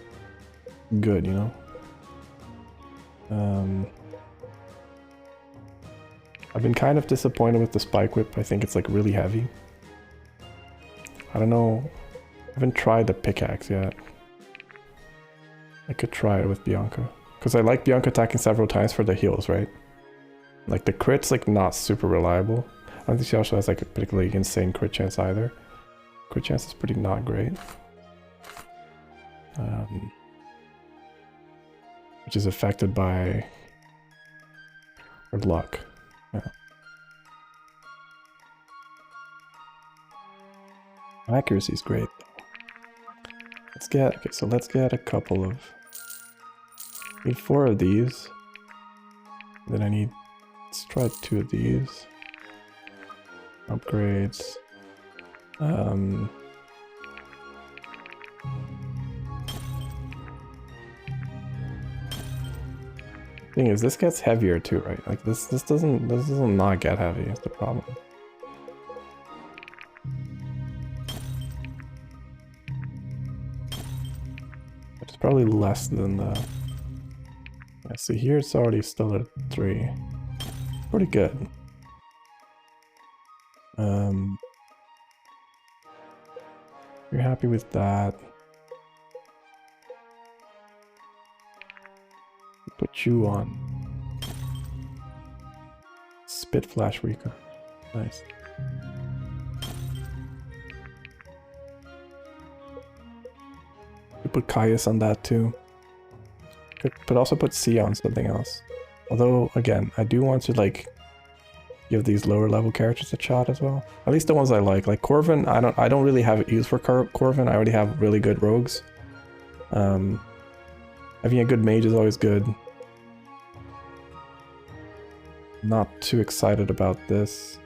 good, you know? I've been kind of disappointed with the spike whip. I think it's like really heavy. I don't know. I haven't tried the pickaxe yet. I could try it with Bianca. Because I like Bianca attacking several times for the heals, right? Like the crit's like not super reliable. I don't think she also has like a particularly insane crit chance either. Crit chance is pretty not great. Which is affected by her luck. Yeah. Accuracy is great. Let's get a couple of. I need 4 of these. Then let's try 2 of these. Upgrades. Thing is, this gets heavier too, right? Like this doesn't not get heavy. Is the problem. It's probably less than the. Yeah, see here it's already still at 3. Pretty good. You're happy with that. Put you on. Spit Flash Rika. Nice. You put Caius on that too. But also put Sia on something else. Although, again, I do want to like give these lower level characters a shot as well. At least the ones I like. Like Corvin, I don't really have use for Corvin. I already have really good rogues. Having a good mage is always good. Not too excited about this.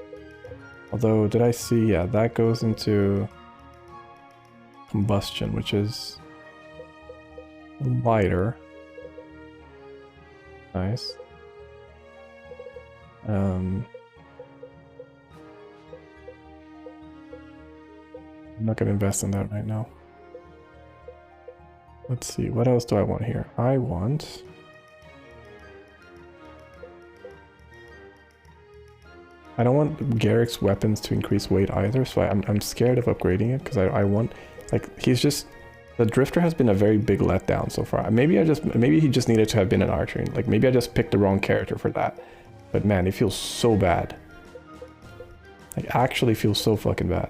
Although, did I see? Yeah, that goes into combustion, which is lighter. Nice. I'm not gonna invest in that right now. Let's see, what else do I want here? I don't want Garrick's weapons to increase weight either, so I'm scared of upgrading it because I want, like, the Drifter has been a very big letdown so far. Maybe he just needed to have been an archer. Like maybe I just picked the wrong character for that. But man, it feels so bad. Like actually feels so fucking bad.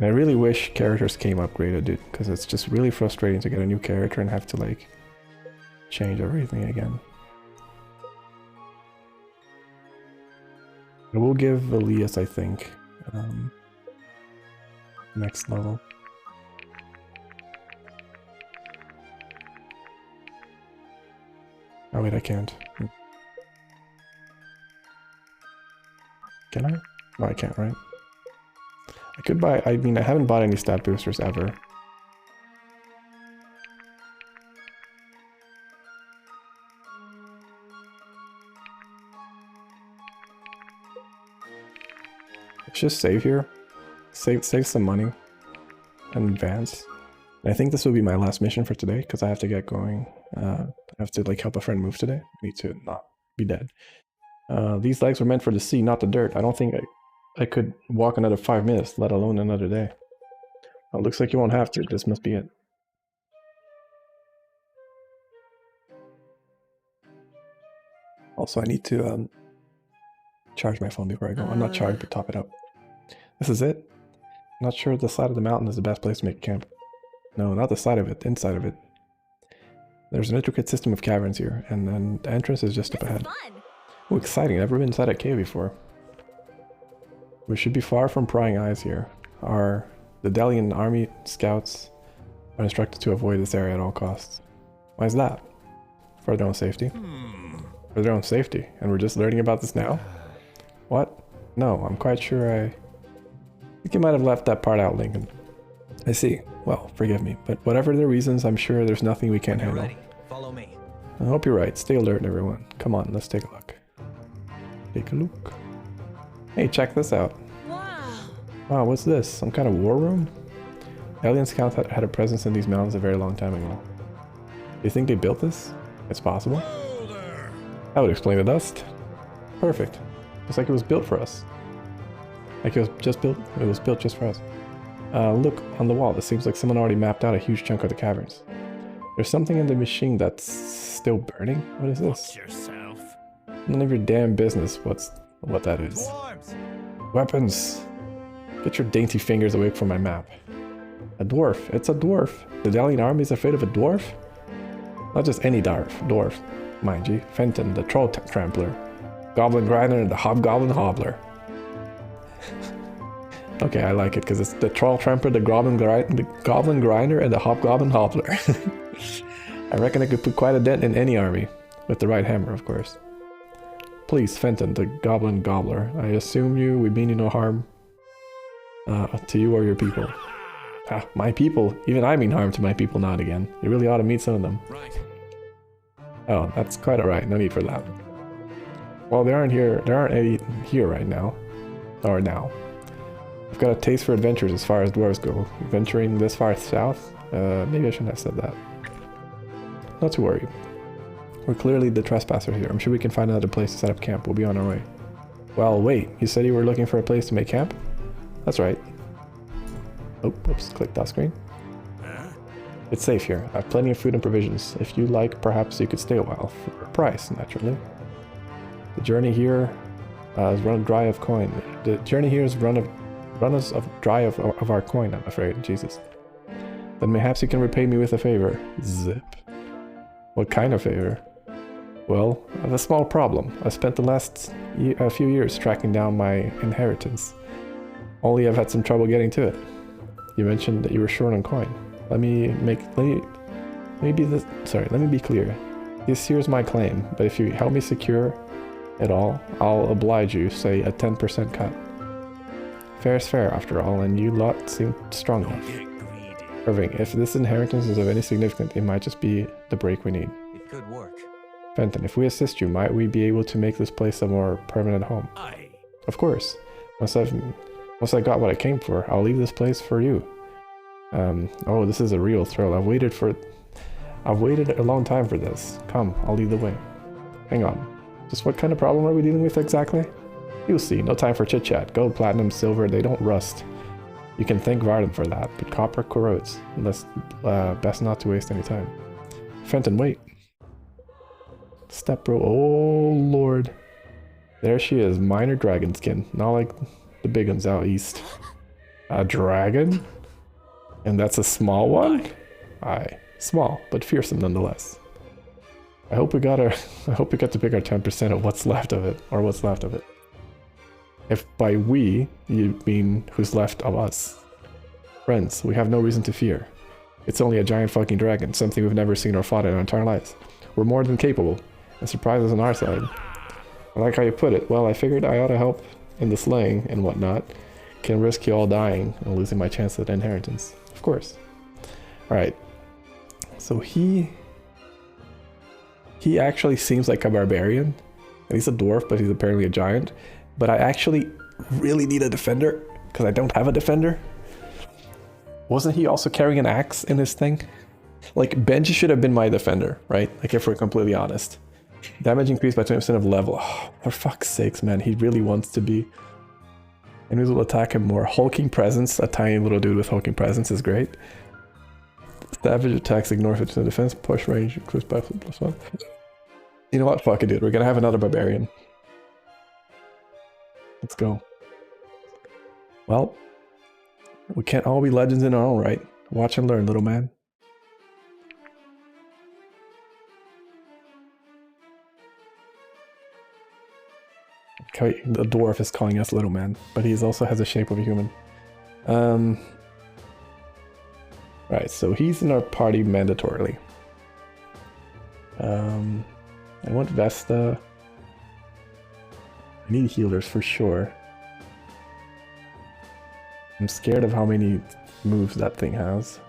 And I really wish characters came upgraded, dude, because it's just really frustrating to get a new character and have to, like, change everything again. I will give Elias, I think, next level. Oh wait, I can't. Can I? No, I can't, right? I could buy, I mean, I haven't bought any stat boosters ever. Let's just save here. Save some money. And advance. And I think this will be my last mission for today, because I have to get going. I have to, like, help a friend move today. I need to not be dead. These legs were meant for the sea, not the dirt. I don't think I could walk another 5 minutes, let alone another day. Oh, looks like you won't have to. This must be it. Also, I need to charge my phone before I go. I'm not charged, but top it up. This is it. Not sure the side of the mountain is the best place to make a camp. No, not the side of it, the inside of it. There's an intricate system of caverns here, and then the entrance is just up ahead. Oh, exciting. I've never been inside a cave before. We should be far from prying eyes here. The Delian army scouts are instructed to avoid this area at all costs. Why is that? For their own safety? For their own safety. And we're just learning about this now? What? No, I'm quite sure I think you might have left that part out, Lincoln. I see. Well, forgive me, but whatever the reasons, I'm sure there's nothing we can't handle. Ready. Follow me. I hope you're right. Stay alert, everyone. Come on, let's take a look. Take a look. Hey, check this out. Wow, what's this? Some kind of war room? Alien scouts had a presence in these mountains a very long time ago. Do you think they built this? It's possible. That would explain the dust. Perfect. Looks like it was built for us. Like it was built just for us. Look on the wall. It seems like someone already mapped out a huge chunk of the caverns. There's something in the machine that's still burning. What is this? Yourself. None of your damn business what that is. Dwarves. Weapons! Get your dainty fingers away from my map. A dwarf. It's a dwarf. The Delian army is afraid of a dwarf? Not just any dwarf. Mind you. Fenton, the troll trampler. Goblin grinder and the hobgoblin hobbler. Okay, I like it because it's the troll trampler, the goblin grinder, and the hobgoblin hobbler. I reckon I could put quite a dent in any army. With the right hammer, of course. Please, Fenton, the goblin gobbler. I assume we mean you no harm. To you or your people. Ah, my people. Even I mean harm to my people now and again. You really ought to meet some of them. Right. Oh, that's quite alright. No need for that. Well, there aren't any here right now. Or now. I've got a taste for adventures as far as dwarves go. Venturing this far south? Maybe I shouldn't have said that. Not to worry. We're clearly the trespassers here. I'm sure we can find another place to set up camp. We'll be on our way. Well, wait. You said you were looking for a place to make camp? That's right. Oh, oops, clicked off screen. It's safe here. I have plenty of food and provisions. If you like, perhaps you could stay a while. For a price, naturally. The journey here is run dry of coin. The journey here is run us dry of our coin, I'm afraid. Jesus. Then perhaps you can repay me with a favor. Zip. What kind of favor? Well, I have a small problem. I spent the last few years tracking down my inheritance. Only I've had some trouble getting to it. You mentioned that you were short on coin. Let me be clear. This here's my claim, but if you help me secure it all, I'll oblige you, say a 10% cut. Fair is fair after all, and you lot seem strong enough. Irving, if this inheritance is of any significance, it might just be the break we need. It could work. Fenton, if we assist you, might we be able to make this place a more permanent home? Aye. Of course. Once I got what I came for, I'll leave this place for you. Oh, this is a real thrill. I've waited a long time for this. Come, I'll lead the way. Hang on. Just what kind of problem are we dealing with exactly? You'll see. No time for chit-chat. Gold, platinum, silver, they don't rust. You can thank Varden for that, but copper corrodes. Best not to waste any time. Fenton, wait. Step bro. Oh, Lord. There she is. Minor dragon skin. Not like the big ones out east. A dragon? And that's a small one? Aye. Small, but fearsome nonetheless. I hope we got to pick our 10% of what's left of it, or what's left of it. If by we, you mean who's left of us. Friends, we have no reason to fear. It's only a giant fucking dragon, something we've never seen or fought in our entire lives. We're more than capable, and surprise is on our side. I like how you put it. Well, I figured I ought to help in the slaying and whatnot. Can risk you all dying and losing my chance at inheritance. Of course. Alright. So he actually seems like a barbarian. And he's a dwarf, but he's apparently a giant. But I actually really need a defender, because I don't have a defender. Wasn't he also carrying an axe in his thing? Like, Benji should have been my defender, right? Like, if we're completely honest. Damage increased by 20% of level. Oh, for fuck's sakes, man. He really wants to be. Enemies will attack him more. Hulking Presence, a tiny little dude with Hulking Presence is great. Savage attacks ignore 50% defense. Push range increased by +1. You know what? Fuck it, dude. We're gonna have another barbarian. Let's go. Well, we can't all be legends in our own right. Watch and learn, little man. Okay, the dwarf is calling us little man, but he also has the shape of a human. Right, so he's in our party mandatorily. I want Vesta. I need healers for sure. I'm scared of how many moves that thing has.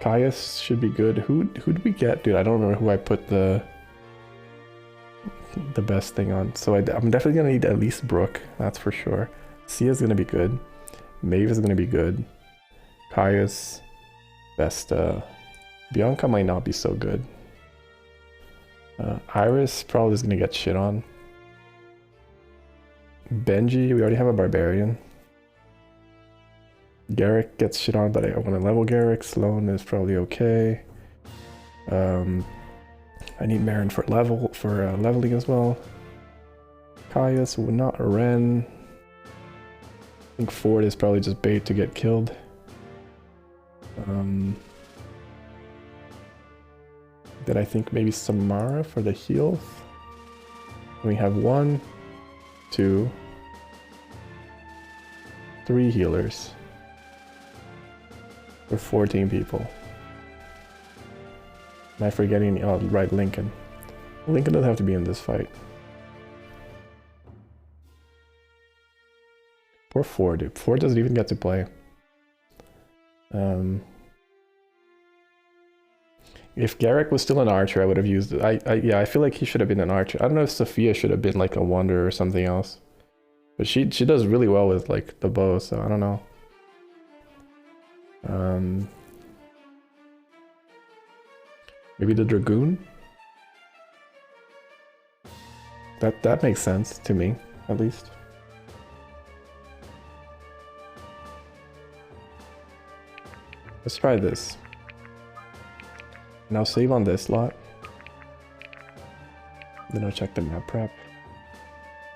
Caius should be good. Who did we get? Dude, I don't remember who I put the best thing on. So I'm definitely gonna need at least Brooke, that's for sure. Sia's gonna be good. Maeve is gonna be good. Caius, Vesta. Bianca might not be so good. Iris probably is gonna get shit on. Benji, we already have a barbarian. Garrick gets shit on, but I want to level Garrick. Sloan is probably okay. I need Marin for leveling as well. Caius, not Ren. I think Ford is probably just bait to get killed. Then I think maybe Samara for the heals. We have 1, 2, 3 healers. For 14 people. Am I forgetting? Oh, right, Lincoln. Lincoln doesn't have to be in this fight. Poor Ford, dude. Ford doesn't even get to play. If Garrick was still an archer, I would have used it. Yeah, I feel like he should have been an archer. I don't know if Sophia should have been like a wonder or something else. But she does really well with like the bow, so I don't know. Maybe the Dragoon? That makes sense to me, at least. Let's try this. Now save on this lot. Then I'll check the map prep.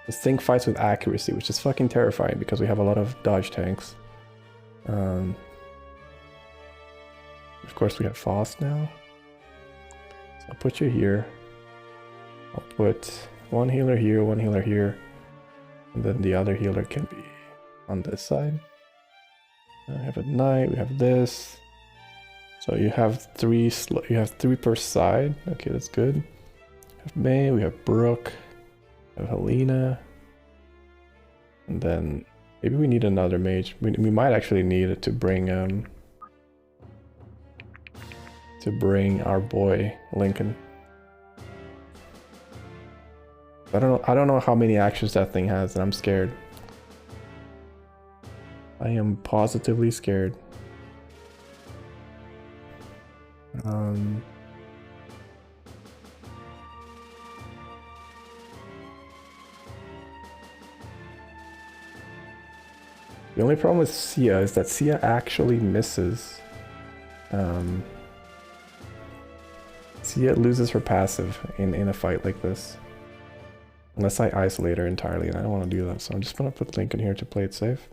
This thing fights with accuracy, which is fucking terrifying because we have a lot of dodge tanks. Of course we have Faust now. So I'll put you here. I'll put one healer here, one healer here. And then the other healer can be on this side. I have a knight, we have this. So you have three per side. Okay, that's good. We have May, we have Brooke, we have Helena. And then maybe we need another mage. We might actually need it to bring our boy Lincoln. I don't know how many actions that thing has, and I'm scared. I am positively scared. The only problem with Sia is that Sia actually misses. Sia loses her passive in a fight like this. Unless I isolate her entirely, and I don't want to do that, so I'm just gonna put Link in here to play it safe.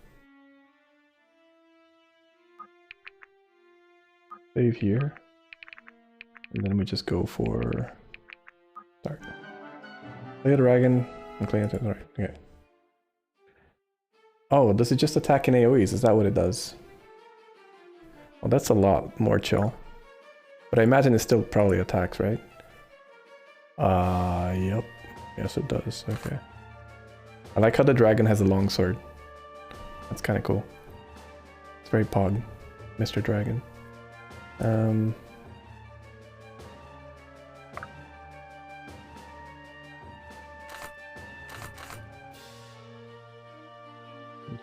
Save here. And then we just go for start. Play a dragon and play it. Alright, okay. Oh, does it just attack in AoEs? Is that what it does? Well, that's a lot more chill. But I imagine it still probably attacks, right? Yep. Yes, it does. Okay. I like how the dragon has a long sword. That's kind of cool. It's very pog, Mr. Dragon.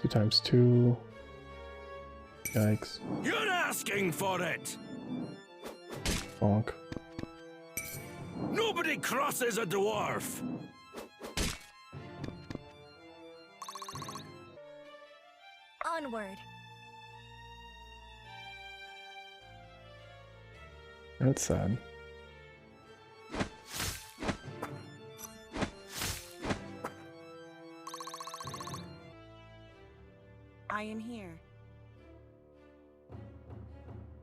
2 times 2. Yikes. You're asking for it! Bonk. Nobody crosses a dwarf! Onward. That's sad. I am here.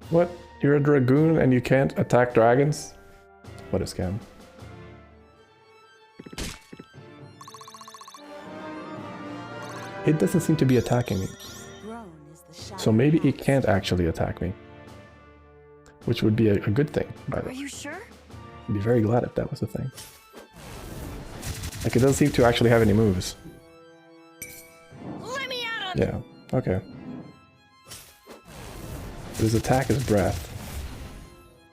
What? You're a dragoon and you can't attack dragons? What a scam. It doesn't seem to be attacking me. Grown is the shadow. So maybe it can't actually attack me. Which would be a good thing, by the way. Are you sure? I'd be very glad if that was the thing. Like, it doesn't seem to actually have any moves. Let me at him! Yeah, okay. His attack is breath.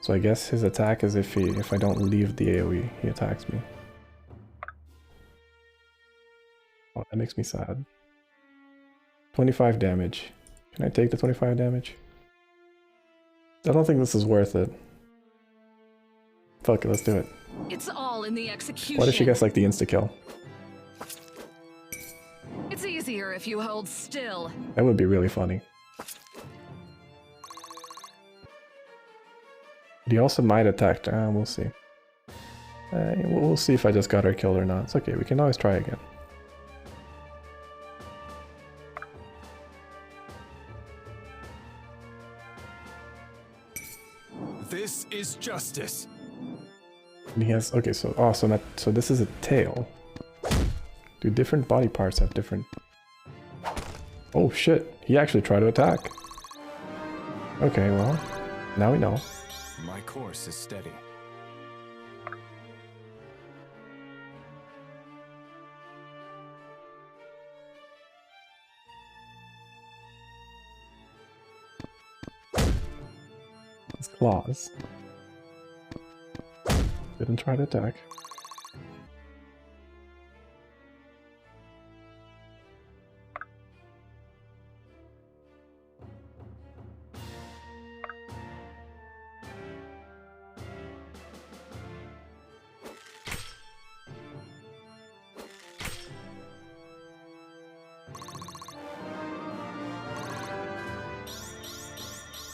So I guess his attack is if I don't leave the AoE, he attacks me. Oh, that makes me sad. 25 damage. Can I take the 25 damage? I don't think this is worth it. Fuck it, let's do it. It's all in the execution. What if she gets like the insta-kill? It's easier if you hold still. That would be really funny. But he also might attack. We'll see. We'll see if I just got her killed or not. It's okay, we can always try again. This is justice. And he has, okay, so awesome. So this is a tail. Do different body parts have different? Oh shit! He actually tried to attack. Okay, well, now we know. My course is steady. His claws. Didn't try to attack.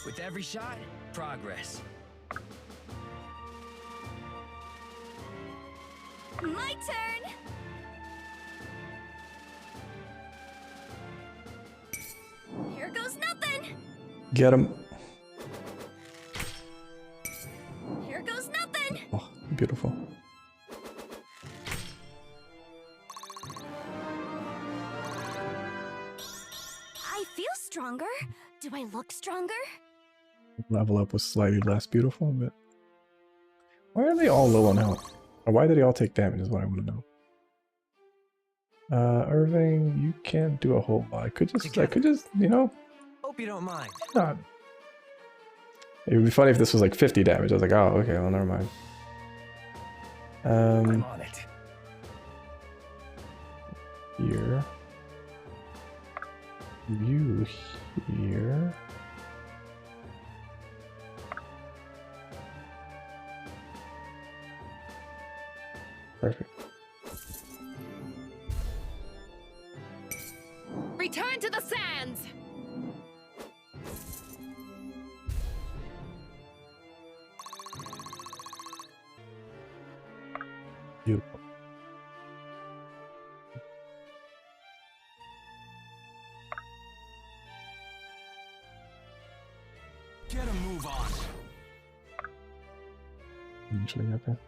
With every shot, progress. My turn! Here goes nothing! Get him! Here goes nothing! Oh, beautiful. I feel stronger. Do I look stronger? Level up was slightly less beautiful, but... Why are they all low on health? Or why did they all take damage is what I want to know. Irving, you can't do a whole lot. I could just, you know, Hope you don't mind. not. It would be funny if this was like 50 damage. I was like, oh, okay, well, never mind. I'm on it. Here. You here. Perfect. Return to the sands! Beautiful. Get a move on. Usually get there.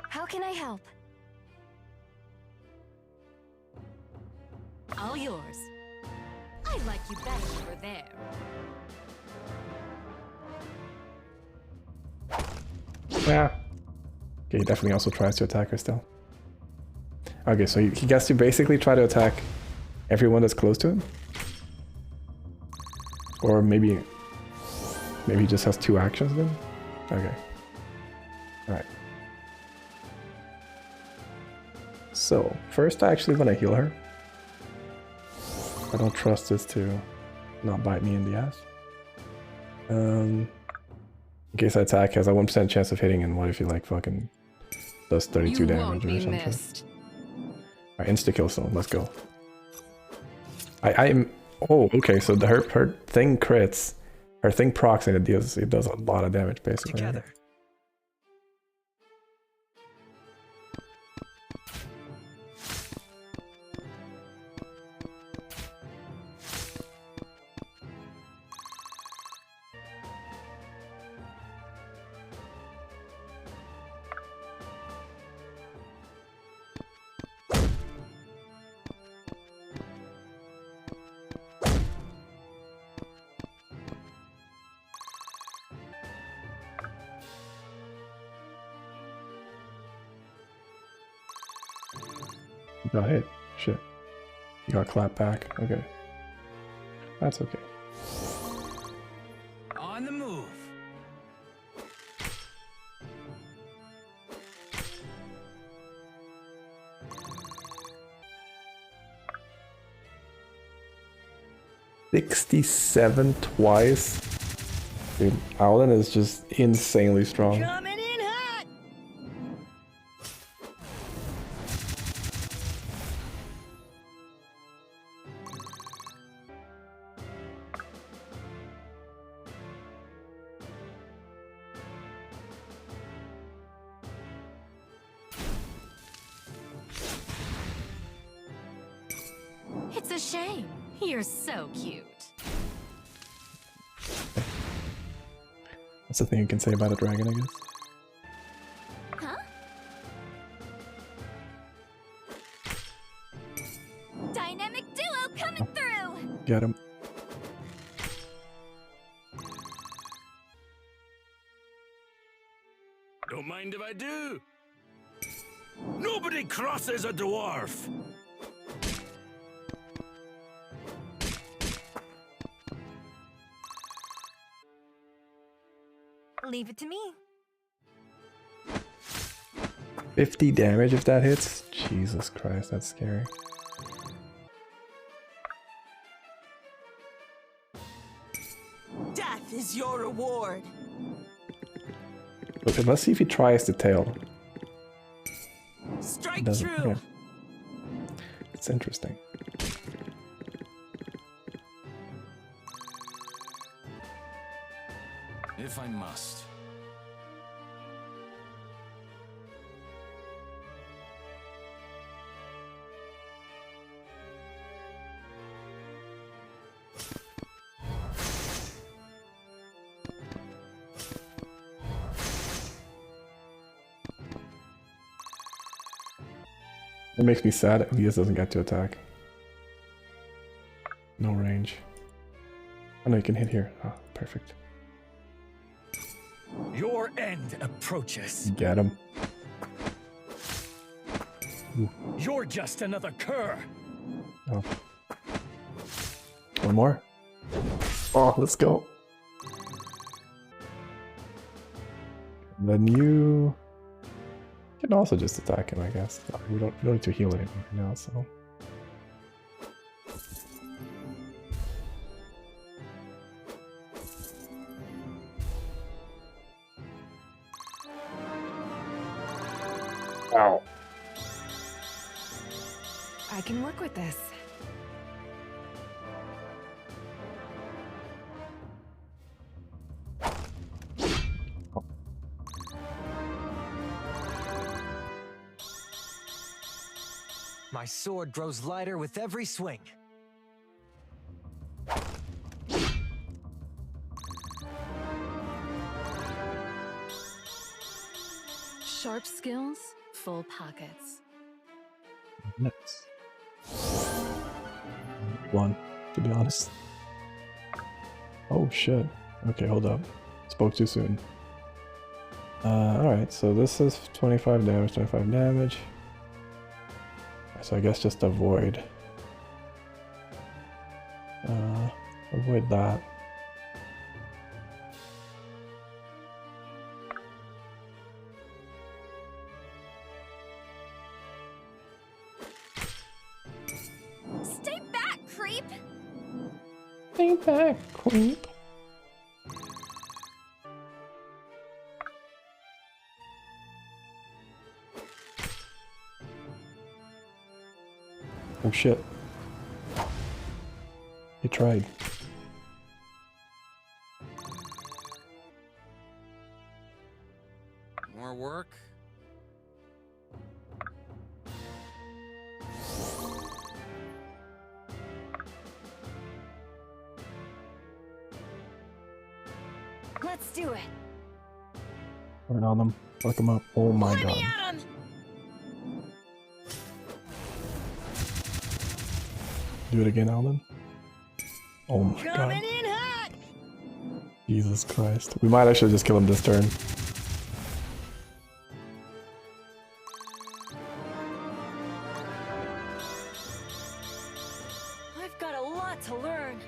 How can I help? All yours. I like you better over there. Yeah. Okay, he definitely also tries to attack her still. Okay, so he gets to basically try to attack everyone that's close to him? Or maybe he just has 2 actions then? Okay. Alright. So, first I actually want to heal her. I don't trust this to not bite me in the ass. In case I attack, has a 1% chance of hitting, and what if he like fucking does 32 You damage won't or be something? missed. Alright, insta-kill zone, let's go. I'm... Oh, okay, so her thing crits. Her thing procs and it does a lot of damage, basically. Together. You got hit. Shit. You got clapped back. Okay. That's okay. On the move. $67 twice. Dude, Alan is just insanely strong. Coming in hot! It's a shame. You're so cute. That's the thing you can say about a dragon, I guess. Huh? Dynamic duo coming through! Get him. Don't mind if I do. Nobody crosses a dwarf. Leave it to me. 50 damage if that hits? Jesus Christ, that's scary. Death is your reward. But let's see if he tries to tail. Strike Doesn't. true. Yeah. It's interesting. If I must. What makes me sad, Elias doesn't get to attack. No range. Oh no, you can hit here. Oh, perfect. Your end approaches. Get him. You're just another cur. Oh. One more. Oh, let's go. Then you can also just attack him, I guess. We don't need to heal anything right now, so. Ow. I can work with this. My sword grows lighter with every swing. skills, full pockets. Nice. One, to be honest. Oh shit. Okay, hold up. Spoke too soon. Alright, so this is 25 damage, 25 damage. So I guess just avoid. Avoid that. Stay back, creep! Stay back, creep. Oh shit. He tried. More work? Let's do it. Turn on them. Fuck them up. Oh my Let god. me at him! Do it again, Alden. Oh my god. Coming in hot! Jesus Christ. We might actually just kill him this turn. I've got a lot to learn.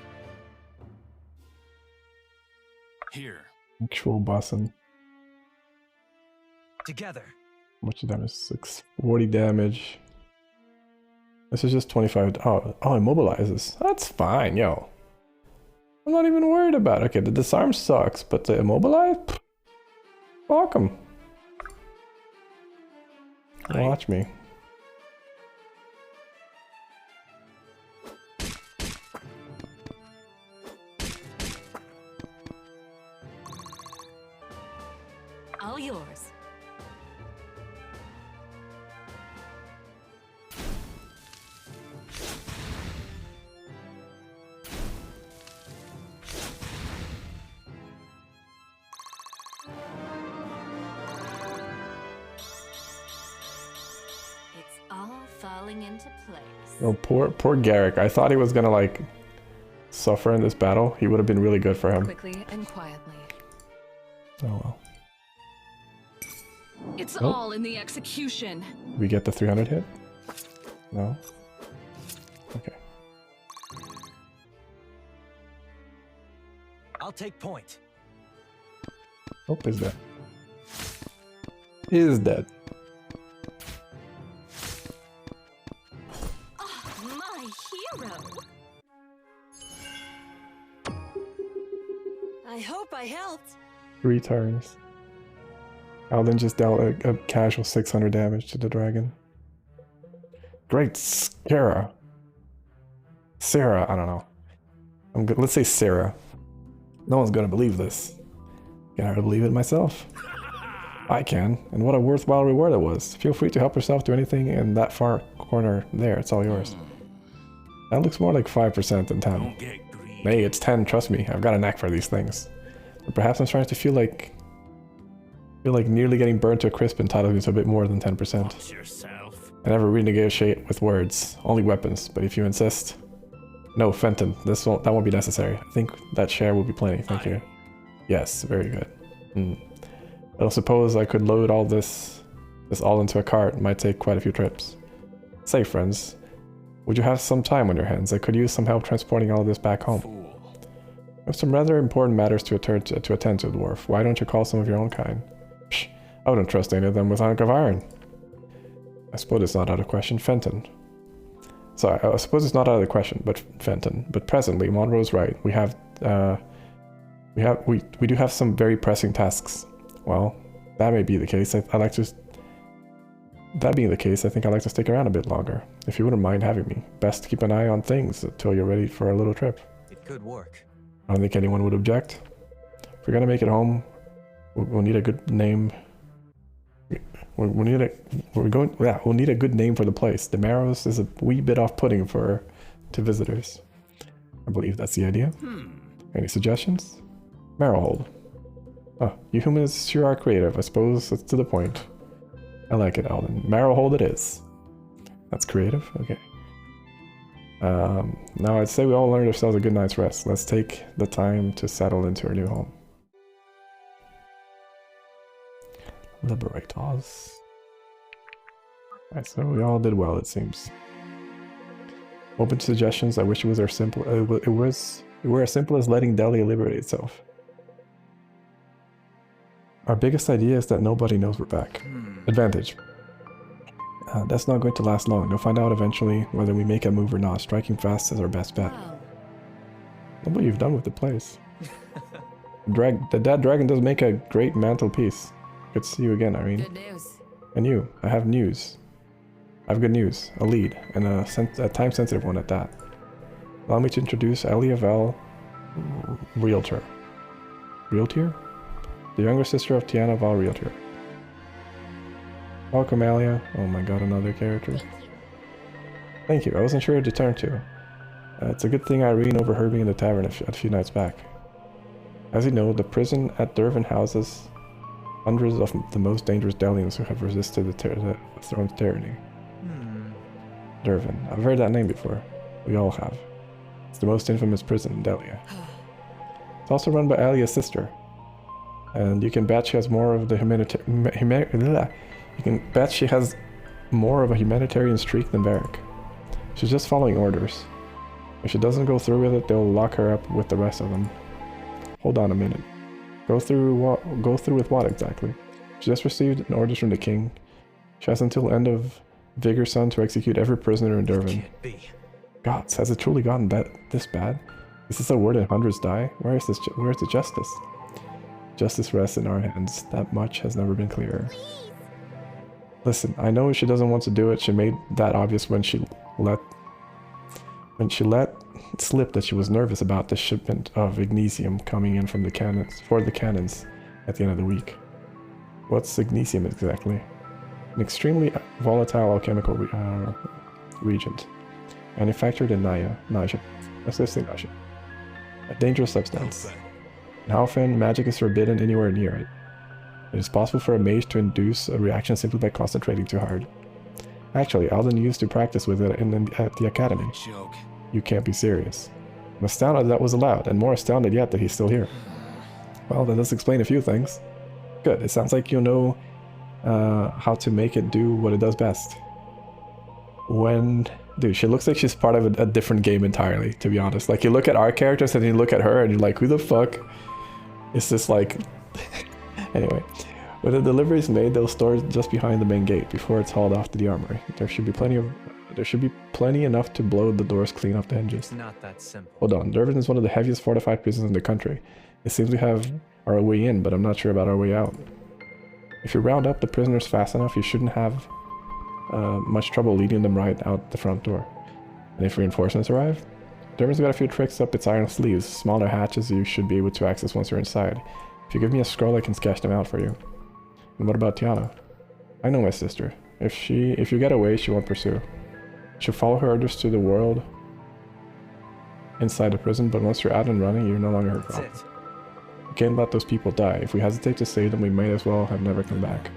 Here. Actual bossing. Together. How much damage? 640 damage. This is just 25. Oh, immobilizes. That's fine, yo. I'm not even worried about it. Okay, the disarm sucks, but the immobilize? Pff, fuck him. Watch me. All yours. It's all falling into place. Oh, poor Garrick. I thought he was gonna, like, suffer in this battle. He would have been really good for him. Quickly and quietly. Oh well. It's Oh. all in the execution. We get the 300 hit? No? Okay. I'll take point. Oh, he's dead. He is dead. Oh, my hero! I hope I helped. 3 turns. Alden just dealt a casual 600 damage to the dragon. Great Sarah. Sarah, I don't know. I'm good. Let's say Sarah. No one's gonna believe this. Can I believe it myself? I can, and what a worthwhile reward it was. Feel free to help yourself to anything in that far corner there. It's all yours. That looks more like 5% than 10. Don't get greedy. Hey, it's 10, trust me. I've got a knack for these things. But perhaps I'm starting to feel like nearly getting burnt to a crisp entitles me to a bit more than 10%. Watch yourself. I never renegotiate with words, only weapons, but if you insist... No, Fenton, that won't be necessary. I think that share will be plenty, thank you. Yes, very good. I don't suppose I could load all this all into a cart. It might take quite a few trips. Say, friends, would you have some time on your hands? I could use some help transporting all of this back home. Fool. I have some rather important matters to attend to, Dwarf. Why don't you call some of your own kind? Psh, I wouldn't trust any of them with a hunk of iron. I suppose it's not out of question, Fenton. Sorry, I suppose it's not out of the question, but Fenton. But presently, Monroe's right. We do have some very pressing tasks. Well, that may be the case. That being the case, I think I'd like to stick around a bit longer. If you wouldn't mind having me. Best to keep an eye on things until you're ready for a little trip. It could work. I don't think anyone would object. If we're gonna make it home, we'll need a good name. We'll need a good name for the place. The Marrows is a wee bit off-putting to visitors. I believe that's the idea. Any suggestions? Marrowhold. Oh, you humans sure are creative. I suppose that's to the point. I like it, Alden. Marrowhold it is. That's creative. Okay. Now I'd say we all learned ourselves a good night's rest. Let's take the time to settle into our new home. Liberate us. Alright, so we all did well, it seems. Open to suggestions. I wish it was as simple. It were as simple as letting Delia liberate itself. Our biggest idea is that nobody knows we're back. Advantage. That's not going to last long. You'll find out eventually whether we make a move or not. Striking fast is our best bet. Wow. Look what you've done with the place. The dead dragon does make a great mantelpiece. Good to see you again, Irene. Good news. And you. I have news. I have good news. A lead. And a time-sensitive one at that. Allow me to introduce Elia Vel, Realtor. Realtor? The younger sister of Tiana Val Realtor. Welcome, Alia. Oh my god, another character. Thank you. I wasn't sure who to turn to. It's a good thing Irene overheard me in the tavern a few nights back. As you know, the prison at Dervin houses hundreds of the most dangerous Delians who have resisted the throne's tyranny. Dervin. I've heard that name before. We all have. It's the most infamous prison in Delia. It's also run by Alia's sister. And you can bet she has more of the You can bet she has more of a humanitarian streak than Varric. She's just following orders. If she doesn't go through with it, they'll lock her up with the rest of them. Hold on a minute. Go through with what exactly? She just received an orders from the king. She has until end of Vigor's son to execute every prisoner in Dervin. Gods, has it truly gotten this bad? Is this a war that hundreds die? Where's the justice? Justice rests in our hands. That much has never been clearer. Listen, I know she doesn't want to do it. She made that obvious when she let slip that she was nervous about the shipment of Ignesium coming in from the cannons at the end of the week. What's Ignesium exactly? An extremely volatile alchemical reagent, manufactured in Naja. Let's just say Naja. A dangerous substance. In Halfen, magic is forbidden anywhere near it. It is possible for a mage to induce a reaction simply by concentrating too hard. Actually, Alden used to practice with it at the academy. Joke. You can't be serious. I'm astounded that was allowed, and more astounded yet that he's still here. Well, that does explain a few things. Good, it sounds like you know how to make it do what it does best. Dude, she looks like she's part of a different game entirely, to be honest. Like, you look at our characters and you look at her and you're like, who the fuck is this, like... Anyway, when the delivery is made, they'll store it just behind the main gate before it's hauled off to the armory. There should be plenty enough to blow the doors clean off the hinges. It's not that simple. Hold on, Dervin is one of the heaviest fortified prisons in the country. It seems we have our way in, but I'm not sure about our way out. If you round up the prisoners fast enough, you shouldn't have much trouble leading them right out the front door. And if reinforcements arrive, Dervin's got a few tricks up its iron sleeves. Smaller hatches you should be able to access once you're inside. If you give me a scroll, I can sketch them out for you. And what about Tiana? I know my sister. If you get away, she won't pursue. She'll follow her orders to the world inside the prison, but once you're out and running, you're no longer her problem. That's it. We can't let those people die. If we hesitate to save them, we might as well have never come back.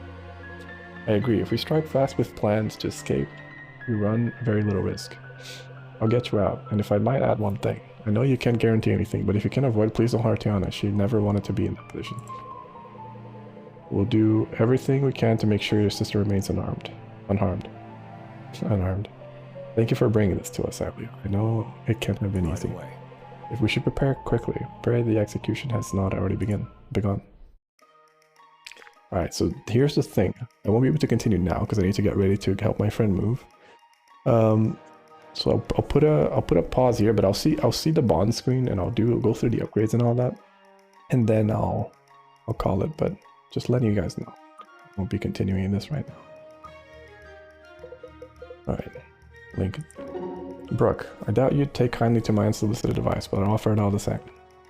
I agree. If we strike fast with plans to escape, we run very little risk. I'll get you out, and if I might add one thing. I know you can't guarantee anything, but if you can avoid, please don't hurt Tiana. She never wanted to be in that position. We'll do everything we can to make sure your sister remains unharmed. Thank you for bringing this to us, Alia. I know it can't have been easy. If we should prepare quickly, pray the execution has not already begun. Alright, so here's the thing. I won't be able to continue now because I need to get ready to help my friend move. So I'll put a pause here, but I'll see the bond screen and I'll go through the upgrades and all that, and then I'll call it. But just letting you guys know, I won't be continuing this right now. All right, Lincoln. Brooke, I doubt you'd take kindly to my unsolicited advice, but I'll offer it all the same.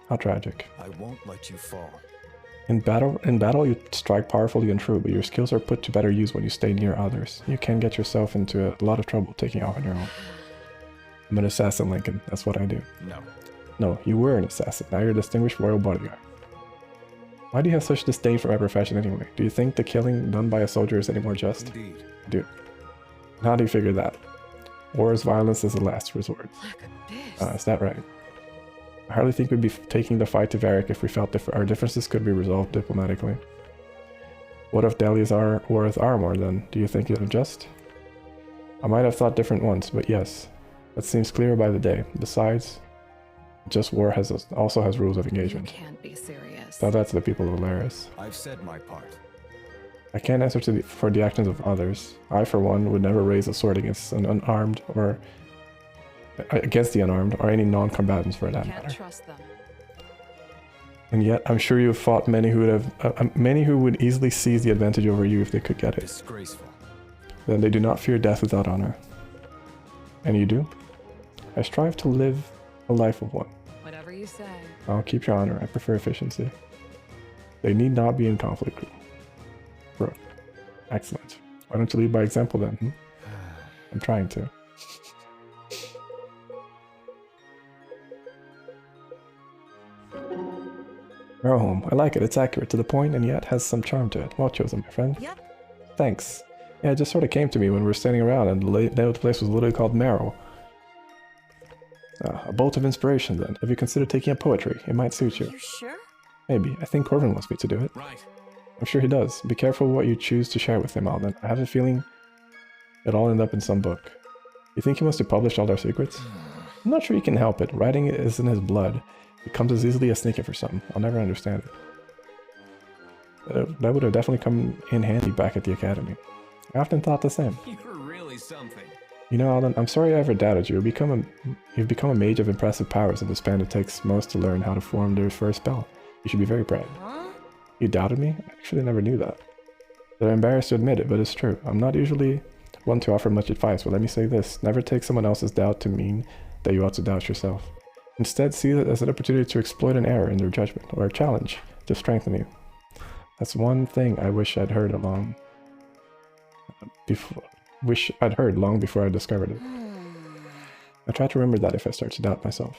How tragic. I won't let you fall. In battle, you strike powerfully and true, but your skills are put to better use when you stay near others. You can get yourself into a lot of trouble taking off on your own. I'm an assassin, Lincoln. That's what I do. No. No, you were an assassin. Now you're a distinguished royal bodyguard. Why do you have such disdain for my profession anyway? Do you think the killing done by a soldier is any more just? Indeed. I do. And how do you figure that? War's violence is the last resort. Look at this. Is that right? I hardly think we'd be taking the fight to Varric if we felt our differences could be resolved diplomatically. What if Delia's worth armor then? Do you think it's just? I might have thought different once, but yes. That seems clearer by the day. Besides, just war also has rules of You engagement. can't be serious. Tell that to the people of Alaris. I've said my part. I can't answer for the actions of others. I, for one, would never raise a sword against an unarmed or against the unarmed or any non-combatants for that Can't matter. trust them. And yet, I'm sure you've fought many who would easily seize the advantage over you if they could get it. Disgraceful. Then they do not fear death without honor. And you do? I strive to live a life of one. Whatever you say. I'll keep your honor. I prefer efficiency. They need not be in conflict. Bro. Excellent. Why don't you lead by example then? Hmm? I'm trying to. We're home. I like it. It's accurate to the point and yet has some charm to it. Well chosen, my friend. Yep. Thanks. Yeah, it just sort of came to me when we were standing around and the place was literally called Marrow. A bolt of inspiration then. Have you considered taking up poetry? It might suit Are you. you sure? Maybe. I think Corbin wants me to do it. Right. I'm sure he does. Be careful what you choose to share with him, Alden. I have a feeling it'll all end up in some book. You think he wants to publish all our secrets? I'm not sure he can help it. Writing is in his blood. It comes as easily as sneaking for something. I'll never understand it. That would have definitely come in handy back at the academy. I often thought the same. You're really something. You know, Alden, I'm sorry I ever doubted you. You've become a mage of impressive powers in the span it takes most to learn how to form their first spell. You should be very proud. Huh? You doubted me? I actually never knew that. I'm embarrassed to admit it, but it's true. I'm not usually one to offer much advice, but let me say this. Never take someone else's doubt to mean that you ought to doubt yourself. Instead, see it as an opportunity to exploit an error in their judgment, or a challenge to strengthen you. That's one thing I wish I'd heard long before I discovered it. I try to remember that if I start to doubt myself.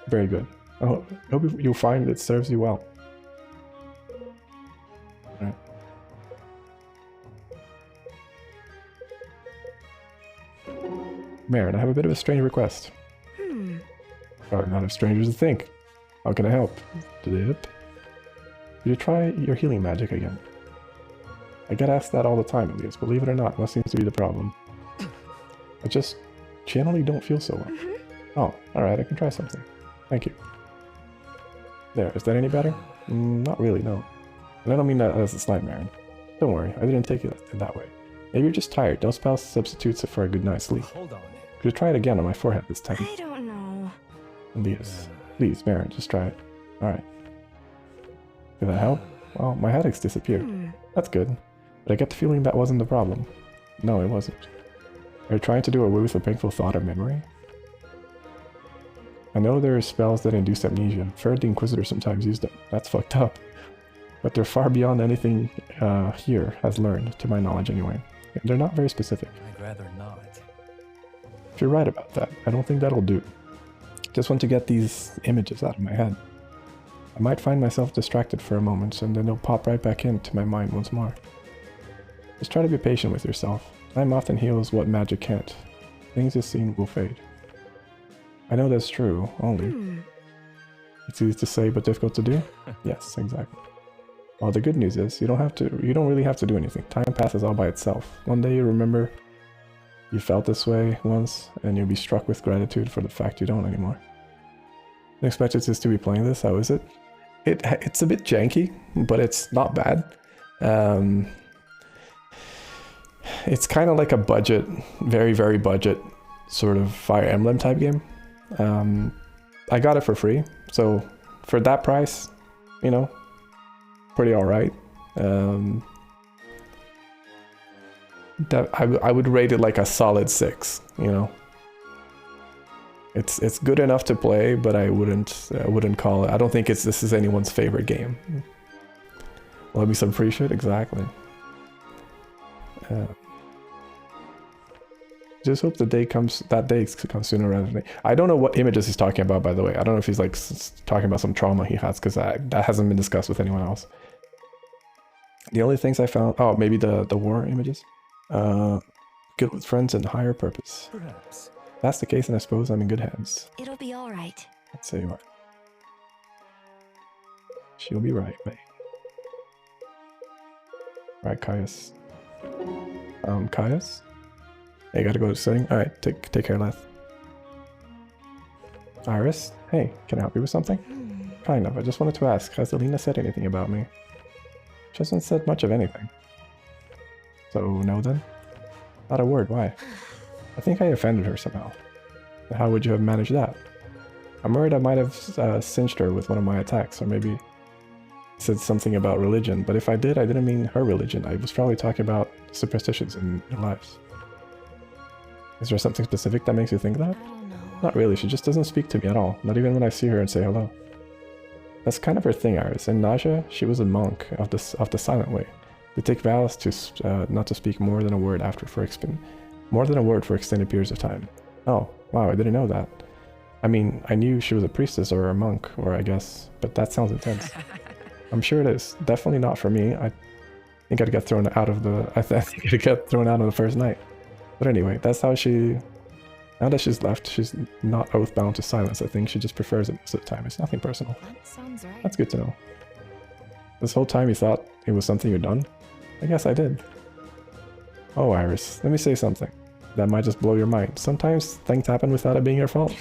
Very good. I hope you'll find it serves you well. Alright. Marin, I have a bit of a strange request. Probably not as strange as you think. How can I help? Dip. Would you try your healing magic again? I get asked that all the time, Elias. Believe it or not, that seems to be the problem. I just generally don't feel so well. Oh, alright, I can try something. Thank you. There, is that any better? Not really, no. And I don't mean that as a slight, Marin. Don't worry, I didn't take it that way. Maybe you're just tired. No spell substitutes for a good night's sleep. Hold on. Could you try it again on my forehead this time? I don't know. Elias. Please, Marin, just try it. Alright. Did that help? Well, my headaches disappeared. That's good. But I get the feeling that wasn't the problem. No, it wasn't. Are you trying to do away with a painful thought or memory? I know there are spells that induce amnesia. I've heard the Inquisitor sometimes use them. That's fucked up. But they're far beyond anything here has learned, to my knowledge anyway. And they're not very specific. I'd rather not. If you're right about that, I don't think that'll do. Just want to get these images out of my head. I might find myself distracted for a moment, and then they'll pop right back into my mind once more. Just try to be patient with yourself. Time often heals what magic can't. Things you've seen will fade. I know that's true, only. It's easy to say, but difficult to do? Yes, exactly. Well, the good news is, you don't really have to do anything. Time passes all by itself. One day you remember you felt this way once, and you'll be struck with gratitude for the fact you don't anymore. Unexpected is to be playing this, how is it? It's a bit janky, but it's not bad. It's kind of like a budget, very, very budget sort of Fire Emblem type game. I got it for free, so for that price, you know, pretty alright. That I would rate it like a solid 6, you know. It's good enough to play, but I wouldn't call it. I don't think this is anyone's favorite game. Love me some free shit, exactly. Just hope the day comes. That day comes sooner rather than later. I don't know what images he's talking about, by the way. I don't know if he's like talking about some trauma he has, because that hasn't been discussed with anyone else. The only things I found. Oh, maybe the war images. Good with friends and higher purpose. Perhaps. If that's the case, then I suppose I'm in good hands. It'll be all right. Let's say you are. She'll be right, mate. Alright, Caius. Caius? Hey, gotta go to setting. Alright, take care, Leth. Iris? Hey, can I help you with something? Kind of. I just wanted to ask, has Alina said anything about me? She hasn't said much of anything. So, no then? Not a word, why? I think I offended her somehow. How would you have managed that? I'm worried I might have cinched her with one of my attacks, or maybe said something about religion, but if I did, I didn't mean her religion. I was probably talking about superstitions in their lives. Is there something specific that makes you think that? I don't know. Not really, she just doesn't speak to me at all, not even when I see her and say hello. That's kind of her thing, Iris. In Naja, she was a monk of the silent way. They take vows to not to speak more than a word for extended periods of time. Oh, wow, I didn't know that. I mean, I knew she was a priestess or a monk, or I guess, but that sounds intense. I'm sure it is. Definitely not for me. I think I'd get thrown out of the. I think I'd get thrown out on the first night. But anyway, that's how she. Now that she's left, she's not oath-bound to silence. I think she just prefers it most of the time. It's nothing personal. That sounds right. That's good to know. This whole time you thought it was something you'd done? I guess I did. Oh, Iris, let me say something. That might just blow your mind. Sometimes things happen without it being your fault.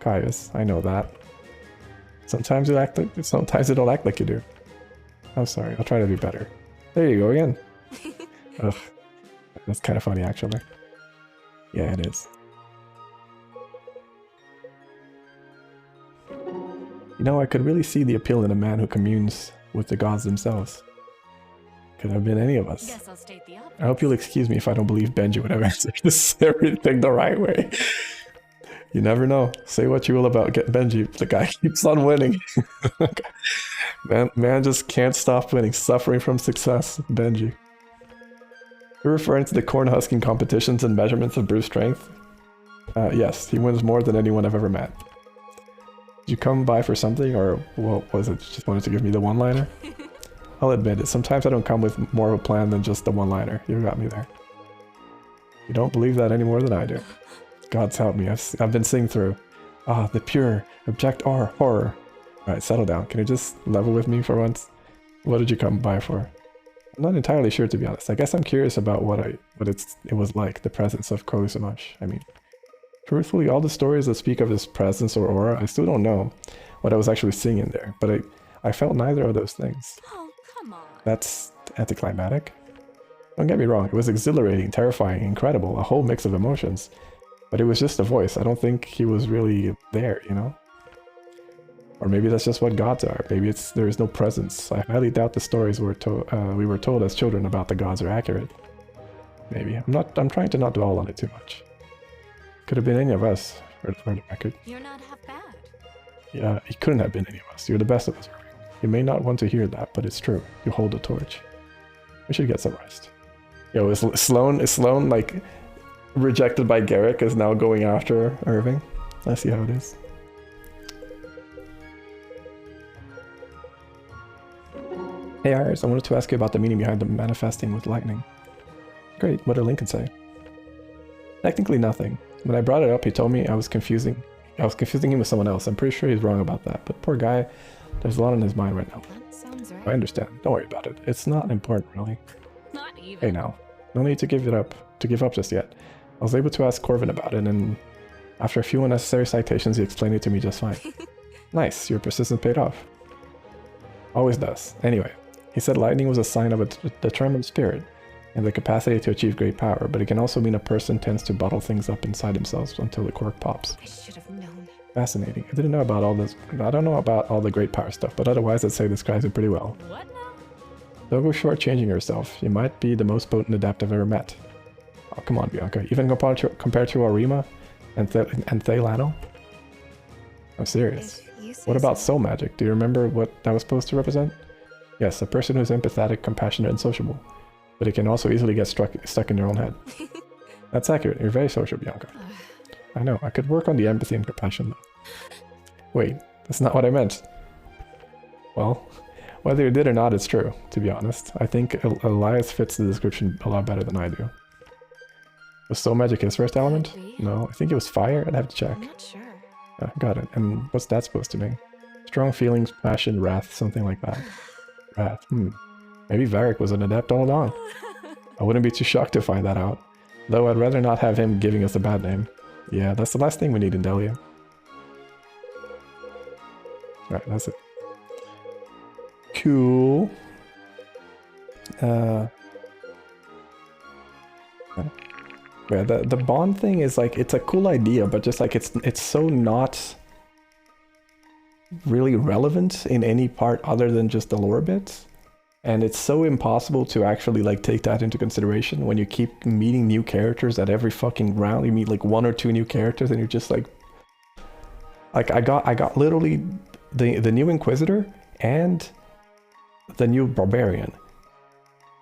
Caius, I know that. Sometimes it'll act like you do. I'm sorry, I'll try to do better. There you go again. Ugh. That's kind of funny, actually. Yeah, it is. You know, I could really see the appeal in a man who communes with the gods themselves. Could have been any of us. Guess I'll state the opposite. I hope you'll excuse me if I don't believe Benji would have answered everything the right way. You never know. Say what you will about Benji, the guy keeps on winning. man just can't stop winning. Suffering from success, Benji. You're referring to the corn husking competitions and measurements of Bruce's strength? Yes, he wins more than anyone I've ever met. Did you come by for something, or what was it? Just wanted to give me the one-liner? I'll admit it, sometimes I don't come with more of a plan than just the one-liner. You got me there. You don't believe that any more than I do. God's help me, I've been seeing through. Ah, the pure, abject horror. Alright, settle down. Can you just level with me for once? What did you come by for? I'm not entirely sure, to be honest. I guess I'm curious about what it was like, the presence of Kozumash. I mean, truthfully, all the stories that speak of his presence or aura, I still don't know what I was actually seeing in there, but I felt neither of those things. Oh, come on. That's anticlimactic. Don't get me wrong, it was exhilarating, terrifying, incredible, a whole mix of emotions. But it was just a voice. I don't think he was really there, you know? Or maybe that's just what gods are. Maybe there is no presence. I highly doubt the stories we were told as children about the gods are accurate. Maybe. I'm trying to not dwell on it too much. Could have been any of us, for the record. You're not half bad. Yeah, he couldn't have been any of us. You're the best of us, Irving. You may not want to hear that, but it's true. You hold the torch. We should get some rest. Yo, is Sloan like rejected by Garrick, is now going after Irving? I see how it is. Hey Iris, I wanted to ask you about the meaning behind the manifesting with lightning. Great, what did Lincoln say? Technically nothing. When I brought it up, he told me I was confusing him with someone else. I'm pretty sure he's wrong about that, but poor guy, there's a lot on his mind right now. That sounds right. I understand. Don't worry about it. It's not important, really. Not even. Hey now, no need to give up just yet. I was able to ask Corvin about it, and after a few unnecessary citations, he explained it to me just fine. Nice, your persistence paid off. Always does. Anyway, he said lightning was a sign of a determined spirit and the capacity to achieve great power, but it can also mean a person tends to bottle things up inside themselves until the cork pops. I should have known. Fascinating. I didn't know about all this. I don't know about all the great power stuff, but otherwise I'd say this describes it pretty well. What now? Don't go shortchanging yourself. You might be the most potent adept I've ever met. Oh, come on, Bianca. Even compared to Arima and Thaylano? I'm serious. What about soul magic? Do you remember what that was supposed to represent? Yes, a person who's empathetic, compassionate, and sociable. But it can also easily get stuck in their own head. That's accurate. You're very social, Bianca. I know. I could work on the empathy and compassion, though. Wait, that's not what I meant. Well, whether you did or not, it's true, to be honest. I think Elias fits the description a lot better than I do. Was Soul Magic his first element? No, I think it was fire. I'd have to check. I'm not sure. Got it. And what's that supposed to mean? Strong feelings, passion, wrath, something like that. Wrath. Maybe Varric was an adept all along. I wouldn't be too shocked to find that out. Though I'd rather not have him giving us a bad name. Yeah, that's the last thing we need in Delia. Alright, that's it. Cool. Yeah, the bond thing is like, it's a cool idea, but just like it's so not really relevant in any part other than just the lore bits. And it's so impossible to actually like take that into consideration when you keep meeting new characters at every fucking round. You meet like 1 or 2 new characters and you're just like I got literally the new Inquisitor and the new Barbarian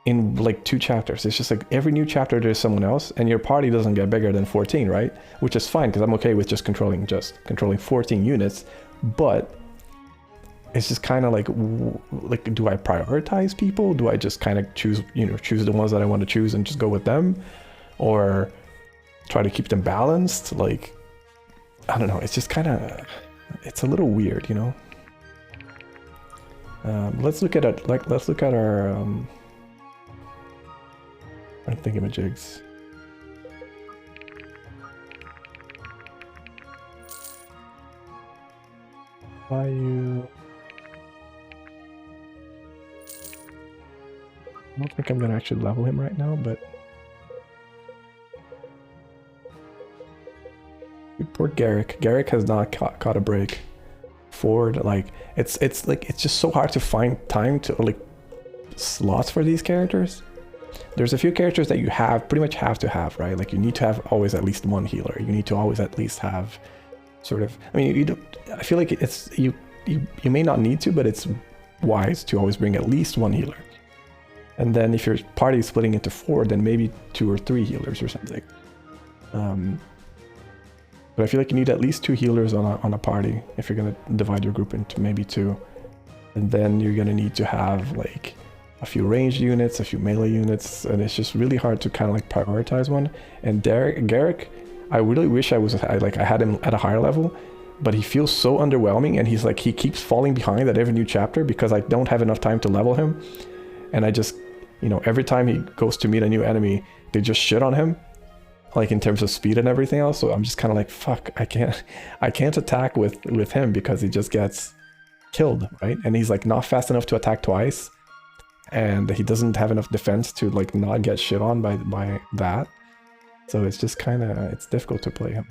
in like 2 chapters. It's just like every new chapter there's someone else, and your party doesn't get bigger than 14, right? Which is fine because I'm okay with just controlling 14 units, but it's just kind of like do I prioritize people? Do I just kind of choose the ones that I want to choose and just go with them, or try to keep them balanced? Like, I don't know. It's just kind of, it's a little weird, you know. Let's look at it. Like, let's look at our thingamajigs. Value. I don't think I'm gonna actually level him right now, but poor Garrick. Garrick has not caught a break. Ford, like it's just so hard to find time to like slots for these characters. There's a few characters that you pretty much have to have, right? Like you need to have always at least 1 healer. You need to always at least have sort of, I mean, you don't, I feel like it's you may not need to, but it's wise to always bring at least 1 healer. And then if your party is splitting into 4, then maybe 2 or 3 healers or something. But I feel like you need at least 2 healers on a party if you're gonna divide your group into maybe 2. And then you're gonna need to have like a few ranged units, a few melee units, and it's just really hard to kind of like prioritize one. And Garrick, I really wish I had him at a higher level, but he feels so underwhelming, and he keeps falling behind at every new chapter because I don't have enough time to level him. And I just, every time he goes to meet a new enemy, they just shit on him, like in terms of speed and everything else. So I'm just kind of like, fuck, I can't attack with him because he just gets killed, right? And he's like not fast enough to attack twice, and he doesn't have enough defense to like not get shit on by that. So it's just kind of, it's difficult to play him.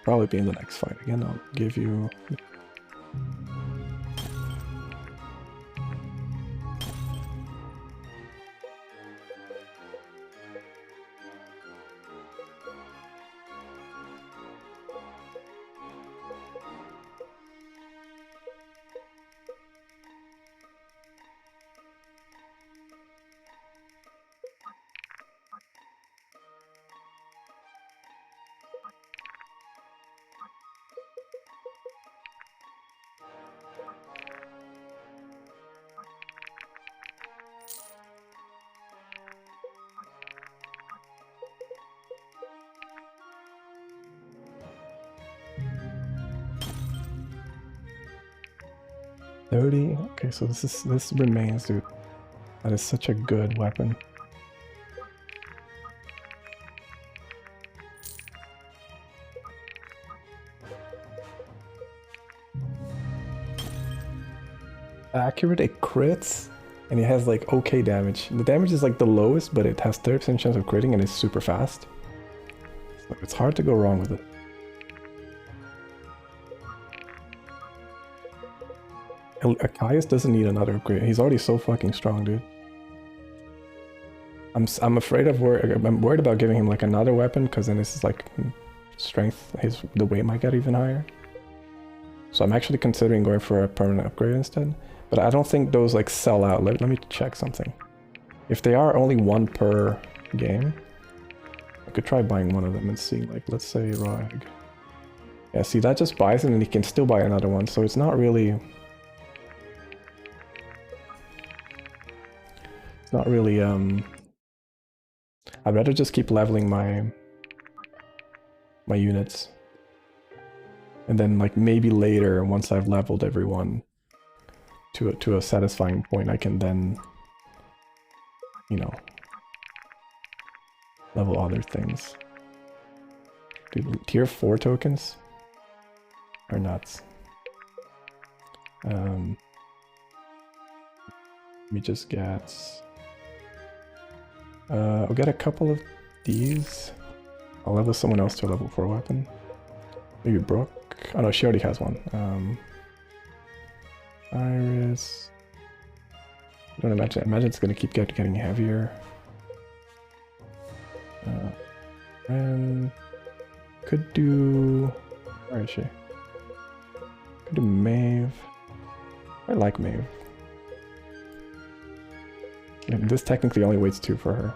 Probably be in the next fight again. I'll give you. Okay, so this remains, dude. That is such a good weapon. Accurate, it crits, and it has like okay damage. The damage is like the lowest, but it has 30% chance of critting, and it's super fast. So it's hard to go wrong with it. Caius doesn't need another upgrade. He's already so fucking strong, dude. I'm afraid I'm worried about giving him like another weapon, because then this is like strength. The weight might get even higher. So I'm actually considering going for a permanent upgrade instead. But I don't think those like sell out. Let me check something. If they are only one per game, I could try buying one of them and see, like, let's say raw egg. Yeah, see, that just buys it and he can still buy another one, so it's not really... It's not really, I'd rather just keep leveling my units. And then, like, maybe later, once I've leveled everyone to a satisfying point, I can then, you know, level other things. Dude, tier 4 tokens are nuts. Let me just get... I'll get a couple of these. I'll level someone else to a level 4 weapon. Maybe Brooke. Oh no, she already has one. Iris. I don't imagine it's gonna keep getting heavier. And could do... Where is she? Could do Maeve. I like Maeve. And this technically only weights 2 for her.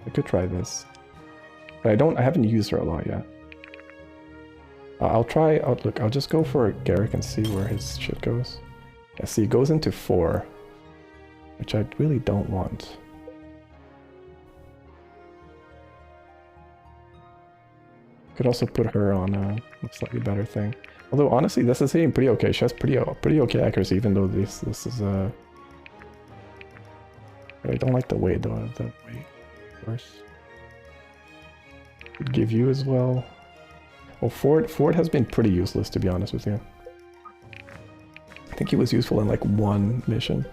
I could try this. But I haven't used her a lot yet. I'll just go for Garrick and see where his shit goes. Yeah, see, it goes into 4. Which I really don't want. Could also put her on a slightly better thing. Although honestly, this is hitting pretty okay. She has pretty okay accuracy, even though this is I don't like the weight though. The weight worse. Could give you as well. Well, Ford has been pretty useless, to be honest with you. I think he was useful in like one mission.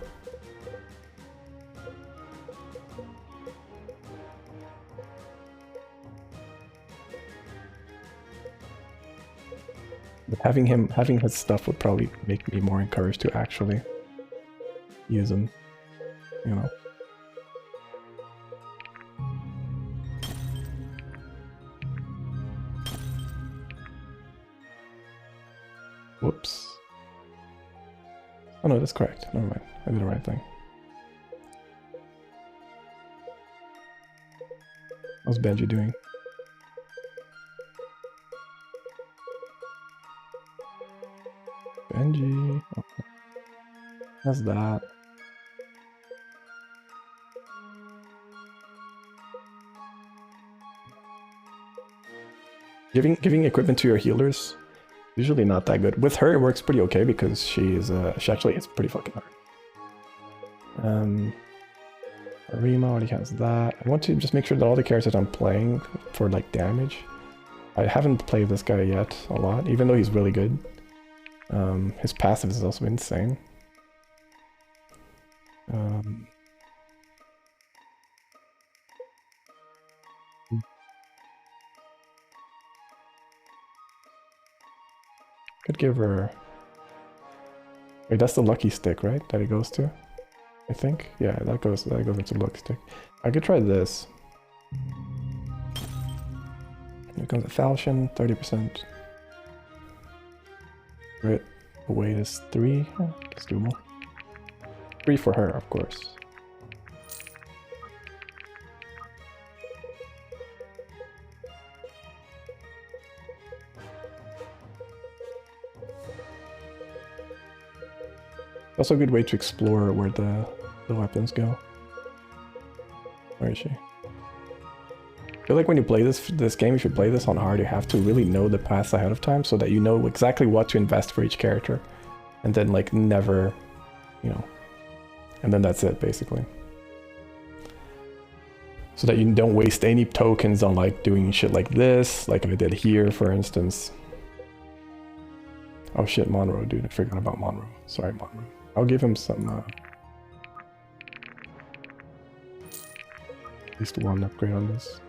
But having his stuff would probably make me more encouraged to actually use him, you know. Whoops. Oh no, that's correct. Never mind. I did the right thing. How's Benji doing? Benji. Oh. That's that. Giving equipment to your healers, usually not that good. With her, it works pretty okay because she actually hits pretty fucking hard. Arima already has that. I want to just make sure that all the characters I'm playing for like damage. I haven't played this guy yet a lot, even though he's really good. His passive is also insane. Could give her... Wait, that's the lucky stick, right? That it goes to? I think? Yeah, that goes into the lucky stick. I could try this. Here comes a falchion, 30%. Right, the weight is 3. That's doable. 3 for her, of course. Also a good way to explore where the weapons go. Where is she? I feel like when you play this game, if you play this on hard, you have to really know the paths ahead of time so that you know exactly what to invest for each character. And then like never, you know, and then that's it basically. So that you don't waste any tokens on like doing shit like this, like I did here for instance. Oh shit, Monroe, dude, I forgot about Monroe. Sorry, Monroe. I'll give him some, at least one upgrade on this.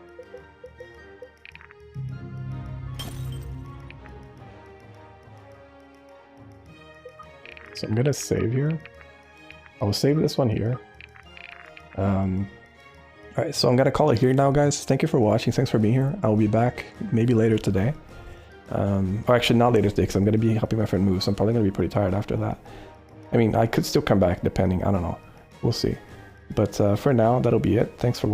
So I'm gonna save here. I will save this one here. Alright, so I'm gonna call it here now, guys. Thank you for watching. Thanks for being here. I'll be back maybe later today. Or actually not later today, because I'm going to be helping my friend move, so I'm probably going to be pretty tired after that. I mean, I could still come back depending, I don't know. We'll see. But for now, that'll be it. Thanks for watching.